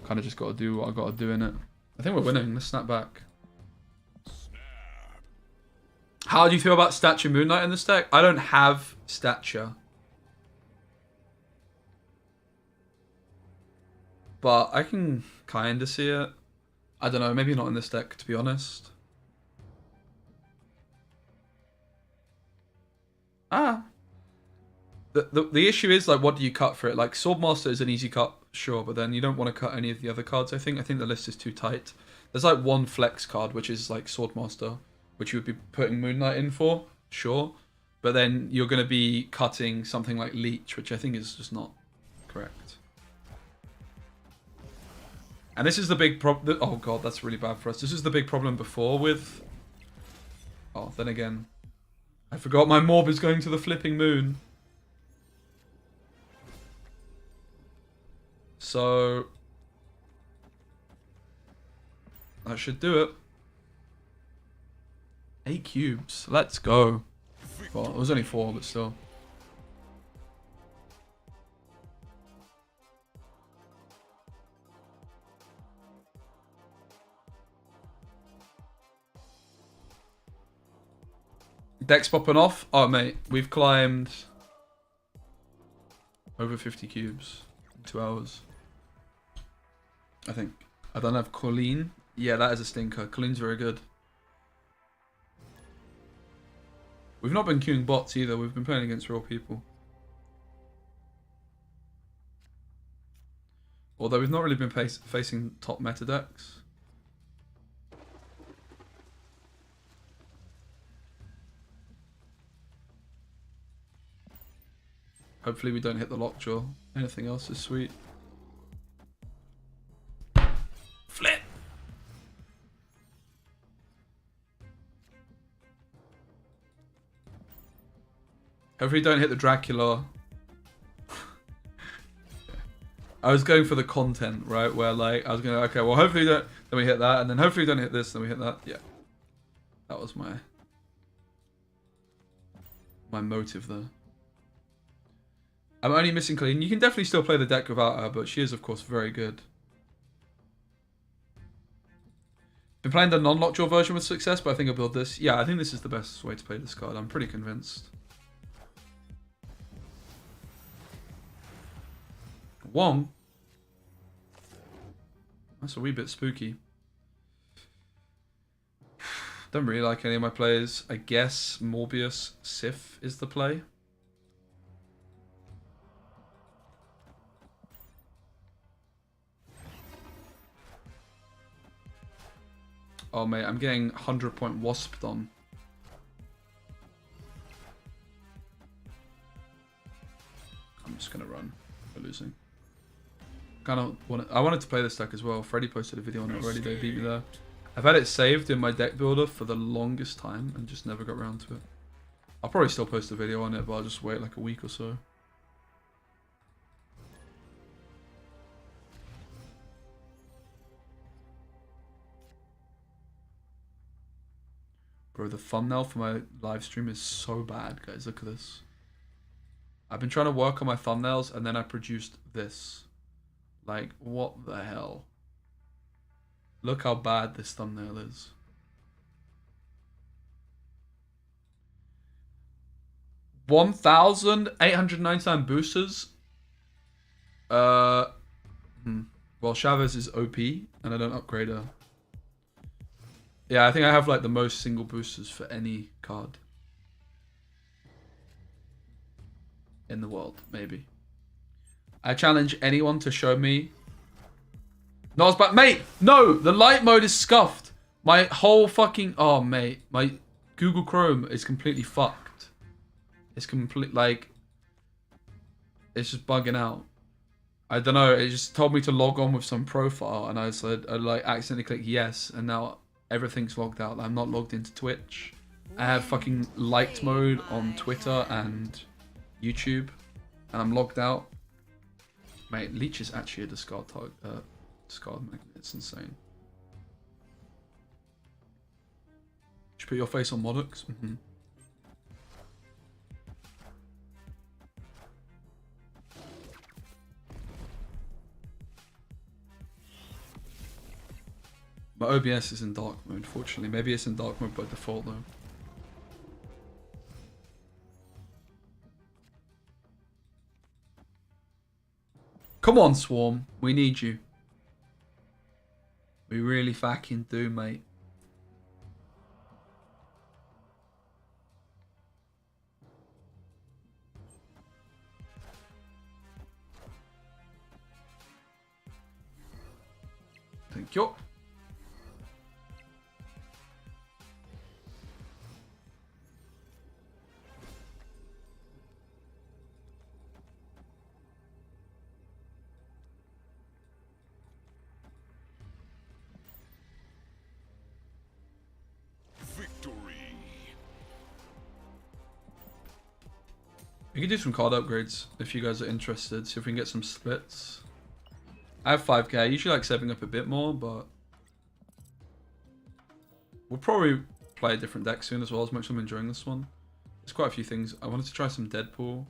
kind of just got to do what I got to do in it. I think we're winning. Let's snap back. How do you feel about Stature Moon Knight in this deck? I don't have Stature. but I can kind of see it. I don't know, maybe not in this deck, to be honest. Ah. The issue is, like, what do you cut for it? Like, Swordmaster is an easy cut, sure, but then you don't want to cut any of the other cards, I think. I think the list is too tight. There's, like, one flex card, which is, like, Swordmaster, which you would be putting Moon Knight in for, sure. But then you're going to be cutting something like Leech, which I think is just not correct. And this is the big problem. Oh, God, that's really bad for us. This is the big problem before with... Oh, then again, I forgot my Morb is going to the flipping moon. So that should do it. 8 cubes. Let's go. Well, it was only 4, but still. Deck's popping off. Oh, mate, we've climbed over 50 cubes in 2 hours. I think. I don't have Colleen. Yeah, that is a stinker. Colleen's very good. We've not been queuing bots either. We've been playing against real people. Although we've not really been facing top meta decks. Hopefully we don't hit the lockjaw. Anything else is sweet. Flip! Hopefully don't hit the Dracula. I was going for the content, right? Where, like, I was going to, okay, well, hopefully don't, then we hit that, and then hopefully don't hit this, then we hit that. Yeah. That was my motive there. I'm only missing Colleen. You can definitely still play the deck without her, but she is, of course, very good. Been playing the non-lockjaw version with success, but I think I'll build this. Yeah, I think this is the best way to play this card. I'm pretty convinced. Wong? That's a wee bit spooky. Don't really like any of my plays. I guess Morbius Sif is the play. Oh, mate, I'm getting 100-point wasped on. I'm just going to run. We're losing. I wanted to play this deck as well. Freddy posted a video on it already. They beat me there. I've had it saved in my deck builder for the longest time and just never got around to it. I'll probably still post a video on it, but I'll just wait like a week or so. Bro, the thumbnail for my live stream is so bad, guys. Look at this. I've been trying to work on my thumbnails and then I produced this. Like, what the hell? Look how bad this thumbnail is. $1,899 boosters. Well, Chavez is OP and I don't upgrade her. Yeah, I think I have like the most single boosters for any card in the world, maybe. I challenge anyone to show me. Not as bad, mate. No, the light mode is scuffed. My whole fucking mate, my Google Chrome is completely fucked. It's complete like it's just bugging out. I don't know. It just told me to log on with some profile, and I said I like accidentally clicked yes, and now everything's logged out. I'm not logged into Twitch. I have fucking light mode on Twitter and YouTube, and I'm logged out. Mate, Leech is actually a discard target. Discard magnet. It's insane. Did you put your face on Modox? Mm-hmm. My OBS is in dark mode, fortunately. Maybe it's in dark mode by default, though. Come on, Swarm. We need you. We really fucking do, mate. Thank you. Victory. We can do some card upgrades if you guys are interested. See if we can get some splits. I have 5k. I usually like saving up a bit more, but we'll probably play a different deck soon as well, as much as I'm enjoying this one. There's quite a few things. I wanted to try some Deadpool.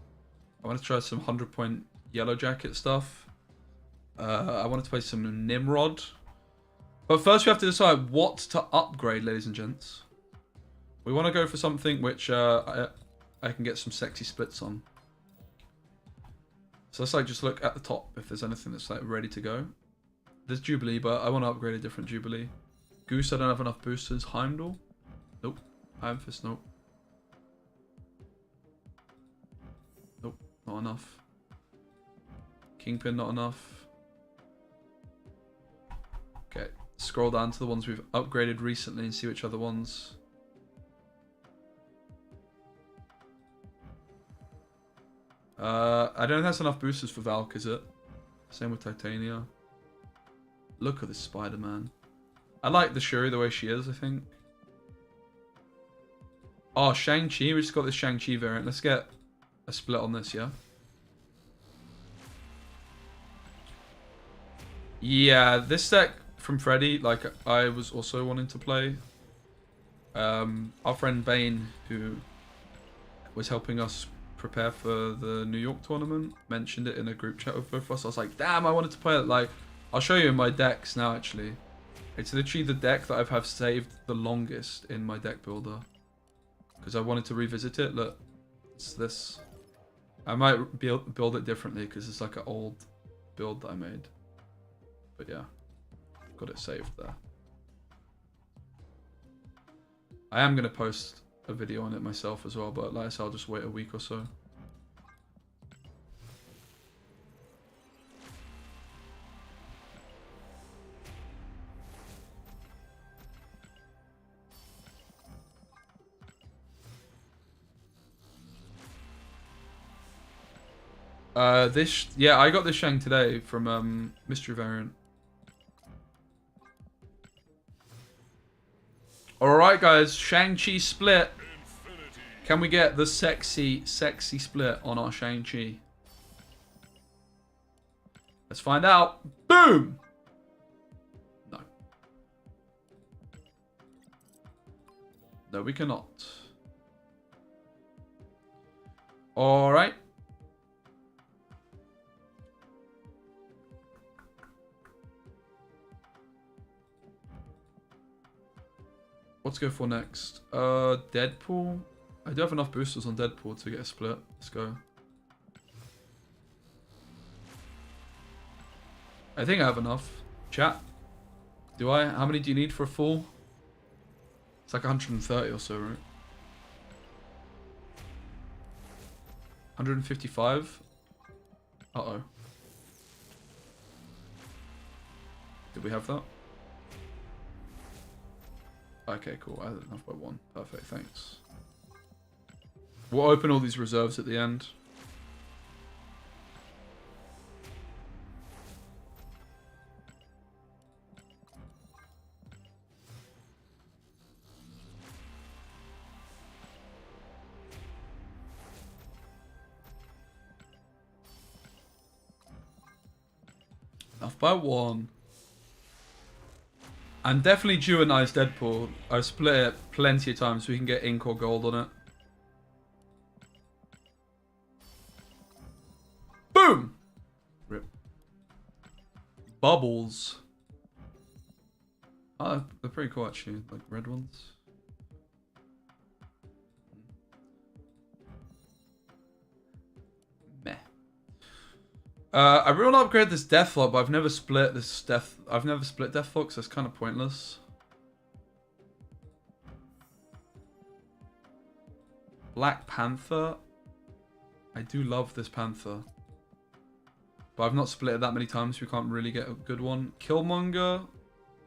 I wanted to try some 100-point Yellow Jacket stuff. I wanted to play some Nimrod. But first we have to decide what to upgrade, ladies and gents. We want to go for something which I can get some sexy splits on. So let's like just look at the top if there's anything that's like ready to go. There's Jubilee, but I want to upgrade a different Jubilee. Goose, I don't have enough boosters. Heimdall? Nope. Iron Fist, nope. Nope, not enough. Kingpin, not enough. Okay, scroll down to the ones we've upgraded recently and see which other ones. I don't think that's enough boosters for Valk, is it? Same with Titania. Look at this Spider-Man. I like the Shuri the way she is, I think. Oh, Shang-Chi. We just got this Shang-Chi variant. Let's get a split on this, yeah? Yeah, this deck from Freddy, like, I was also wanting to play. Our friend Bane, who was helping us prepare for the New York tournament, mentioned it in a group chat with both of us. I was like, damn, I wanted to play it. Like, I'll show you in my decks now, actually. It's literally the deck that I've saved the longest in my deck builder. Because I wanted to revisit it. Look, it's this. I might build it differently because it's like an old build that I made. But yeah, got it saved there. I am going to post a video on it myself as well, but like I said, I'll just wait a week or so. Yeah, I got this Shang today from Mystery Variant. Alright guys, Shang-Chi split. Can we get the sexy split on our Shang-Chi? Let's find out. Boom! No. No, we cannot. Alright. What's go for next? Deadpool. I do have enough boosters on Deadpool to get a split. Let's go. I think I have enough. Chat. Do I? How many do you need for a full? It's like 130 or so, right? 155? Uh-oh. Did we have that? Okay, cool. I had enough by one. Perfect, thanks. We'll open all these reserves at the end. Enough by one. I'm definitely due a nice Deadpool. I've split it plenty of times so we can get ink or gold on it. Boom! Rip. Bubbles. Oh, they're pretty cool actually, like red ones. Meh. I really want to upgrade this Deathlock, but I've never split this I've never split Deathlock, so it's kind of pointless. Black Panther. I do love this Panther. But I've not split it that many times, so we can't really get a good one. Killmonger.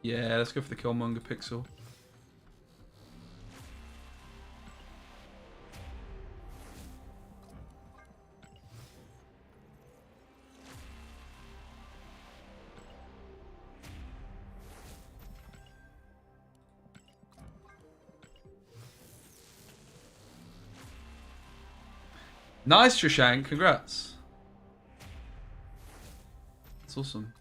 Yeah, let's go for the Killmonger pixel. Nice, Shashank. Congrats. That's awesome.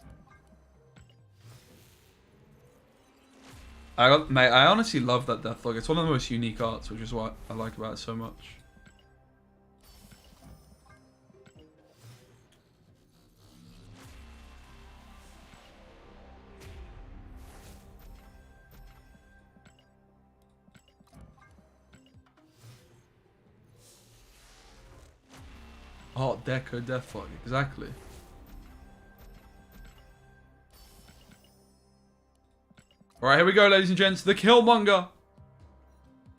Mate, I honestly love that Deathlock. It's one of the most unique arts, which is what I like about it so much. Art Deco Deathlock, exactly. Alright, here we go, ladies and gents. The Killmonger.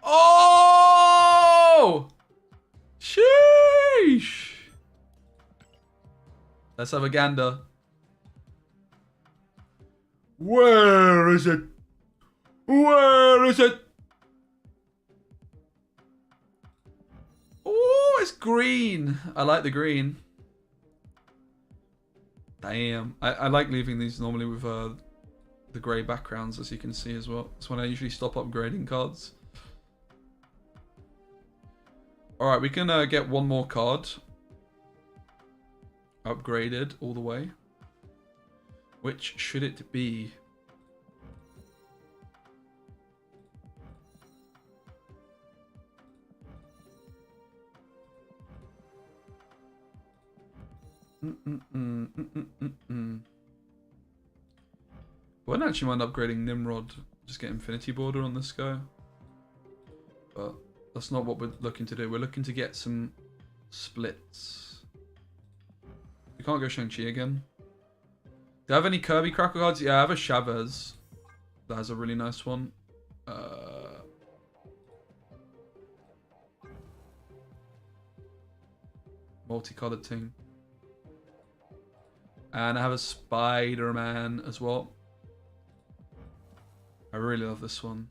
Oh! Sheesh! Let's have a gander. Where is it? Where is it? Oh, it's green. I like the green. Damn. I like leaving these normally with the grey backgrounds, as you can see as well. That's when I usually stop upgrading cards. Alright, we can get one more card. Upgraded all the way. Which should it be? I wouldn't actually mind upgrading Nimrod. Just get Infinity Border on this guy. But that's not what we're looking to do. We're looking to get some splits. We can't go Shang-Chi again. Do I have any Kirby Crackle cards? Yeah, I have a Chavez. That has a really nice one. Multicolored thing. And I have a Spider-Man as well. I really love this one.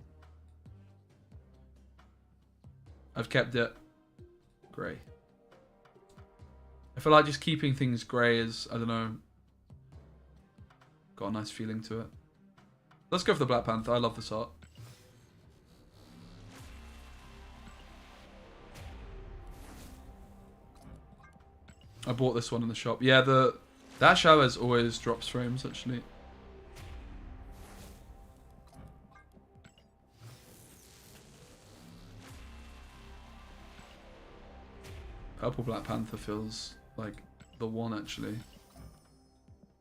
I've kept it grey. I feel like just keeping things grey is, I don't know, got a nice feeling to it. Let's go for the Black Panther. I love this art. I bought this one in the shop. Yeah, that Showers always drops frames, actually. Purple Black Panther feels like the one, actually.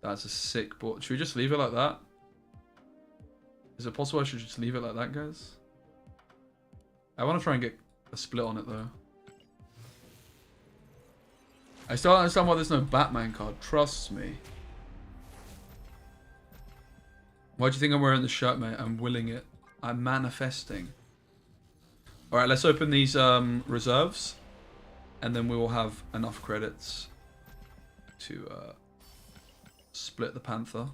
That's a sick board. Should we just leave it like that? Is it possible I should just leave it like that, guys? I want to try and get a split on it, though. I still don't understand why there's no Batman card. Trust me. Why do you think I'm wearing the shirt, mate? I'm willing it. I'm manifesting. Alright, let's open these reserves. And then we will have enough credits to split the Panther.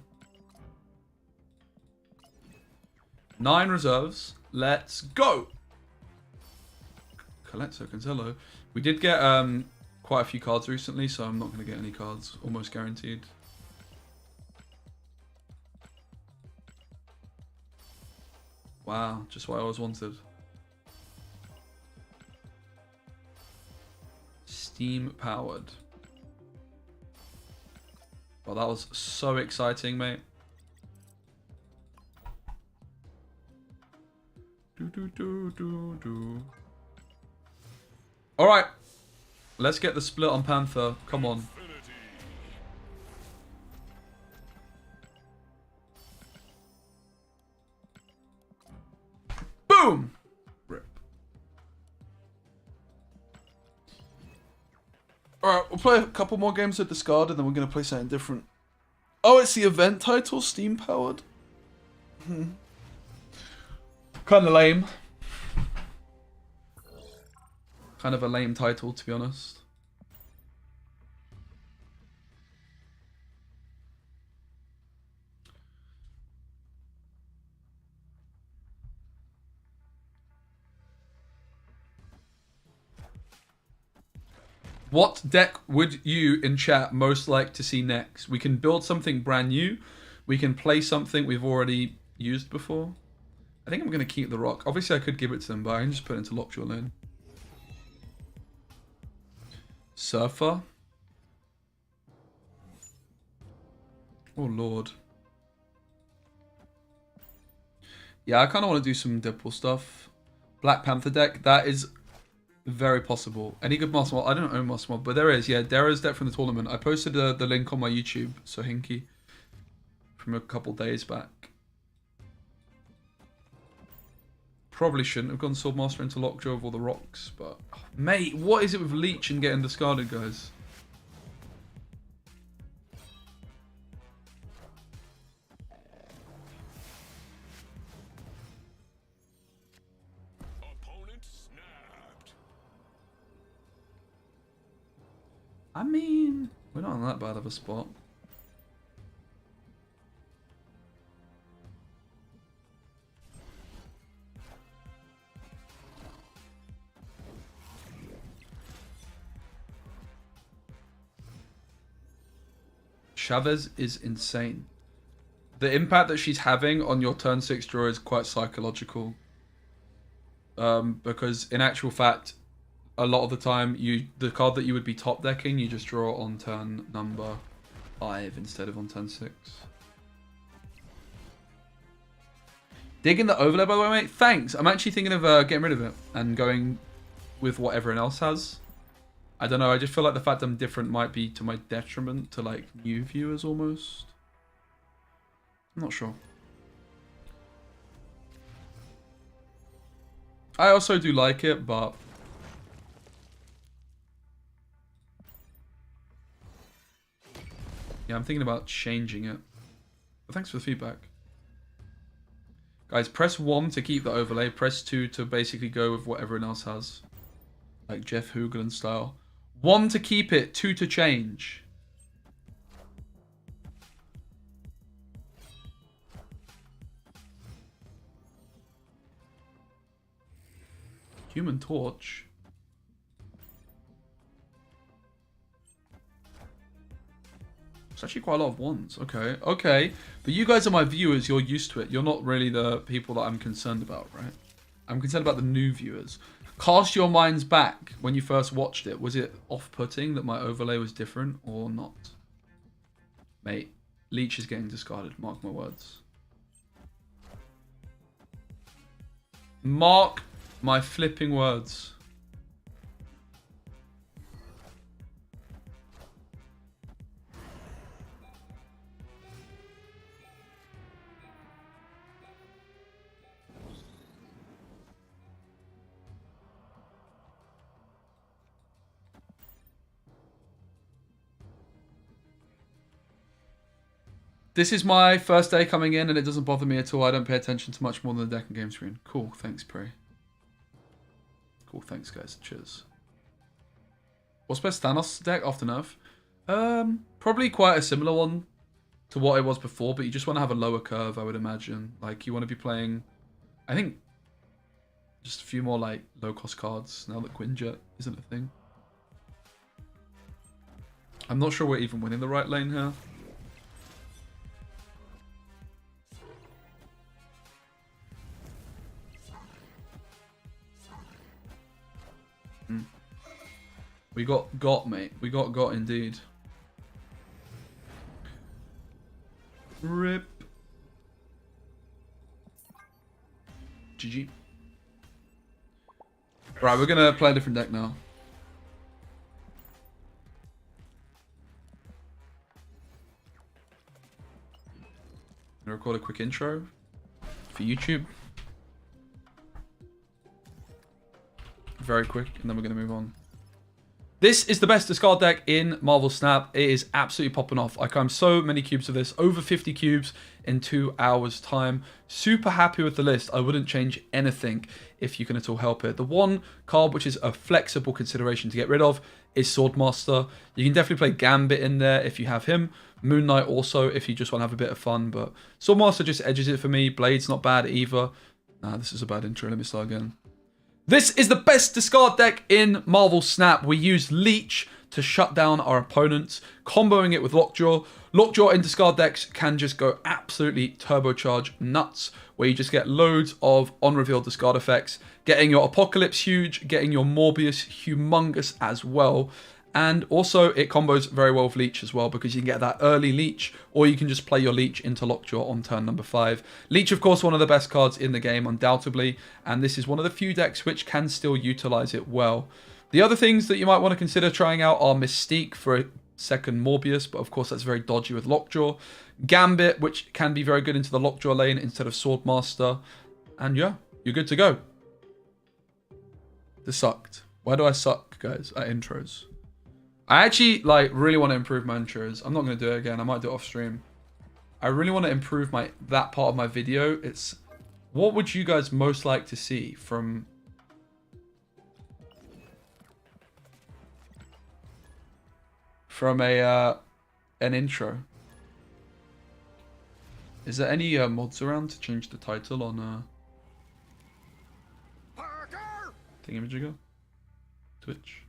9 reserves. Let's go! Coletto Cancello. We did get quite a few cards recently, so I'm not going to get any cards. Almost guaranteed. Wow, just what I always wanted. Steam powered. Well, that was so exciting, mate. Alright. Let's get the split on Panther. Come on. Boom! Rip. Alright, we'll play a couple more games of Discard and then we're going to play something different. Oh, it's the event title, Steam powered. Kind of lame. Kind of a lame title, to be honest. What deck would you in chat most like to see next? We can build something brand new. We can play something we've already used before. I think I'm going to keep the rock. Obviously, I could give it to them, but I can just put it into lockjaw lane. Surfer. Oh, Lord. Yeah, I kind of want to do some Deadpool stuff. Black Panther deck. That is very possible. Any good Master Mod? I don't own Master Mod, but there is. Yeah, Dara's deck from the tournament. I posted the link on my YouTube, so Hinky, from a couple days back. Probably shouldn't have gone Swordmaster into Lockjaw of all the rocks, but... Oh, mate, what is it with Leech and getting discarded, guys? Opponent snapped. I mean, we're not in that bad of a spot. Chavez is insane. The impact that she's having on your turn 6 draw is quite psychological. Because in actual fact, a lot of the time, the card that you would be top decking, you just draw on turn number 5 instead of on turn 6. Digging the overlay, by the way, mate. Thanks. I'm actually thinking of getting rid of it and going with what everyone else has. I don't know, I just feel like the fact I'm different might be to my detriment to, like, new viewers almost. I'm not sure. I also do like it, but... yeah, I'm thinking about changing it. But thanks for the feedback. Guys, press 1 to keep the overlay, press 2 to basically go with what everyone else has. Like Jeff Hoogland style. 1 to keep it, 2 to change. Human Torch. It's actually quite a lot of ones. Okay, okay. But you guys are my viewers, you're used to it. You're not really the people that I'm concerned about, right? I'm concerned about the new viewers. Cast your minds back when you first watched it. Was it off-putting that my overlay was different or not? Mate, Leech is getting discarded. Mark my words. Mark my flipping words. This is my first day coming in and it doesn't bother me at all. I don't pay attention to much more than the deck and game screen. Cool, thanks, Prey. Cool, thanks, guys. Cheers. What's best Thanos deck after nerf? Probably quite a similar one to what it was before, but you just want to have a lower curve, I would imagine. Like, you want to be playing, I think, just a few more, like, low-cost cards now that Quinjet isn't a thing. I'm not sure we're even winning the right lane here. We got, mate. We got indeed. Rip. GG. Right, we're gonna play a different deck now. I'm gonna record a quick intro for YouTube. Very quick, and then we're gonna move on. This is the best discard deck in Marvel Snap. It is absolutely popping off. I climbed so many cubes of this, over 50 cubes in 2 hours time. Super happy with the list. I wouldn't change anything if you can at all help it. The one card which is a flexible consideration to get rid of is Swordmaster. You can definitely play Gambit in there if you have him. Moon Knight also if you just want to have a bit of fun, but Swordmaster just edges it for me. Blade's not bad either. Nah, this is a bad intro. Let me start again. This is the best discard deck in Marvel Snap. We use Leech to shut down our opponents, comboing it with Lockjaw. Lockjaw in discard decks can just go absolutely turbocharge nuts, where you just get loads of on-reveal discard effects, getting your Apocalypse huge, getting your Morbius humongous as well. And also it combos very well with Leech as well, because you can get that early Leech, or you can just play your Leech into Lockjaw on turn number 5. Leech, of course, one of the best cards in the game, undoubtedly, and this is one of the few decks which can still utilize it well. The other things that you might want to consider trying out are Mystique for a second Morbius, but of course that's very dodgy with Lockjaw. Gambit, which can be very good into the Lockjaw lane instead of Swordmaster. And yeah, you're good to go. This sucked. Why do I suck, guys, at intros? I actually really want to improve my intros. I'm not going to do it again. I might do it off stream. I really want to improve that part of my video. It's what would you guys most like to see from an intro? Is there any mods around to change the title on Thingamajigger? Twitch?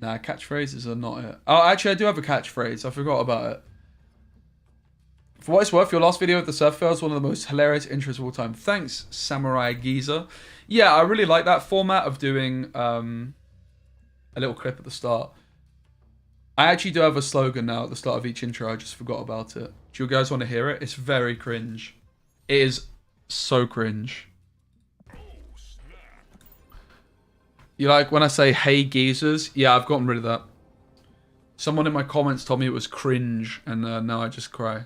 Nah, catchphrases are not it. Oh, actually, I do have a catchphrase. I forgot about it. For what it's worth, your last video with the surf fail is one of the most hilarious intros of all time. Thanks, Samurai Geezer. Yeah, I really like that format of doing a little clip at the start. I actually do have a slogan now at the start of each intro. I just forgot about it. Do you guys want to hear it? It's very cringe. It is so cringe. You like when I say, hey, geezers? Yeah, I've gotten rid of that. Someone in my comments told me it was cringe, and now I just cry.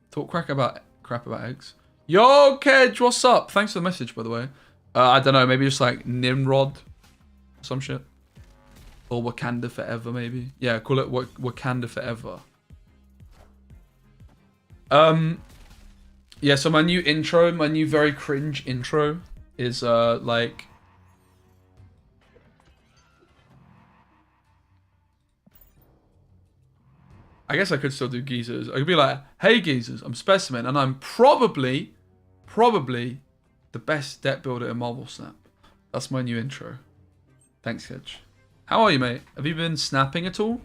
Talk crap about eggs. Yo, Kedge, what's up? Thanks for the message, by the way. I don't know, maybe just like Nimrod. Some shit. Or Wakanda Forever, maybe. Yeah, call it Wakanda Forever. Yeah, so my new intro, my new very cringe intro is like... I guess I could still do geezers. I could be like, hey geezers, I'm Specimen, and I'm probably the best deck builder in Marvel Snap. That's my new intro. Thanks, Kedge. How are you, mate? Have you been snapping at all?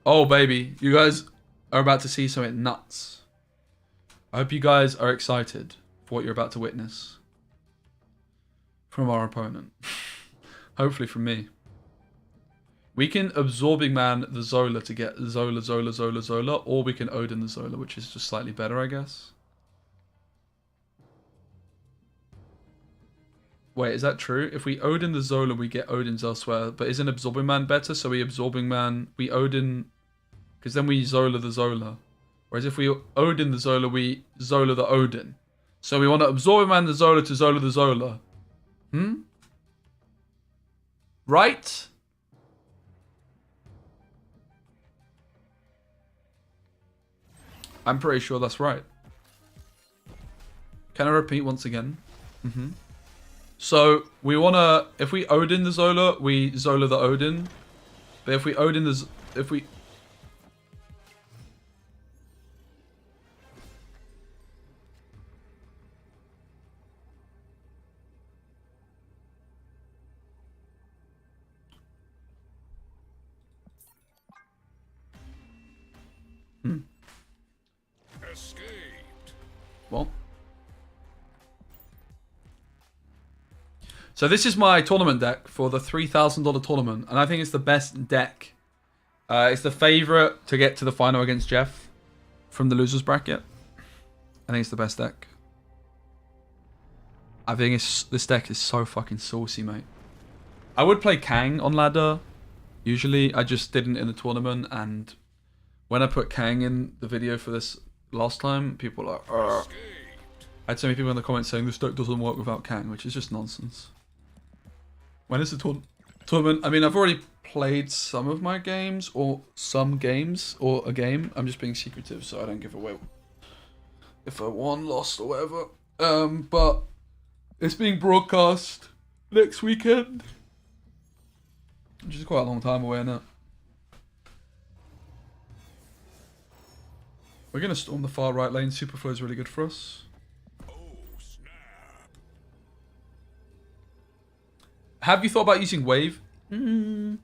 Oh, baby. You guys are about to see something nuts. I hope you guys are excited for what you're about to witness. From our opponent. Hopefully from me. We can Absorbing Man the Zola to get Zola, or we can Odin the Zola, which is just slightly better, I guess. Wait, is that true? If we Odin the Zola, we get Odins elsewhere. But isn't Absorbing Man better? So we Absorbing Man, we Odin... Because then we Zola the Zola. Whereas if we Odin the Zola, we Zola the Odin. So we want to Absorbing Man the Zola to Zola the Zola. Right? I'm pretty sure that's right. Can I repeat once again? So we wanna, if we Odin the Zola, we Zola the Odin. But if we Odin the, if we... Escaped. Well. So this is my tournament deck for the $3,000 tournament, and I think it's the best deck. It's the favorite to get to the final against Jeff from the losers bracket. I think it's the best deck. I think this deck is so fucking saucy, mate. I would play Kang on ladder. Usually, I just didn't in the tournament, and when I put Kang in the video for this last time, people were like, I had so many people in the comments saying this deck doesn't work without Kang, which is just nonsense. When is the tournament? I mean, I've already played some of my games, or some games, or a game. I'm just being secretive, so I don't give away if I won, lost, or whatever. But it's being broadcast next weekend, which is quite a long time away now. We're gonna storm the far right lane. Superflow is really good for us. Oh, snap. Have you thought about using Wave? You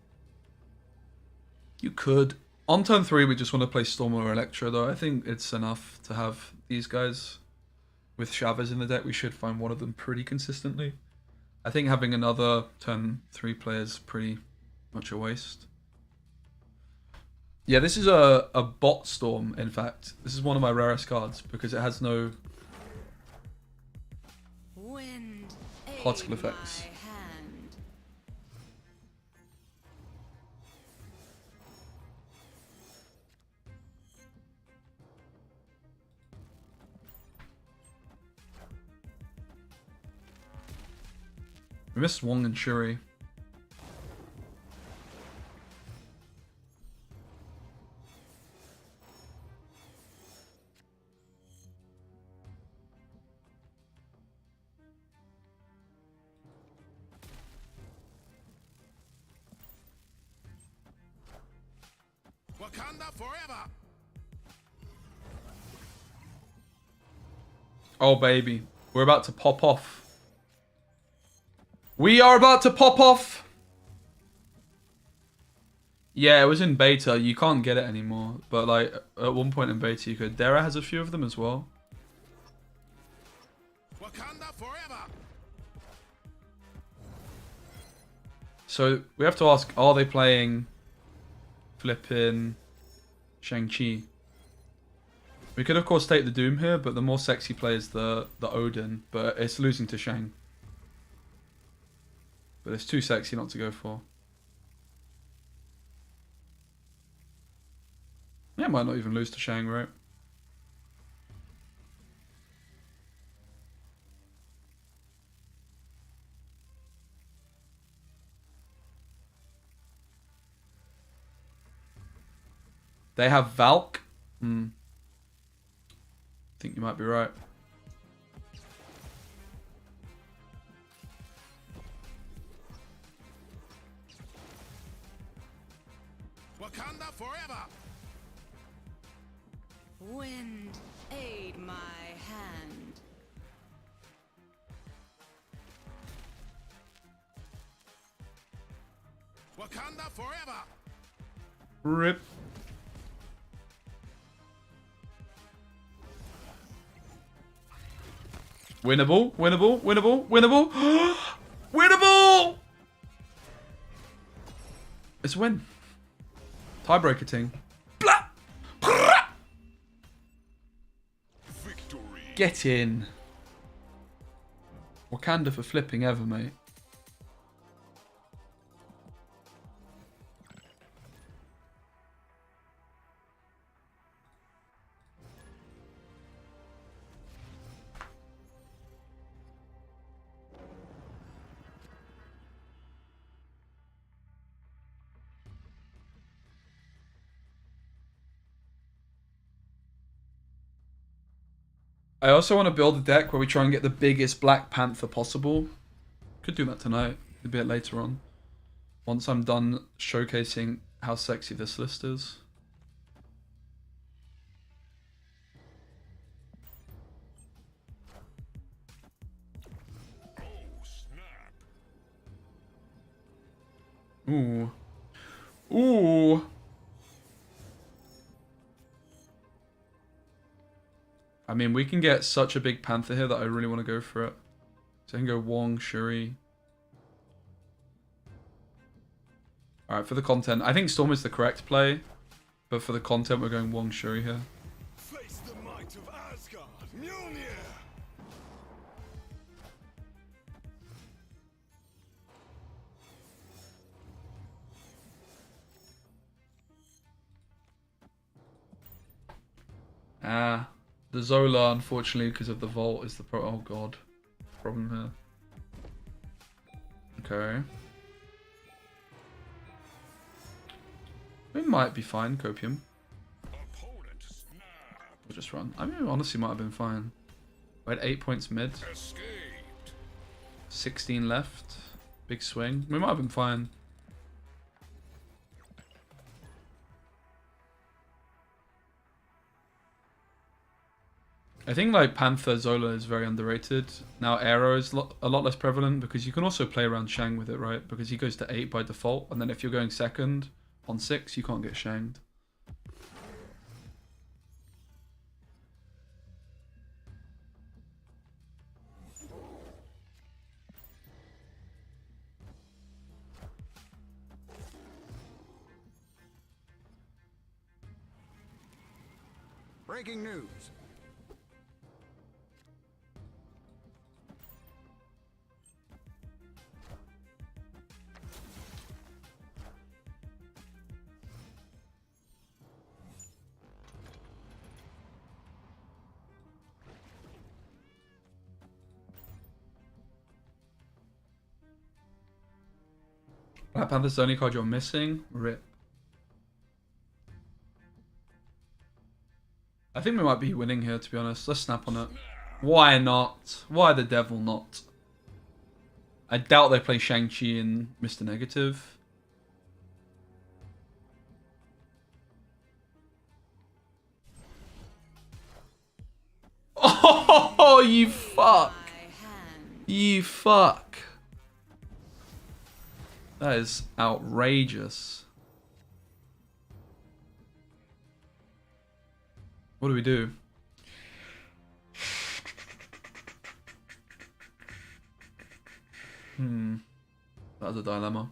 could. On turn 3, we just want to play Storm or Electro, though. I think it's enough to have these guys. With Chavez in the deck, we should find one of them pretty consistently. I think having another turn 3 player is pretty much a waste. Yeah, this is a bot Storm, in fact. This is one of my rarest cards, because it has no Wind, particle aid effects. my hand. We missed Wong and Shuri. Wakanda forever. Oh, baby. We're about to pop off. We are about to pop off! Yeah, it was in beta. You can't get it anymore. But, like, at one point in beta you could. Dara has a few of them as well. Wakanda forever. So, we have to ask, are they playing flipping Shang-Chi? We could, of course, take the Doom here, but the more sexy play is the Odin. But it's losing to Shang. But it's too sexy not to go for. Yeah, might not even lose to Shang, right? They have Valk. I think you might be right. Wakanda forever. Wind, aid my hand. Wakanda forever. Rip. Winnable, winnable, winnable, winnable. Winnable! It's a win. Tiebreaker ting. Blah! Victory. Get in. Wakanda for flipping ever, mate. I also want to build a deck where we try and get the biggest Black Panther possible. Could do that tonight, a bit later on. Once I'm done showcasing how sexy this list is. Oh, snap. Ooh. Ooh. I mean, we can get such a big Panther here that I really want to go for it. So I can go Wong, Shuri. Alright, for the content. I think Storm is the correct play. But for the content, we're going Wong, Shuri here. Face the might of Asgard. Mjolnir. Ah. The Zola, unfortunately, because of the Vault, is the oh god, problem here. Okay. We might be fine, Copium. We'll just run. I mean, honestly, might have been fine. We had 8 points mid. 16 left. Big swing. We might have been fine. I think like Panther Zola is very underrated. Now Arrow is a lot less prevalent because you can also play around Shang with it, right? Because he goes to 8 by default, and then if you're going second on 6, you can't get shanged. Breaking news. Black Panther's the only card you're missing. Rip. I think we might be winning here, to be honest. Let's snap on it. Why not? Why the devil not? I doubt they play Shang-Chi and Mr. Negative. Oh, you fuck. You fuck. That is outrageous. What do we do? That's a dilemma.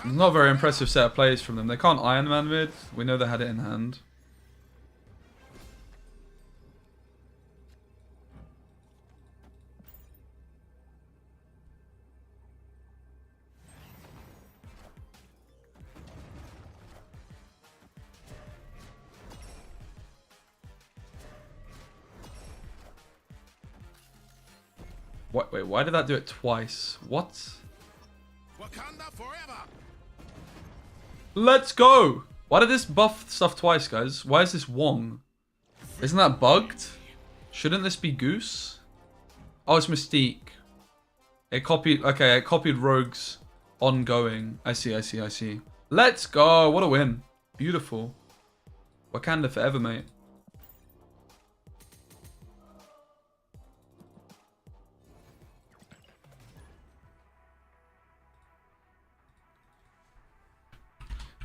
Not a very impressive set of plays from them. They can't Iron Man mid. We know they had it in hand. Wait, why did that do it twice? What? Wakanda forever. Let's go! Why did this buff stuff twice, guys? Why is this Wong? Isn't that bugged? Shouldn't this be Goose? Oh, it's Mystique. It copied... Okay, it copied Rogue's ongoing. I see. Let's go! What a win. Beautiful. Wakanda forever, mate.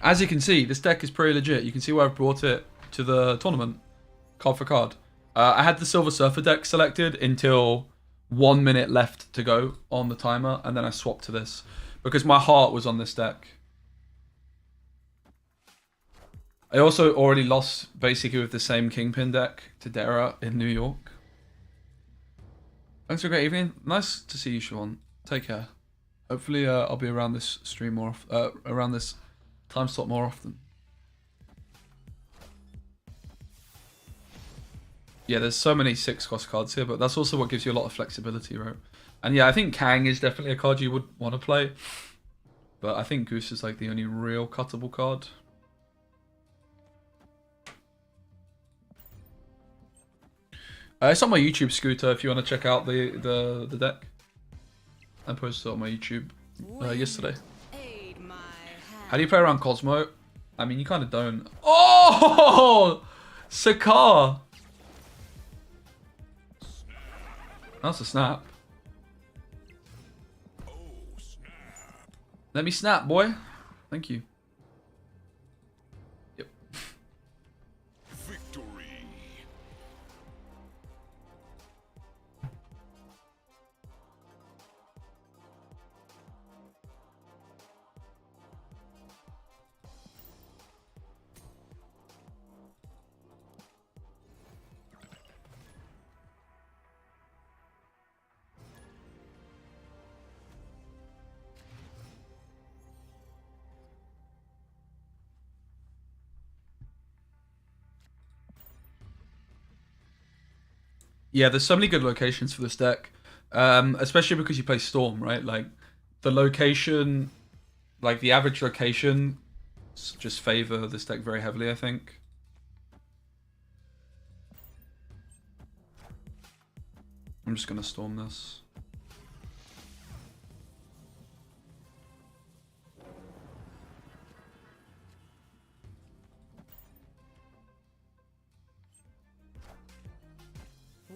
As you can see, this deck is pretty legit. You can see where I've brought it to the tournament, card for card. I had the Silver Surfer deck selected until 1 minute left to go on the timer, and then I swapped to this because my heart was on this deck. I also already lost basically with the same Kingpin deck to Dara in New York. Thanks for a great evening. Nice to see you, Siobhan. Take care. Hopefully I'll be around this stream more, around this time slot more often. Yeah, there's so many 6-cost cards here, but that's also what gives you a lot of flexibility, right? And yeah, I think Kang is definitely a card you would want to play, but I think Goose is like the only real cuttable card. It's on my YouTube, Scooter, if you want to check out the deck. I posted it on my YouTube yesterday. How do you play around Cosmo? I mean, you kind of don't. Oh! Sakar! That's a snap. Let me snap, boy. Thank you. Yep. Victory. Yeah, there's so many good locations for this deck, especially because you play Storm, right? Like the location, like the average location, just favor this deck very heavily, I think. I'm just gonna Storm this.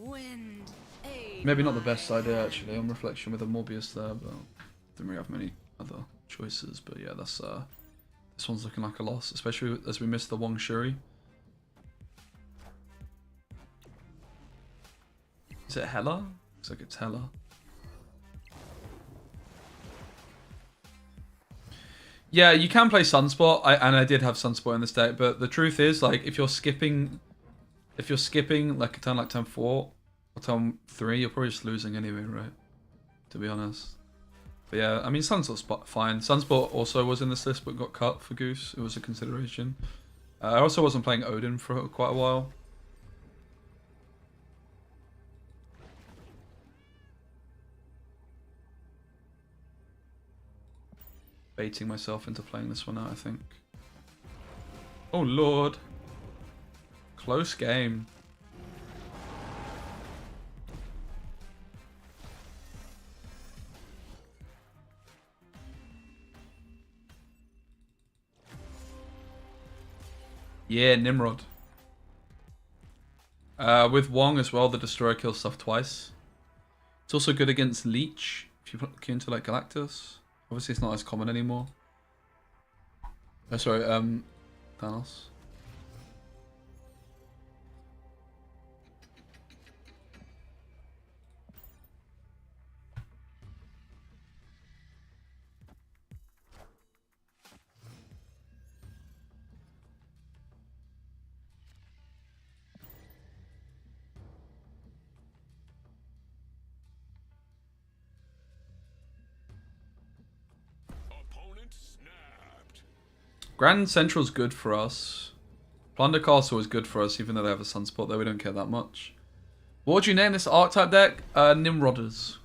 Wind, aid Maybe not the my best idea hand. actually on reflection with a Morbius there, but didn't really have many other choices. But yeah, that's this one's looking like a loss, especially as we missed the Wong Shuri. Is it Hela? Looks like it's Hela. Yeah, you can play Sunspot, and I did have Sunspot in this deck, but the truth is, like, if you're skipping like a turn like turn 4 or turn 3, you're probably just losing anyway, right? To be honest. But yeah, I mean, Sunspot's fine. Sunspot also was in this list, but got cut for Goose. It was a consideration. I also wasn't playing Odin for quite a while. Baiting myself into playing this one out, I think. Oh lord. Close game. Yeah, Nimrod. With Wong as well, the Destroyer kills stuff twice. It's also good against Leech, if you put into like Galactus. Obviously it's not as common anymore. Oh, sorry, Thanos. Opponent snapped. Grand Central's good for us. Plunder Castle is good for us, even though they have a Sunspot, though we don't care that much. What would you name this archetype deck? Nimrodders.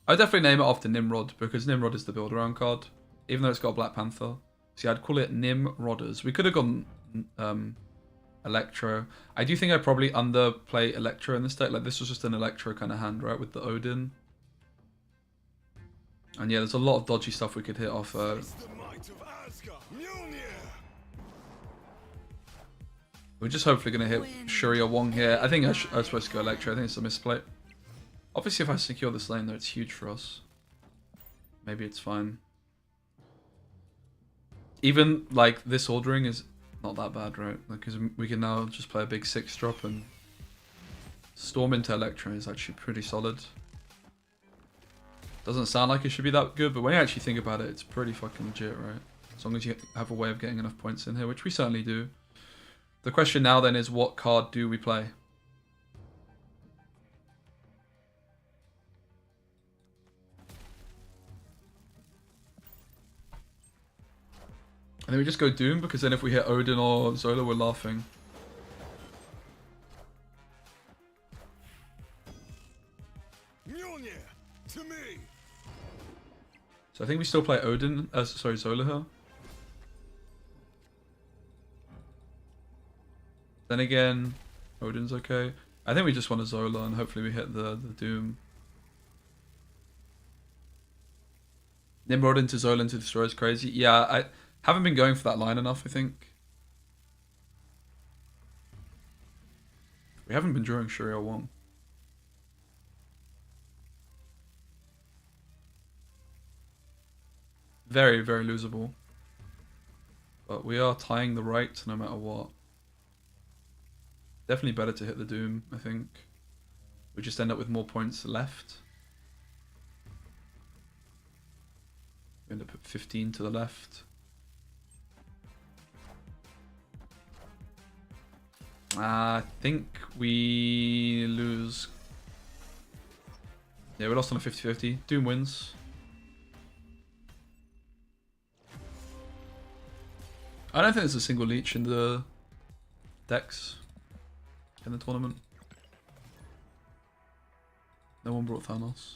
I'd definitely name it after Nimrod, because Nimrod is the build around card, even though it's got a Black Panther. So yeah, I'd call it Nimrodders. We could have gone Electro. I do think I probably underplay Electro in this deck. Like, this was just an Electro kind of hand, right, with the Odin. And yeah, there's a lot of dodgy stuff we could hit off. Face the might of Asgard. Mjolnir. We're just hopefully going to hit Shuri or Wong here. I think I was supposed to go Electro. I think it's a misplay. Obviously, if I secure this lane, though, it's huge for us. Maybe it's fine. Even, like, this ordering is not that bad, right? Because we can now just play a big 6-drop and Storm into Electro is actually pretty solid. Doesn't sound like it should be that good, but when you actually think about it, it's pretty fucking legit, right? As long as you have a way of getting enough points in here, which we certainly do. The question now then is, what card do we play? And then we just go Doom, because then if we hit Odin or Zola, we're laughing. Mjolnir. To me. So I think we still play Odin, sorry, Zola here. Then again, Odin's okay. I think we just want a Zola and hopefully we hit the Doom. Nimrod into Zola into Destroy is crazy. Yeah, I haven't been going for that line enough, I think. We haven't been drawing Shuri or Wong. Very, very losable. But we are tying the right no matter what. Definitely better to hit the Doom, I think. We just end up with more points left. We end up at 15 to the left. I think we lose. Yeah, we lost on a 50-50. Doom wins. I don't think there's a single Leech in the decks in the tournament. No one brought Thanos.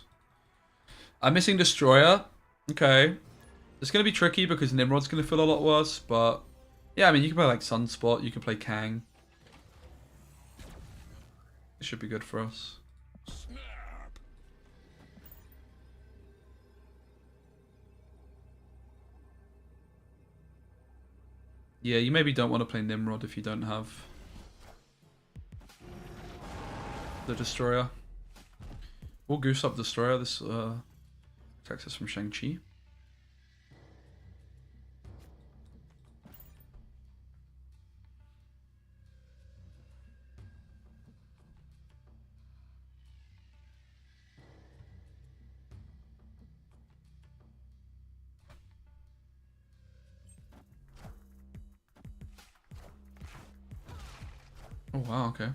I'm missing Destroyer. Okay. It's going to be tricky because Nimrod's going to feel a lot worse, but... Yeah, I mean, you can play like Sunspot, you can play Kang. It should be good for us. Snap. Yeah, you maybe don't want to play Nimrod if you don't have the Destroyer. We'll Goose up Destroyer. This protects us from Shang-Chi. Oh wow, okay.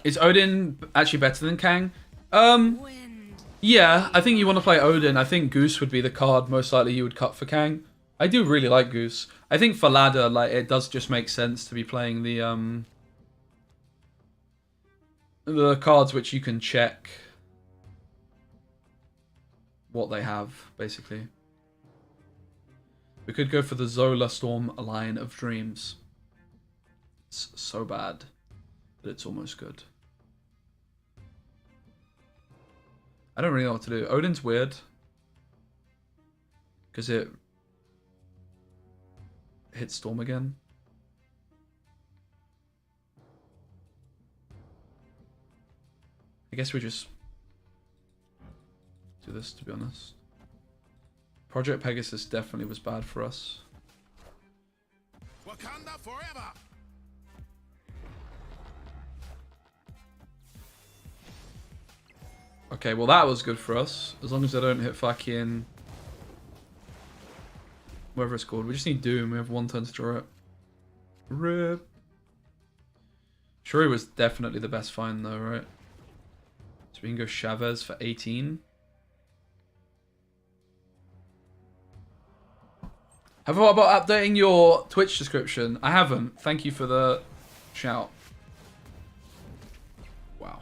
Is Odin actually better than Kang? Wind. Yeah, I think you want to play Odin. I think Goose would be the card most likely you would cut for Kang. I do really like Goose. I think for ladder, like, it does just make sense to be playing the cards which you can check what they have, basically. We could go for the Zola Storm Line of Dreams. It's so bad, but it's almost good. I don't really know what to do. Odin's weird. Because it hits Storm again. I guess we just do this, to be honest. Project Pegasus definitely was bad for us. Wakanda forever. Okay, well that was good for us. As long as I don't hit fucking... whatever it's called. We just need Doom. We have 1 turn to draw it. RIP. Shuri was definitely the best find though, right? So we can go Chavez for 18. Have you thought about updating your Twitch description? I haven't. Thank you for the shout. Wow.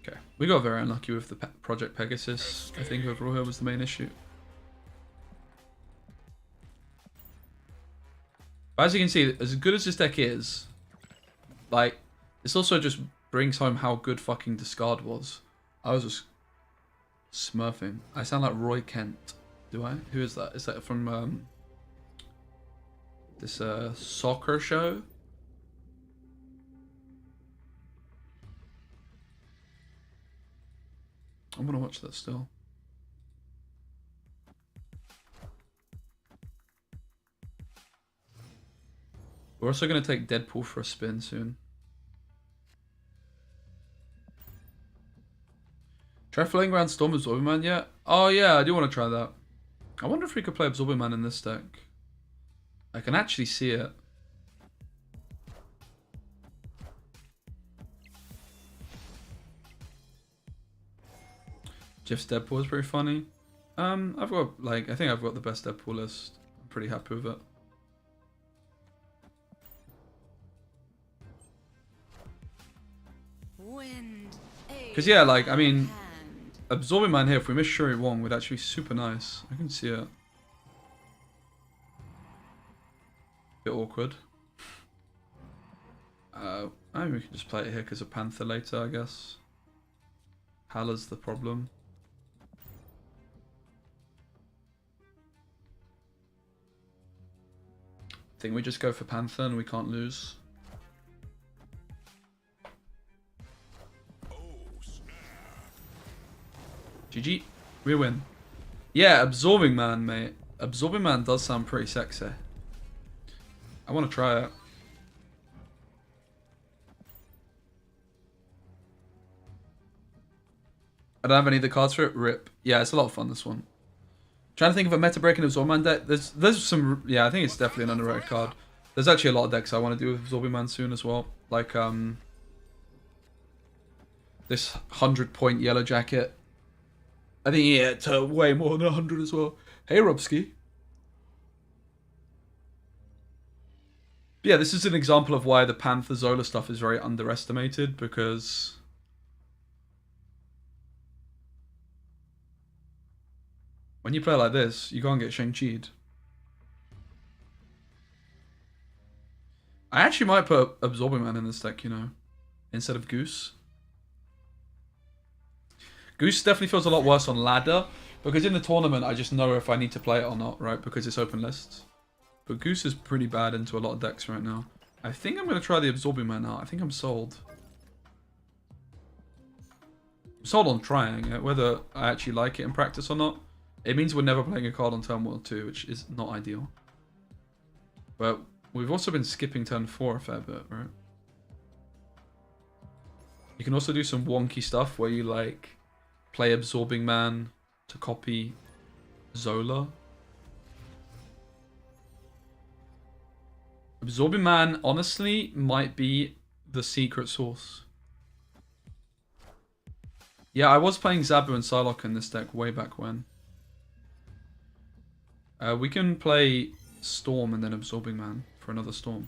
Okay. We got very unlucky with the Project Pegasus. I think overall here was the main issue. But as you can see, as good as this deck is, like, this also just brings home how good fucking Discard was. I was just smurfing. I sound like Roy Kent. Do I? Who is that? Is that from this soccer show? I'm gonna watch that still. We're also gonna take Deadpool for a spin soon. Try floating around Storm Absorbing Man yet? Oh yeah, I do want to try that. I wonder if we could play Absorbing Man in this deck. I can actually see it. Jeff's Deadpool is pretty funny. I've got, like, I think I've got the best Deadpool list. I'm pretty happy with it. Because yeah, like, I mean, Absorbing Man here, if we miss Shuri Wong, would actually be super nice. I can see it. Bit awkward. I mean, we can just play it here because of Panther later, I guess. Hala's the problem. I think we just go for Panther and we can't lose. GG. We win. Yeah, Absorbing Man, mate. Absorbing Man does sound pretty sexy. I want to try it. I don't have any of the cards for it. RIP. Yeah, it's a lot of fun, this one. Trying to think of a meta breaking Absorbing Man deck. There's some... Yeah, I think it's definitely an underrated card. There's actually a lot of decks I want to do with Absorbing Man soon as well. Like, this 100-point Yellow Jacket. I think he hit way more than 100 as well. Hey, Robski. Yeah, this is an example of why the Panther Zola stuff is very underestimated, because when you play like this, you can't get Shang-Chi'd. I actually might put Absorbing Man in this deck, you know, instead of Goose. Goose definitely feels a lot worse on ladder, because in the tournament I just know if I need to play it or not, right? Because it's open lists. But Goose is pretty bad into a lot of decks right now. I think I'm going to try the Absorbing Man out. I think I'm sold. I'm sold on trying it. Whether I actually like it in practice or not, it means we're never playing a card on turn 1 or 2, which is not ideal. But we've also been skipping turn 4 a fair bit, right? You can also do some wonky stuff where you like play Absorbing Man to copy Zola. Absorbing Man, honestly, might be the secret sauce. Yeah, I was playing Zabu and Psylocke in this deck way back when. We can play Storm and then Absorbing Man for another Storm.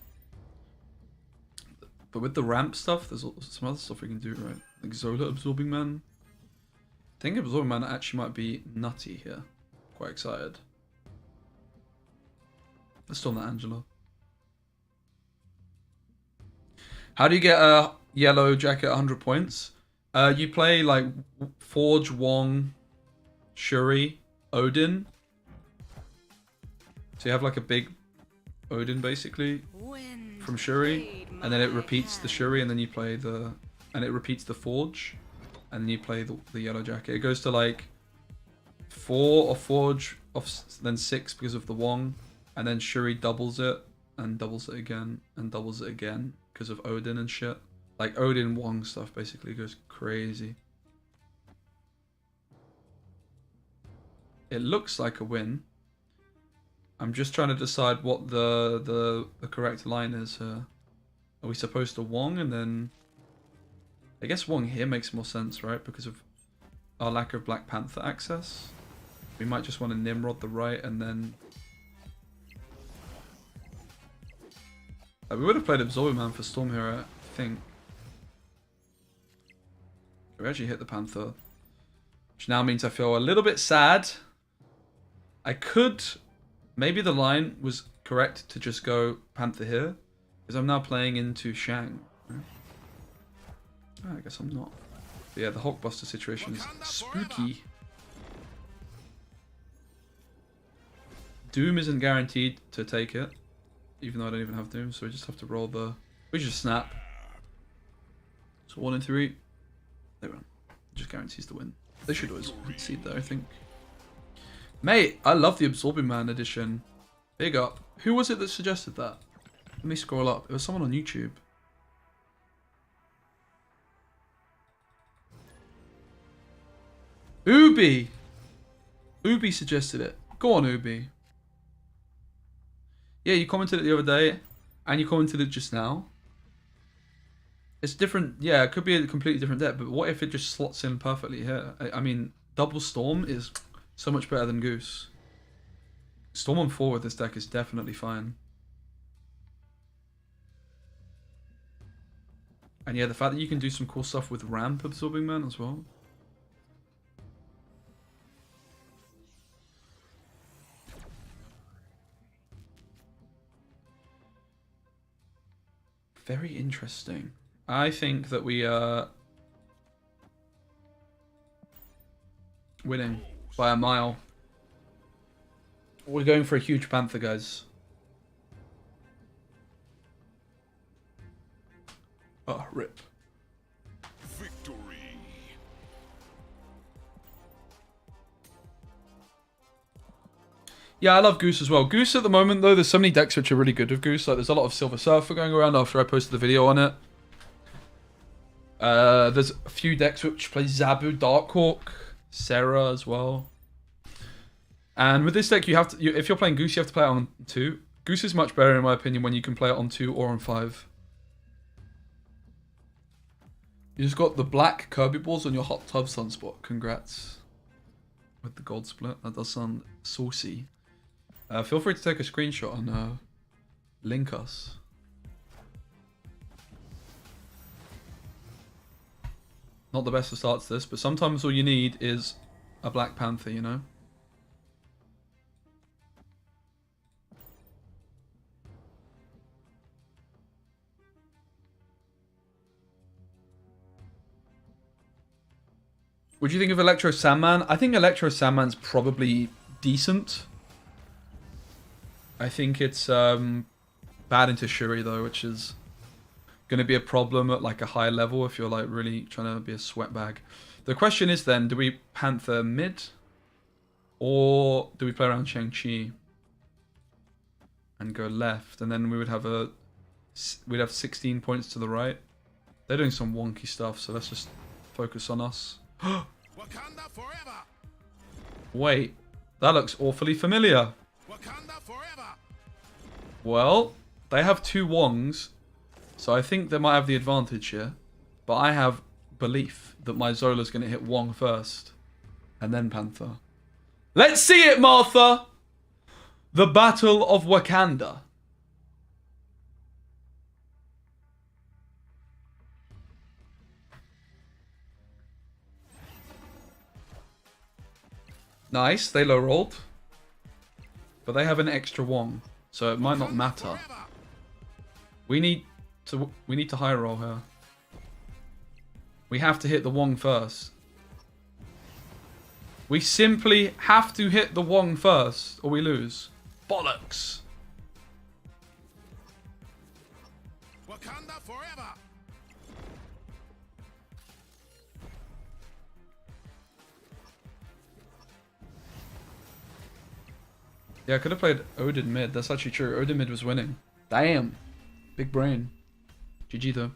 But with the ramp stuff, there's some other stuff we can do, right? Like Zola Absorbing Man. I think Absorbing Man actually might be nutty here. Quite excited. Let's Storm that Angela. How do you get a yellow jacket 100 points? You play like Forge, Wong, Shuri, Odin. So you have like a big Odin basically from Shuri, and then it repeats the Shuri, and then you play the, and it repeats the Forge, and then you play the yellow jacket. It goes to like 4 of Forge, then 6 because of the Wong, and then Shuri doubles it, and doubles it again, and doubles it again because of Odin and shit. Like Odin Wong stuff basically goes crazy. It looks like a win. I'm just trying to decide what the correct line is here. Are we supposed to Wong and then... I guess Wong here makes more sense, right? Because of our lack of Black Panther access. We might just want to Nimrod the right and then... we would have played Absorbing Man for Storm here, I think. We actually hit the Panther. Which now means I feel a little bit sad. I could... Maybe the line was correct to just go Panther here. Because I'm now playing into Shang. Right? Oh, I guess I'm not. But yeah, the Hulkbuster situation is spooky. Doom isn't guaranteed to take it. Even though I don't even have Doom, so we just have to roll the... We just snap. So 1 in 3. They win. Just guarantees the win. They should always concede though, I think. Mate, I love the Absorbing Man edition. Big up. Who was it that suggested that? Let me scroll up. It was someone on YouTube. Ubi! Ubi suggested it. Go on, Ubi. Yeah, you commented it the other day, and you commented it just now. It's different. Yeah, it could be a completely different deck, but what if it just slots in perfectly here? I mean, Double Storm is so much better than Goose. Storm on 4 with this deck is definitely fine. And yeah, the fact that you can do some cool stuff with Ramp Absorbing Man as well. Very interesting. I think that we are winning by a mile. We're going for a huge Panther, guys. Oh, rip. Victory. Yeah, I love Goose as well. Goose at the moment, though, there's so many decks which are really good with Goose. Like, there's a lot of Silver Surfer going around after I posted the video on it. There's a few decks which play Zabu, Darkhawk, Sarah as well. And with this deck, you have to, if you're playing Goose, you have to play it on 2. Goose is much better, in my opinion, when you can play it on 2 or on 5. You just got the black Kirby balls on your hot tub sunspot. Congrats. with the gold split. That does sound saucy. Feel free to take a screenshot and link us. Not the best of starts to this, but sometimes all you need is a Black Panther, you know? What do you think of Electro Sandman? I think Electro Sandman's probably decent. I think it's bad into Shuri though, which is going to be a problem at like a high level if you're like really trying to be a sweatbag. The question is then, do we Panther mid? Or do we play around Shang-Chi? And go left, and then we would have we'd have 16 points to the right. They're doing some wonky stuff, so let's just focus on us. Wakanda forever. Wait, that looks awfully familiar. Wakanda forever. Well, they have 2 Wongs, so I think they might have the advantage here. But I have belief that my Zola's going to hit Wong first, and then Panther. Let's see it, Martha! The Battle of Wakanda. Nice, they low rolled. But they have an extra Wong, so it might not matter. We need to high roll her. We have to hit the Wong first. We simply have to hit the Wong first, or we lose. Bollocks. Wakanda forever. Yeah, I could have played Odin mid. That's actually true. Odin mid was winning. Damn. Big brain. GG though.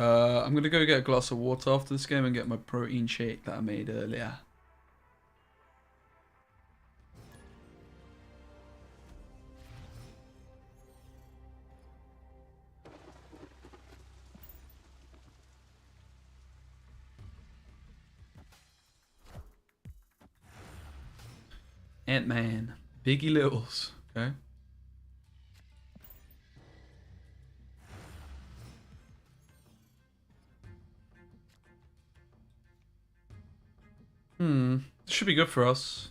I'm gonna go get a glass of water after this game and get my protein shake that I made earlier. Ant-Man. Biggie Littles. Okay. This should be good for us.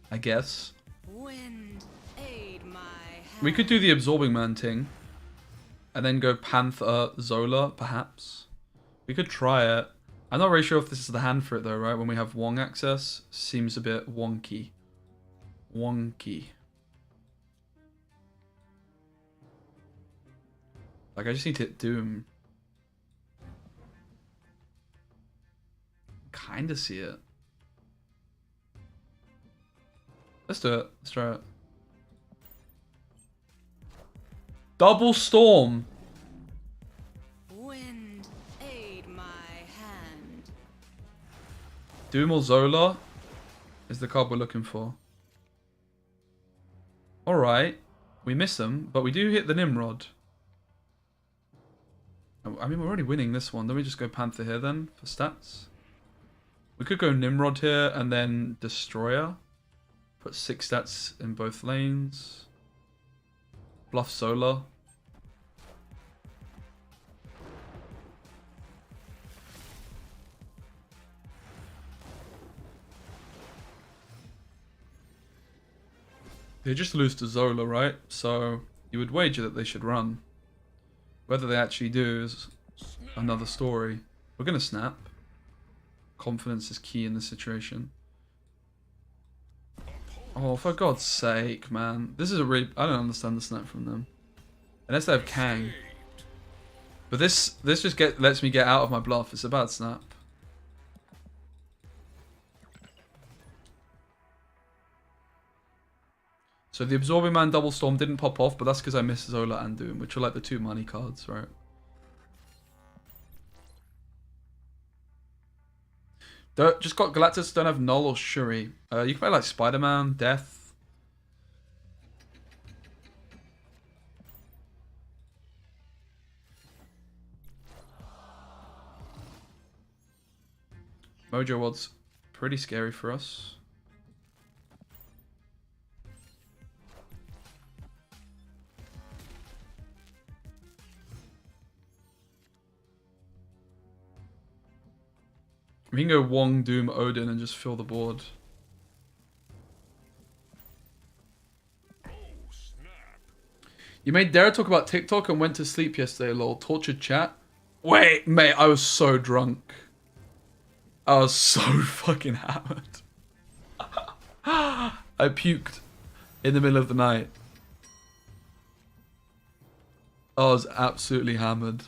I guess. Wind, aid my hand. We could do the Absorbing Man thing. And then go Panther Zola, perhaps. We could try it. I'm not really sure if this is the hand for it though, right? When we have Wong access. Seems a bit wonky. Wonky. Like, I just need to hit Doom. Kinda see it. Let's do it. Let's try it. Double Storm. Wind, aid my hand. Doom or Zola is the card we're looking for. Alright. We miss them, but we do hit the Nimrod. I mean, we're already winning this one. Let me just go Panther here then for stats. We could go Nimrod here and then Destroyer. Put 6 stats in both lanes. Bluff Zola. They just lose to Zola, right? So you would wager that they should run. Whether they actually do is another story. We're going to snap. Confidence is key in this situation. Oh, for God's sake, man. This is a really... I don't understand the snap from them. Unless they have Kang. But this just lets me get out of my bluff. It's a bad snap. So the Absorbing Man Double Storm didn't pop off, but that's because I missed Zola and Doom, which are like the 2 money cards, right? Just got Galactus, don't have Null or Shuri. You can play like Spider-Man, Death. Mojo World's pretty scary for us. We can go Wong, Doom, Odin and just fill the board. Oh, snap. You made Dara talk about TikTok and went to sleep yesterday, lol. Tortured chat. Wait, mate, I was so drunk. I was so fucking hammered. I puked in the middle of the night. I was absolutely hammered.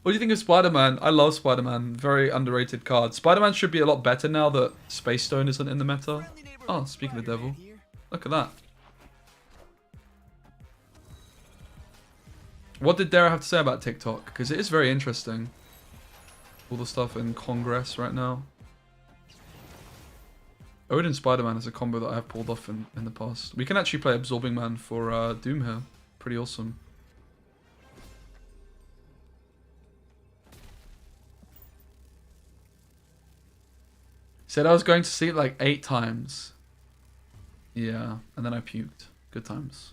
What do you think of Spider-Man? I love Spider-Man. Very underrated card. Spider-Man should be a lot better now that Space Stone isn't in the meta. Oh, speaking of the devil. Look at that. What did Dara have to say about TikTok? Because it is very interesting. All the stuff in Congress right now. Odin Spider-Man is a combo that I have pulled off in the past. We can actually play Absorbing Man for Doom here. Pretty awesome. Said I was going to sleep like 8 times. Yeah, and then I puked. Good times.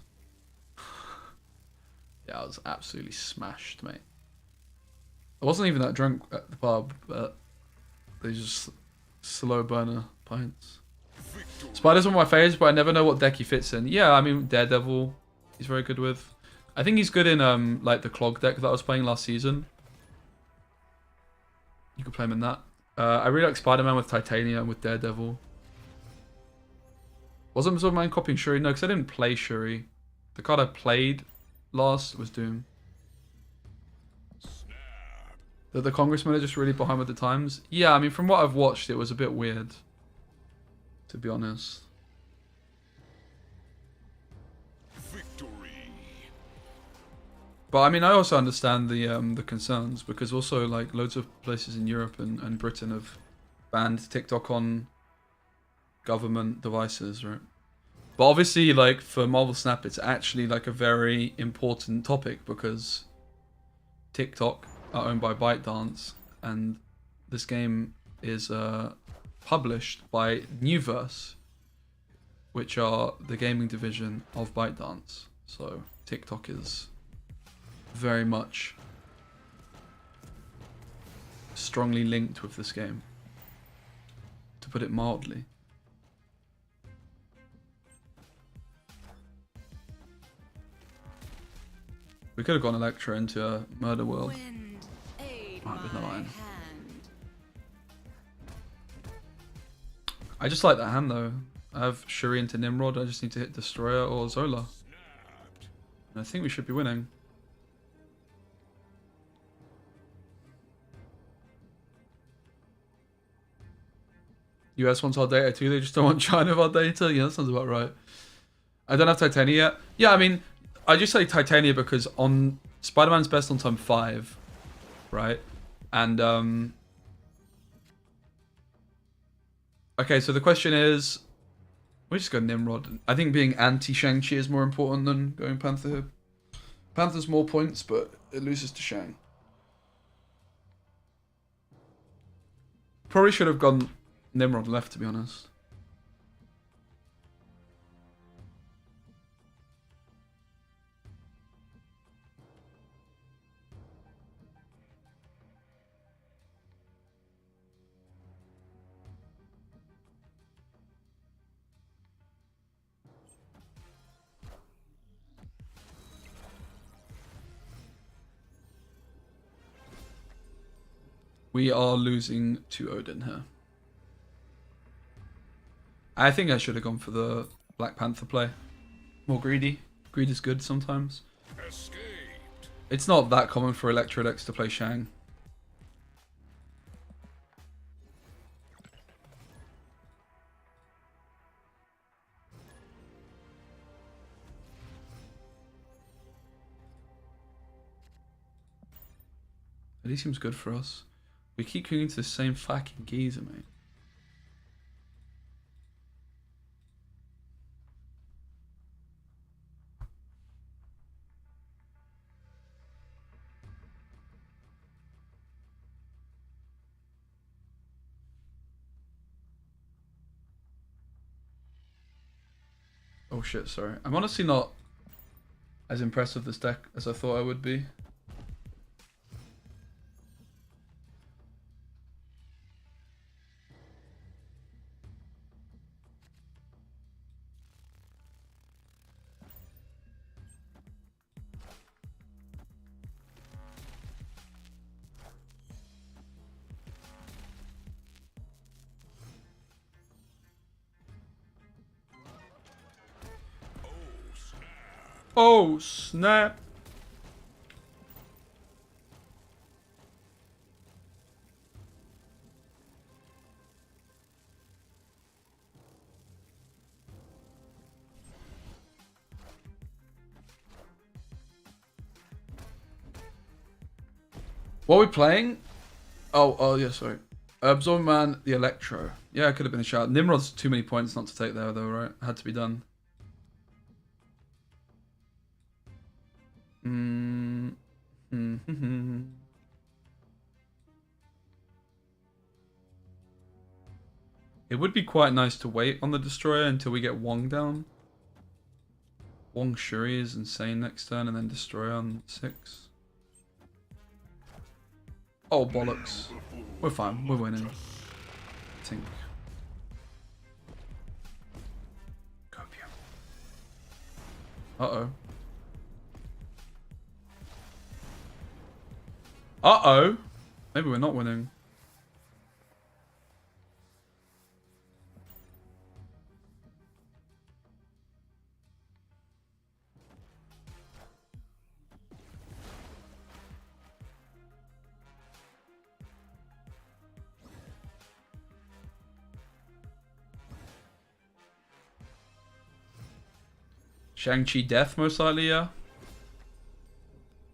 Yeah, I was absolutely smashed, mate. I wasn't even that drunk at the pub, but they just slow burner pints. Spider's one of my favorites, but I never know what deck he fits in. Yeah, I mean Daredevil, he's very good with. I think he's good in like the Clog deck that I was playing last season. You could play him in that. I really like Spider-Man with Titania and with Daredevil. Wasn't Superman copying Shuri? No, because I didn't play Shuri. The card I played last was Doom. The congressmen are just really behind with the times. Yeah, I mean, from what I've watched, it was a bit weird, to be honest. Victory. But I mean, I also understand the concerns, because also like loads of places in Europe and Britain have banned TikTok on government devices, right? But obviously, like for Marvel Snap, it's actually like a very important topic because TikTok are owned by ByteDance, and this game is published by Newverse, which are the gaming division of ByteDance. So TikTok is very much strongly linked with this game, to put it mildly. We could have gone Electra into a Murder World. Wind, aid Right, with no my iron. hand. I just like that hand though. I have Shuri into Nimrod. I just need to hit Destroyer or Zola. And I think we should be winning. US wants our data too. They just don't want China of our data. Yeah, that sounds about right. I don't have Titania yet. Yeah, I mean, I just say Titania because on Spider-Man's best on time 5, right? And okay, so the question is, we just go Nimrod. I think being anti Shang-Chi is more important than going Panther here. Panther's more points, but it loses to Shang. Probably should have gone Nimrod left, to be honest. We are losing to Odin here. I think I should have gone for the Black Panther play. More greedy. Greed is good sometimes. Escaped. It's not that common for Electrodex to play Shang. But he seems good for us. We keep going to the same fucking geezer, mate. Oh shit, sorry. I'm honestly not as impressed with this deck as I thought I would be. Oh snap! What are we playing? Oh yeah, sorry. Absorbing Man, the Electro. Yeah, it could have been a shout. Nimrod's too many points not to take there though, right? Had to be done. It would be quite nice to wait on the Destroyer until we get Wong down. Wong Shuri is insane next turn and then Destroyer on 6. Oh, bollocks. We're fine. We're winning. I think. Copium. Uh-oh. Uh-oh. Maybe we're not winning. Shang-Chi death, most likely, yeah.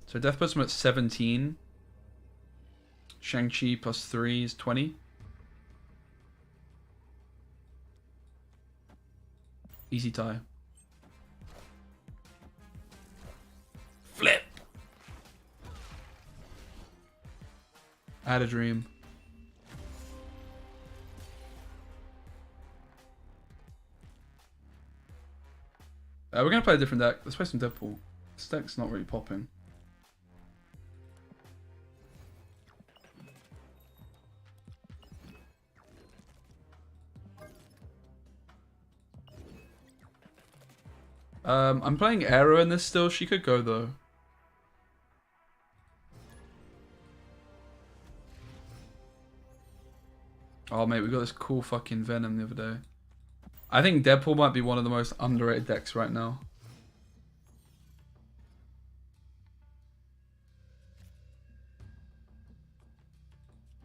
So death puts him at 17. Shang-Chi plus 3 is 20. Easy tie. Flip! I had a dream. We're going to play a different deck. Let's play some Deadpool. This deck's not really popping. I'm playing Arrow in this still. She could go though. Oh mate, we got this cool fucking Venom the other day. I think Deadpool might be one of the most underrated decks right now.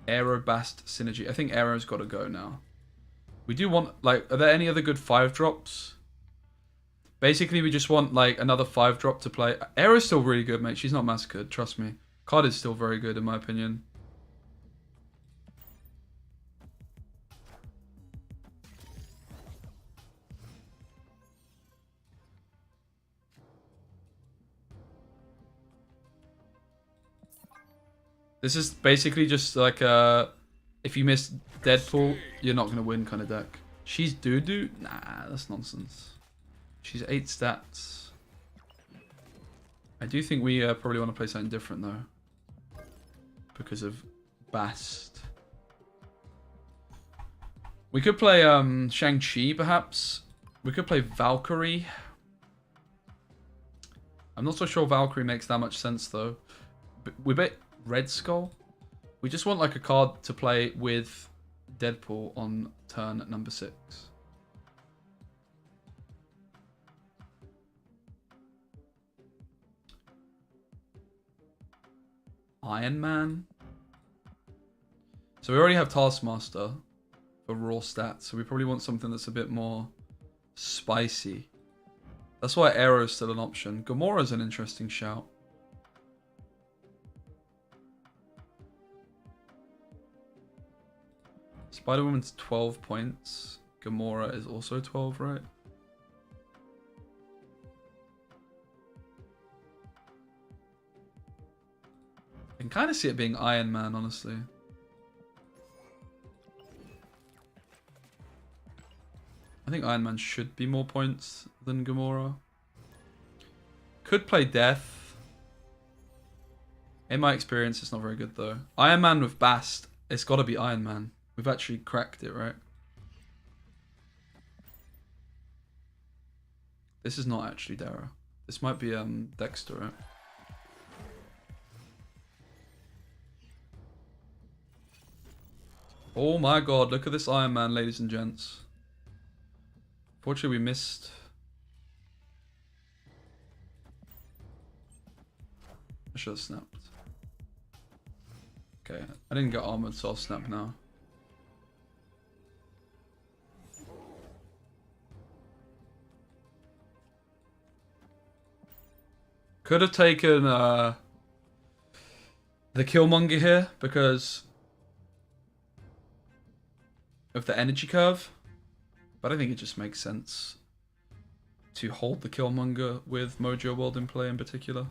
Arrow Bast Synergy. I think Arrow's got to go now. We do want, like, are there any other good 5-drops? Basically, we just want, like, another 5-drop to play. Arrow's still really good, mate. She's not massacred, trust me. Card is still very good, in my opinion. This is basically just like if you miss Deadpool, you're not going to win kind of deck. She's doo-doo? Nah, that's nonsense. She's 8 stats. I do think we probably want to play something different though. Because of Bast. We could play Shang-Chi perhaps. We could play Valkyrie. I'm not so sure Valkyrie makes that much sense though. We bet Red Skull. We just want like a card to play with Deadpool on turn number 6. Iron Man. So we already have Taskmaster for raw stats, so we probably want something that's a bit more spicy. That's why Arrow is still an option. Gamora's an interesting shout. Spider-Woman's 12 points. Gamora is also 12, right? I can kind of see it being Iron Man, honestly. I think Iron Man should be more points than Gamora. Could play Death. In my experience, it's not very good, though. Iron Man with Bast, it's got to be Iron Man. We've actually cracked it, right? This is not actually Dara. This might be Dexter, right? Oh my god, look at this Iron Man, ladies and gents. Fortunately, we missed. I should have snapped. Okay, I didn't get armored, so I'll snap now. Could have taken the Killmonger here because of the energy curve, but I think it just makes sense to hold the Killmonger with Mojo World in play in particular.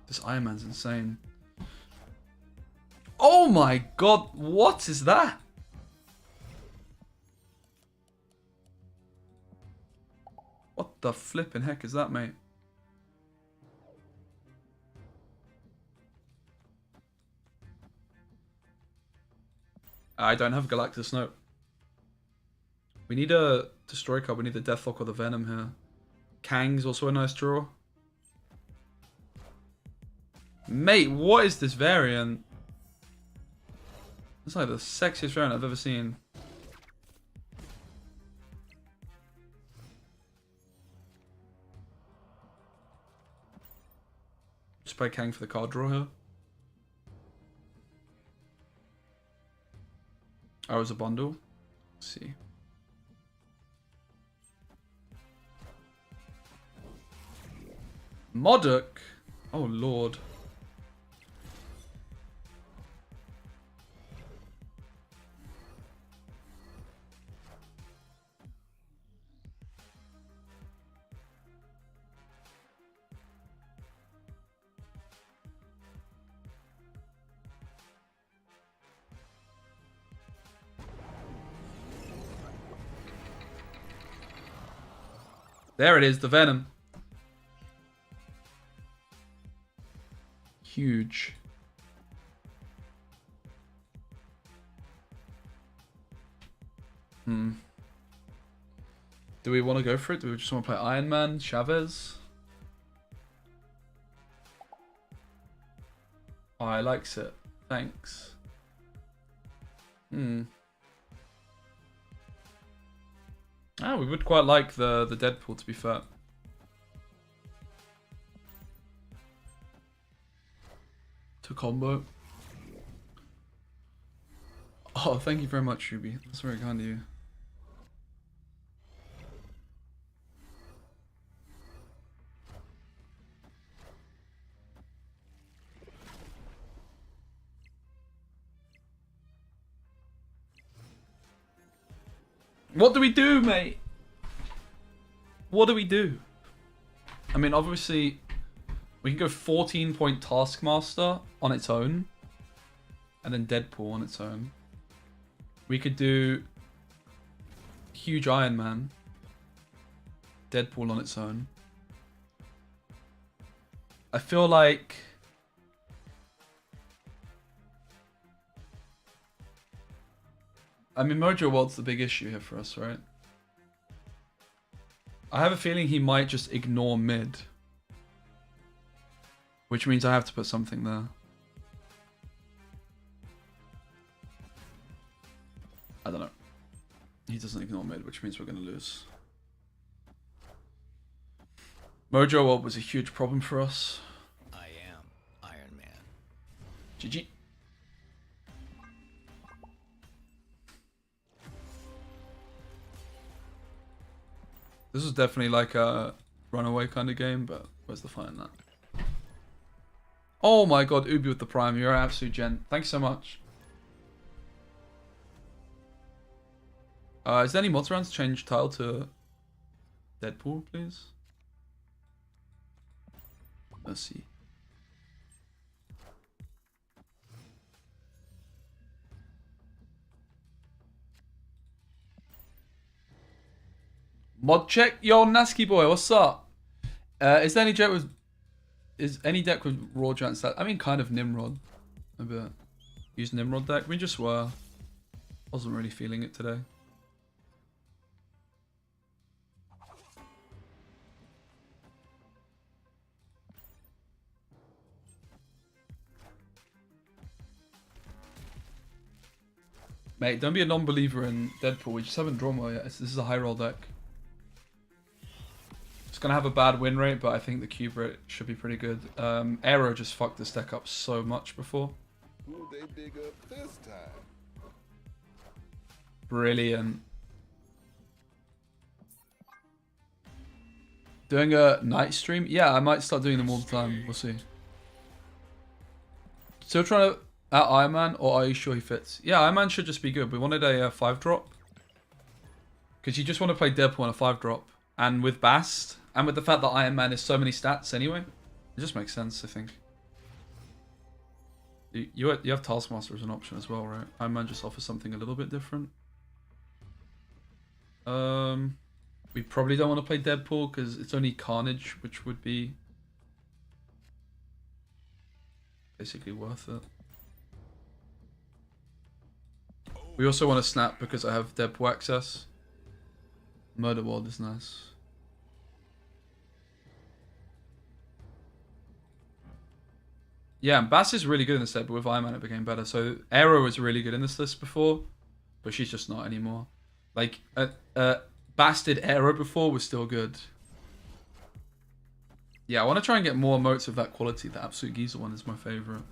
This Iron Man's insane. Oh my god, what is that? What the flipping heck is that, mate? I don't have Galactus, no. We need a Destroy card. We need the Deathlock or the Venom here. Kang's also a nice draw. Mate, what is this variant? It's like the sexiest variant I've ever seen. Just play Kang for the card draw here. Oh, it's a bundle. Let's see. Modok. Oh lord. There it is, the Venom. Huge. Do we want to go for it? Do we just want to play Iron Man, Chavez? Oh, I likes it. Thanks. Ah, we would quite like the Deadpool, to be fair. To combo. Oh, thank you very much, Ruby. That's very kind of you. What do we do, mate? What do we do? I mean, obviously, we can go 14-point Taskmaster on its own. And then Deadpool on its own. We could do huge Iron Man. Deadpool on its own. I feel like... I mean, Mojo World's the big issue here for us, right? I have a feeling he might just ignore mid. Which means I have to put something there. I don't know. He doesn't ignore mid, which means we're going to lose. Mojo World was a huge problem for us. I am Iron Man. GG. This was definitely like a runaway kind of game, but where's the fun in that? Oh my god, Ubi with the Prime. You're an absolute gent. Thanks so much. Is there any mods around to change title to Deadpool, please? Let's see. Mod check? Yo, Nasky boy, what's up? Is there any deck with... Is any deck with raw giant stat? I mean, kind of Nimrod. A bit. Use Nimrod deck. We just were. Wasn't really feeling it today. Mate, don't be a non-believer in Deadpool. We just haven't drawn well yet. This is a high roll deck. It's going to have a bad win rate, but I think the cube rate should be pretty good. Aero just fucked this deck up so much before. Who they dig up this time? Brilliant. Doing a night stream? Yeah, I might start doing them all the time. We'll see. Still trying to out Iron Man, or are you sure he fits? Yeah, Iron Man should just be good. We wanted a 5-drop. Because you just want to play Deadpool on a 5-drop. And with Bast, and with the fact that Iron Man is so many stats anyway, it just makes sense, I think. You have Taskmaster as an option as well, right? Iron Man just offers something a little bit different. We probably don't want to play Deadpool because it's only Carnage, which would be basically worth it. We also want to snap because I have Deadpool access. Murder World is nice. Yeah, and Bass is really good in this set, but with Iron Man it became better. So Aero was really good in this list before, but she's just not anymore. Like, Bass did Aero before was still good. Yeah, I want to try and get more emotes of that quality. The Absolute Geezer one is my favorite.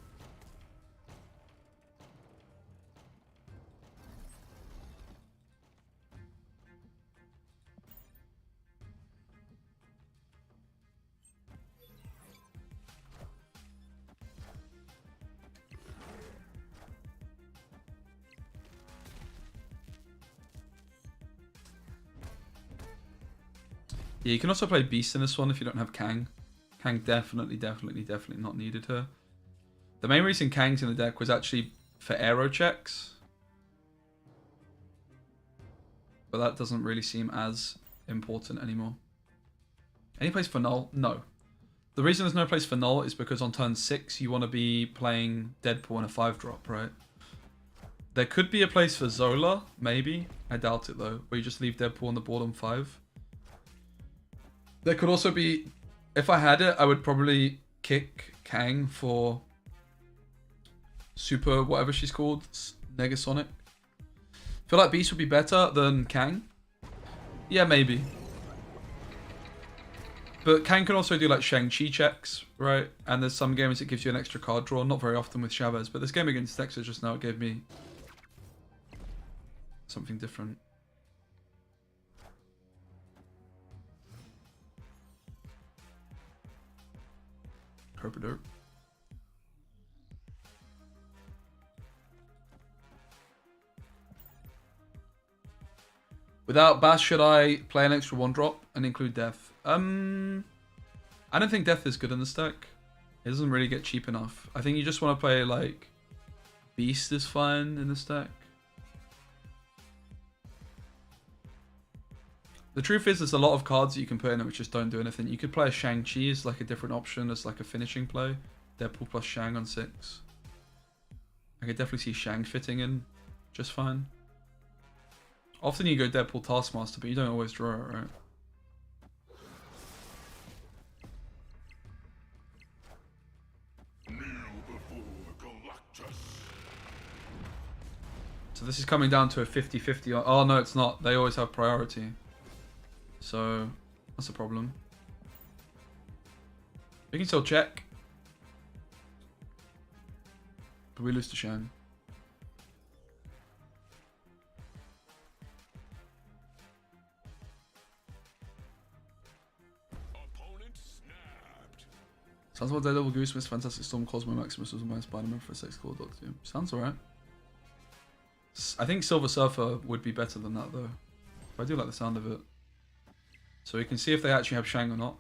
Yeah, you can also play Beast in this one if you don't have Kang. Kang definitely not needed her. The main reason Kang's in the deck was actually for aero checks. But that doesn't really seem as important anymore. Any place for Null? No. The reason there's no place for Null is because on turn 6 you want to be playing Deadpool in a 5-drop, right? There could be a place for Zola, maybe. I doubt it though, where you just leave Deadpool on the board on 5. There could also be, if I had it, I would probably kick Kang for Super, whatever she's called, Negasonic. Feel like Beast would be better than Kang. Yeah, maybe. But Kang can also do like Shang-Chi checks, right? And there's some games that gives you an extra card draw. Not very often with Chavez, but this game against Dexter just now, it gave me something different. Herpaderp. Without Bass, should I play an extra 1-drop and include Death? I don't think Death is good in this deck. It doesn't really get cheap enough. I think you just want to play like Beast is fine in this deck. The truth is, there's a lot of cards that you can put in it which just don't do anything. You could play a Shang-Chi as like a different option, as like a finishing play. Deadpool plus Shang on 6. I could definitely see Shang fitting in just fine. Often you go Deadpool Taskmaster, but you don't always draw it, right? So this is coming down to a 50-50. Oh no, it's not. They always have priority. So that's a problem. We can still check. But we lose to Shang. Sounds like Daredevil, Goosemas, Fantastic Storm, Cosmo, Maximus was my Spider-Man for a 6 core dog too. Sounds alright. I think Silver Surfer would be better than that though. I do like the sound of it. So we can see if they actually have Shang or not.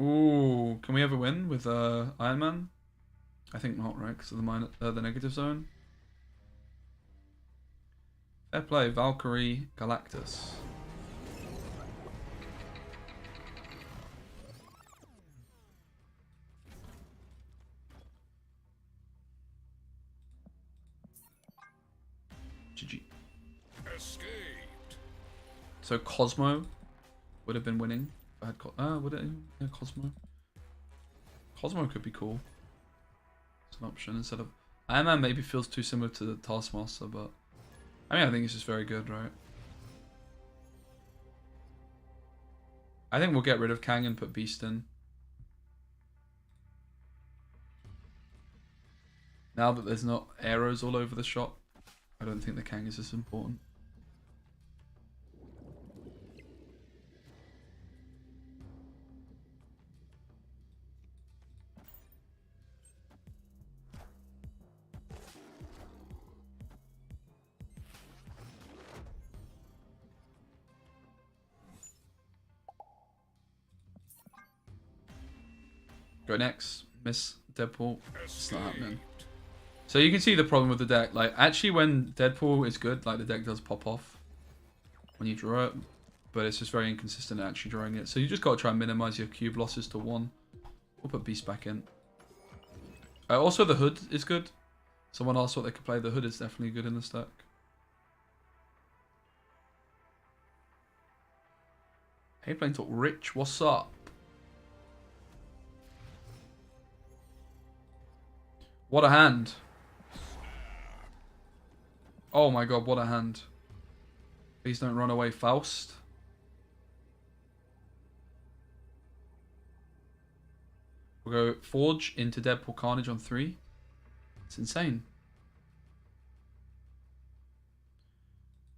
Ooh, can we ever win with Iron Man? I think not, right? Because of the negative zone. Fair play, Valkyrie, Galactus. GG. Escaped. So Cosmo would have been winning. If I had would it? Yeah, Cosmo. Cosmo could be cool. It's an option instead of Iron Man. Maybe feels too similar to the Taskmaster, but I mean, I think it's just very good, right? I think we'll get rid of Kang and put Beast in. Now that there's not arrows all over the shop, I don't think the Kang is as important. Go next, Miss Deadpool. It's not happening. So you can see the problem with the deck. Like, actually when Deadpool is good, like the deck does pop off when you draw it. But it's just very inconsistent at actually drawing it. So you just got to try and minimize your cube losses to 1. We'll put Beast back in. Also the Hood is good. Someone asked what they could play. The Hood is definitely good in the stack. Hey, Plane Talk Rich, what's up? What a hand. Oh my god, what a hand. Please don't run away, Faust. We'll go Forge into Deadpool Carnage on 3. It's insane.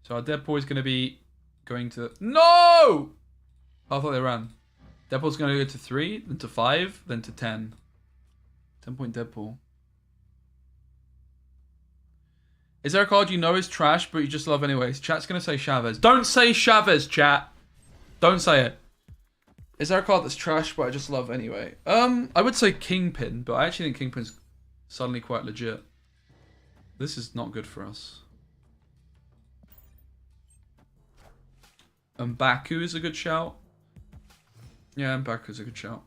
So our Deadpool is going to be going to... No! I thought they ran. Deadpool's going to go to 3, then to 5, then to 10. 10-point Deadpool. Is there a card you know is trash, but you just love anyways? Chat's going to say Chavez. Don't say Chavez, chat. Don't say it. Is there a card that's trash, but I just love anyway? I would say Kingpin, but I actually think Kingpin's suddenly quite legit. This is not good for us. Baku is a good shout. Yeah, Baku is a good shout.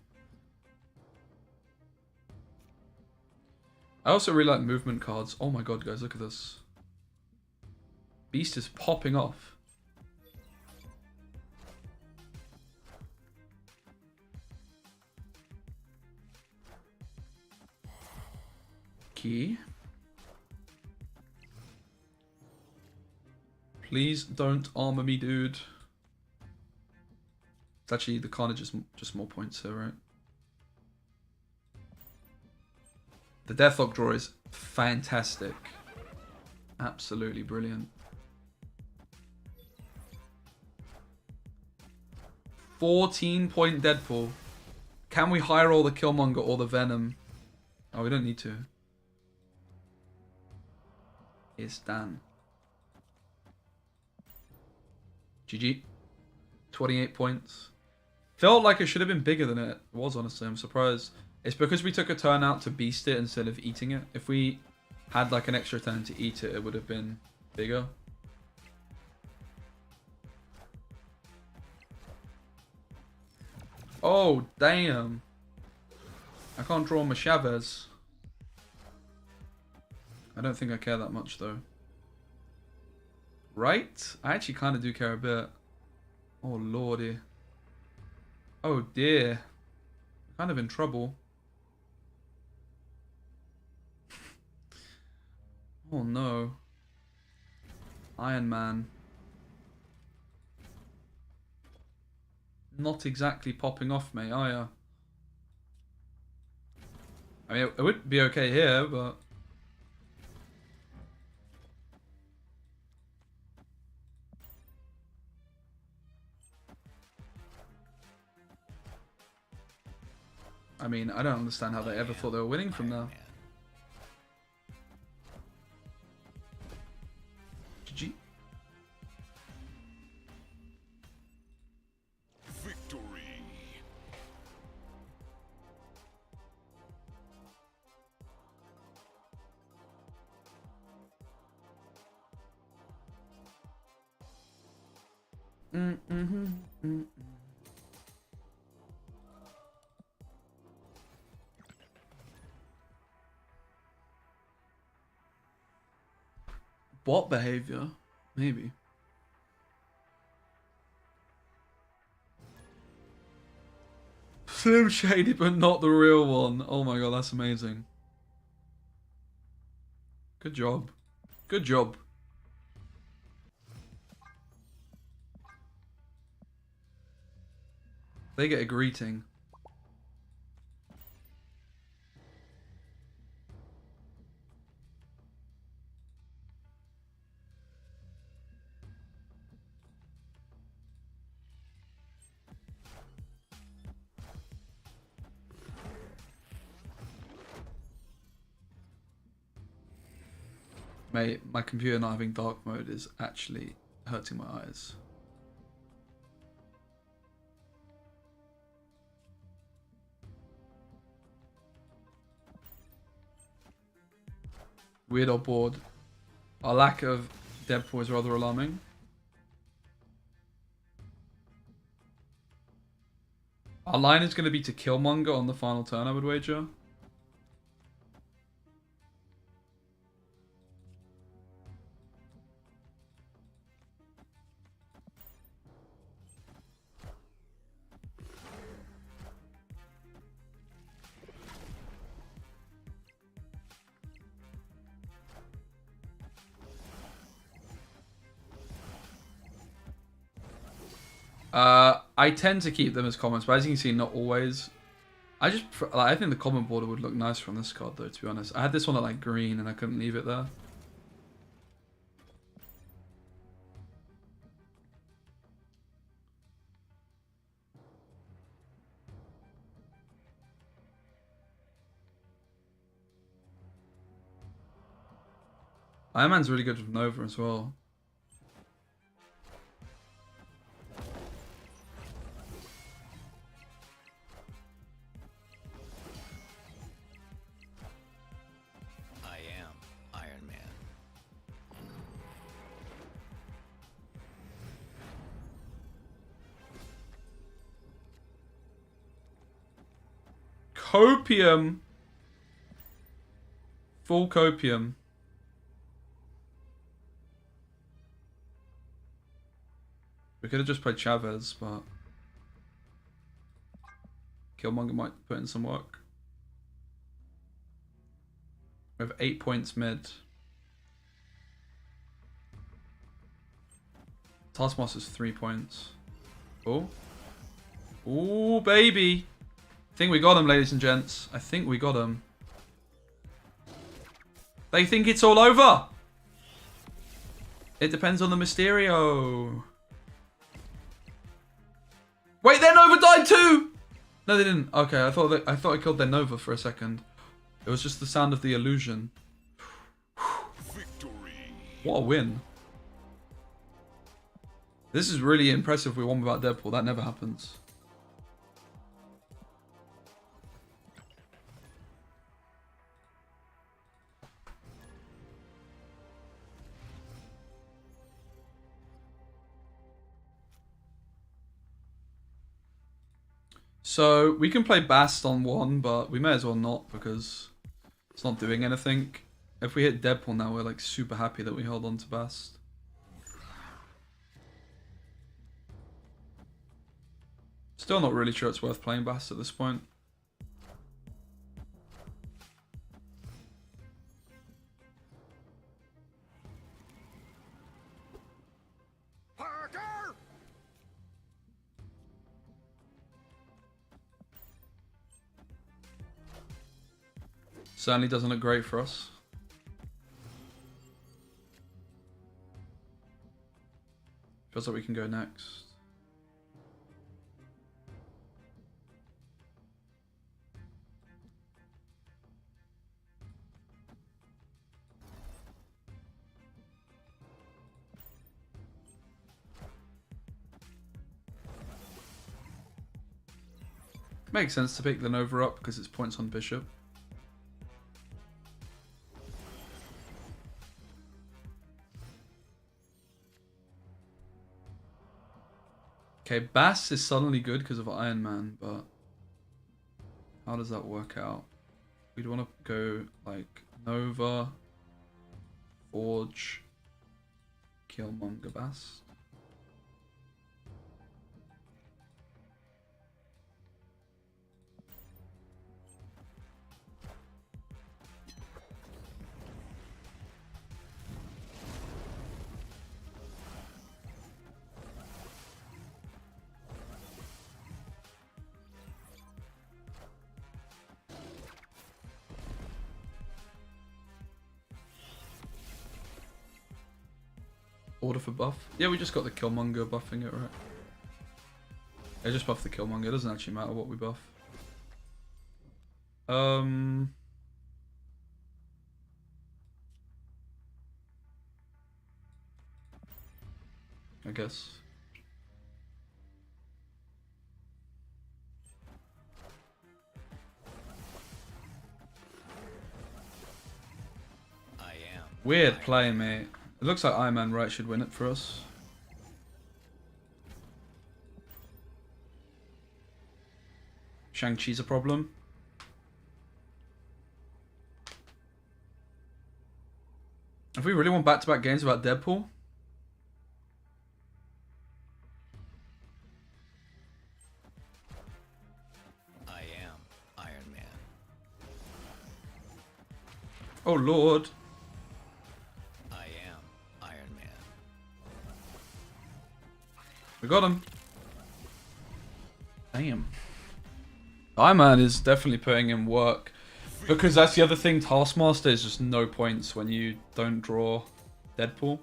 I also really like movement cards. Oh my god, guys, look at this. Beast is popping off. Key. Please don't armor me, dude. It's actually the Carnage is just more points here, right? The Deathlock draw is fantastic. Absolutely brilliant. 14-point Deadpool. Can we hire all the Killmonger or the Venom? Oh, we don't need to. It's done. GG. 28 points. Felt like it should have been bigger than it was, honestly. I'm surprised. It's because we took a turn out to beast it instead of eating it. If we had like an extra turn to eat it, it would have been bigger. Oh, damn. I can't draw my Chavez. I don't think I care that much, though. Right? I actually kind of do care a bit. Oh, lordy. Oh, dear. Kind of in trouble. Oh, no. Iron Man. Not exactly popping off me, are ya? I mean, it would be okay here, but... I mean, I don't understand how they ever thought they were winning from there. GG. Victory. Bot behavior? Maybe. Slim Shady, but not the real one. Oh my god, that's amazing. Good job. Good job. They get a greeting. Mate, my computer not having dark mode is actually hurting my eyes. Weird or bored. Our lack of Deadpool is rather alarming. Our line is going to be to Killmonger on the final turn, I would wager. I tend to keep them as commons, but as you can see, not always. I think the common border would look nice from this card, though, to be honest. I had this one at like green, and I couldn't leave it there. Iron Man's really good with Nova as well. Copium. Full copium. We could have just played Chavez, but Killmonger might put in some work. We have 8 points mid. Taskmaster's 3 points. Oh. Ooh, baby. I think we got him, ladies and gents. I think we got him. They think it's all over. It depends on the Mysterio. Wait, their Nova died too. No, they didn't. Okay, I thought I killed their Nova for a second. It was just the sound of the illusion. Victory. What a win. This is really impressive. We won without Deadpool. That never happens. So we can play Bast on 1, but we may as well not because it's not doing anything. If we hit Deadpool now, we're like super happy that we held on to Bast. Still not really sure it's worth playing Bast at this point. Parker! Certainly doesn't look great for us. Feels like we can go next. Makes sense to pick the Nova up because it's points on Bishop. Okay, Bass is suddenly good because of Iron Man, but how does that work out? We'd want to go like Nova, Forge, Killmonger, Bass. Order for buff. Yeah, we just got the Killmonger buffing it, right? I just buff the Killmonger. It doesn't actually matter what we buff. I guess. Weird play, mate. It looks like Iron Man right should win it for us. Shang-Chi's a problem. If we really want back-to-back games about Deadpool, I am Iron Man. oh lord. I am Iron Man. We got him. Damn. Iron Man is definitely putting in work. Because that's the other thing, Taskmaster is just no points when you don't draw Deadpool.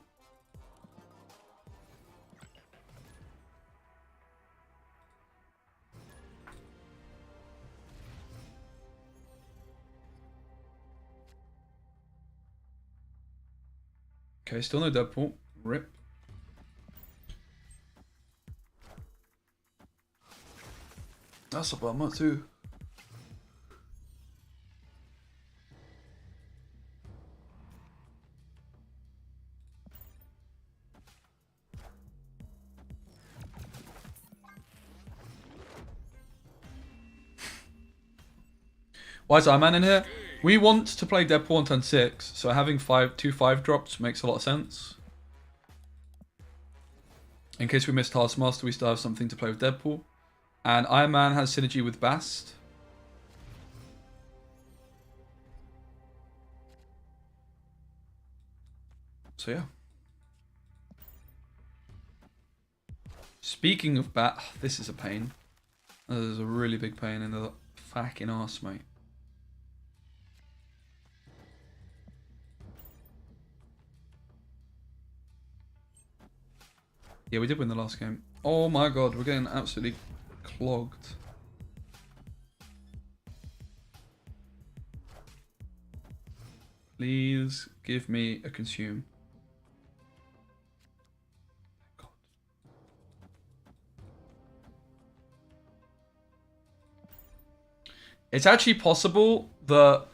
Okay, still no Deadpool. Rip. That's a bummer too. Why is Iron Man in here? We want to play Deadpool on turn 6, so having 2/5 drops makes a lot of sense. In case we miss Taskmaster, we still have something to play with Deadpool. And Iron Man has synergy with Bast. So yeah. Speaking of this is a pain. This is a really big pain in the fucking arse, mate. Yeah, we did win the last game. Oh my god, we're getting absolutely clogged. Please give me a consume. God. It's actually possible that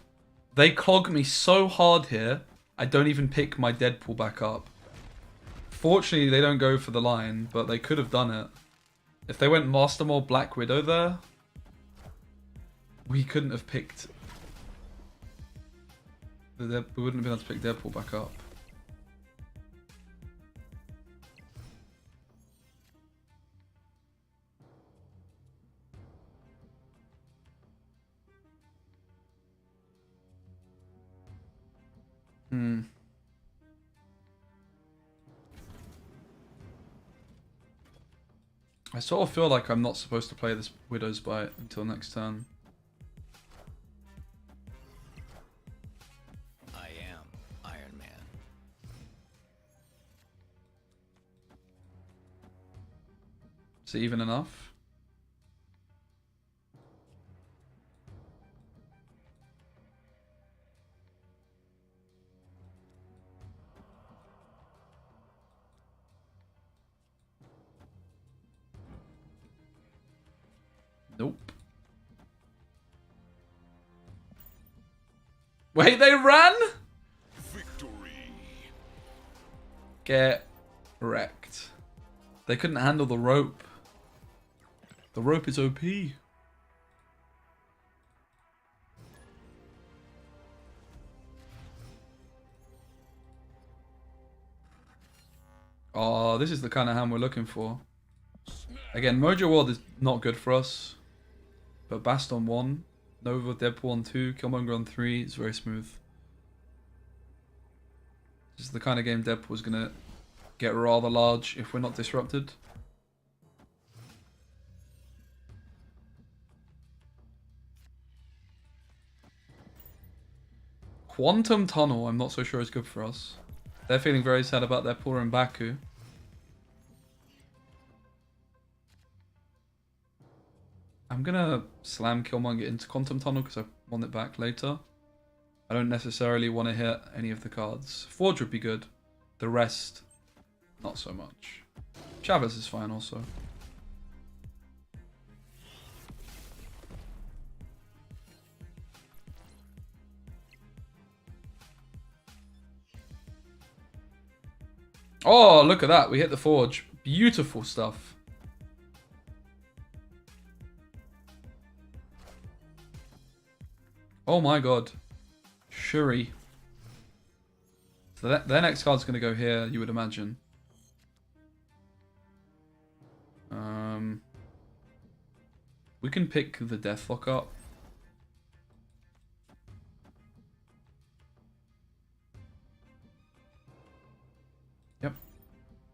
they clog me so hard here, I don't even pick my Deadpool back up. Fortunately, they don't go for the line, but they could have done it. If they went Master Mold Black Widow there, we couldn't have picked... we wouldn't have been able to pick Deadpool back up. I sort of feel like I'm not supposed to play this Widow's Bite until next turn. I am Iron Man. Is it even enough? Nope. Wait, they ran? Victory. Get wrecked. They couldn't handle the rope. The rope is OP. Oh, this is the kind of hand we're looking for. Again, Mojo World is not good for us. But Bast on 1, Nova, Deadpool on 2, Killmonger on 3 is very smooth. This is the kind of game Deadpool's going to get rather large if we're not disrupted. Quantum Tunnel, I'm not so sure is good for us. They're feeling very sad about their poor M'Baku. I'm gonna slam Killmonger into Quantum Tunnel because I want it back later. I don't necessarily want to hit any of the cards. Forge would be good. The rest, not so much. Chavez is fine also. Oh, look at that. We hit the Forge. Beautiful stuff. Oh my god. Shuri. So their next card's going to go here, you would imagine. We can pick the Deathlock up. Yep.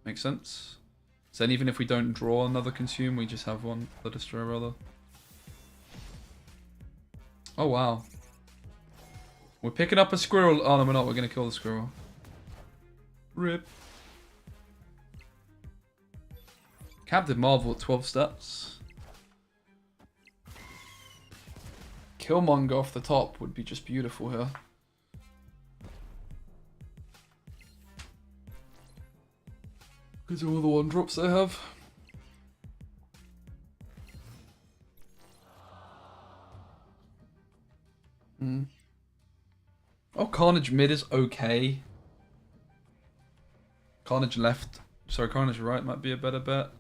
Makes sense. So then even if we don't draw another consume, we just have one. The destroy rather. Oh wow. We're picking up a squirrel. Oh no, we're not. We're going to kill the squirrel. Rip. Captain Marvel at 12 steps. Killmonger off the top would be just beautiful here. Because of all the 1-drops they have. Oh, Carnage mid is okay. Carnage left. Sorry, Carnage right might be a better bet.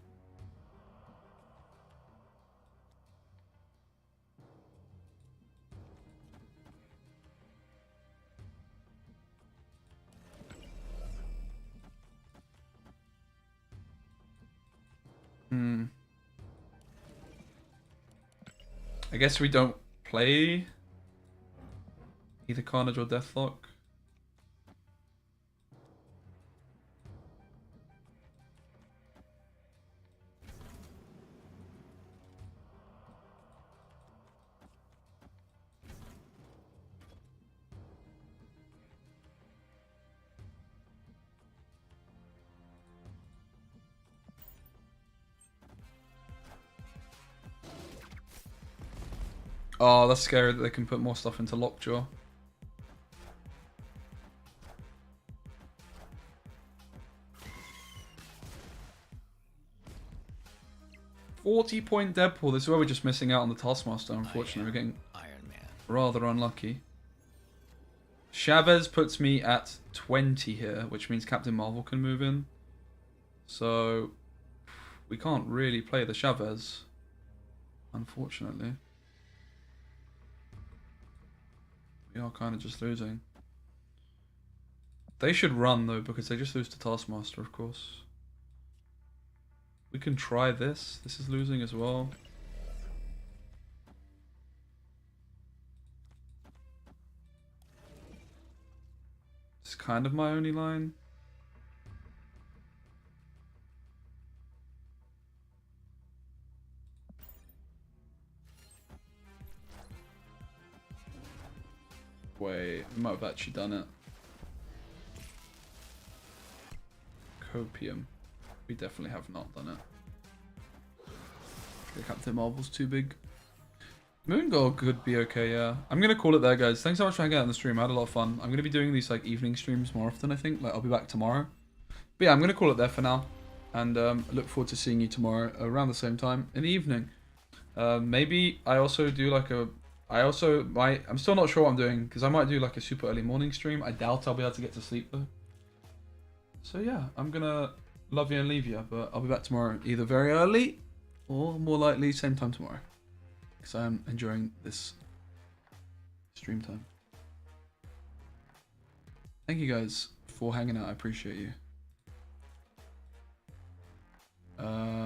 I guess we don't play either Carnage or Deathlock. Oh, that's scary that they can put more stuff into lockjaw. .40 Deadpool. This is where we're just missing out on the Taskmaster, unfortunately. We're getting Iron Man. rather unlucky. Chavez puts me at 20 here, which means Captain Marvel can move in. So, we can't really play the Chavez, unfortunately. We are kind of just losing. They should run, though, because they just lose to Taskmaster, of course. We can try this. This is losing as well. It's kind of my only line. Wait, we might have actually done it. Copium. We definitely have not done it. The Captain Marvel's too big. Moon Gold could be okay, yeah. I'm going to call it there, guys. Thanks so much for hanging out on the stream. I had a lot of fun. I'm going to be doing these like evening streams more often, I think. Like, I'll be back tomorrow. But yeah, I'm going to call it there for now. And look forward to seeing you tomorrow around the same time in the evening. Maybe I also do like a I also might. I'm still not sure what I'm doing because I might do like a super early morning stream. I doubt I'll be able to get to sleep though. So yeah, I'm gonna love you and leave you, but I'll be back tomorrow either very early or more likely same time tomorrow because I'm enjoying this stream time. Thank you guys for hanging out. I appreciate you.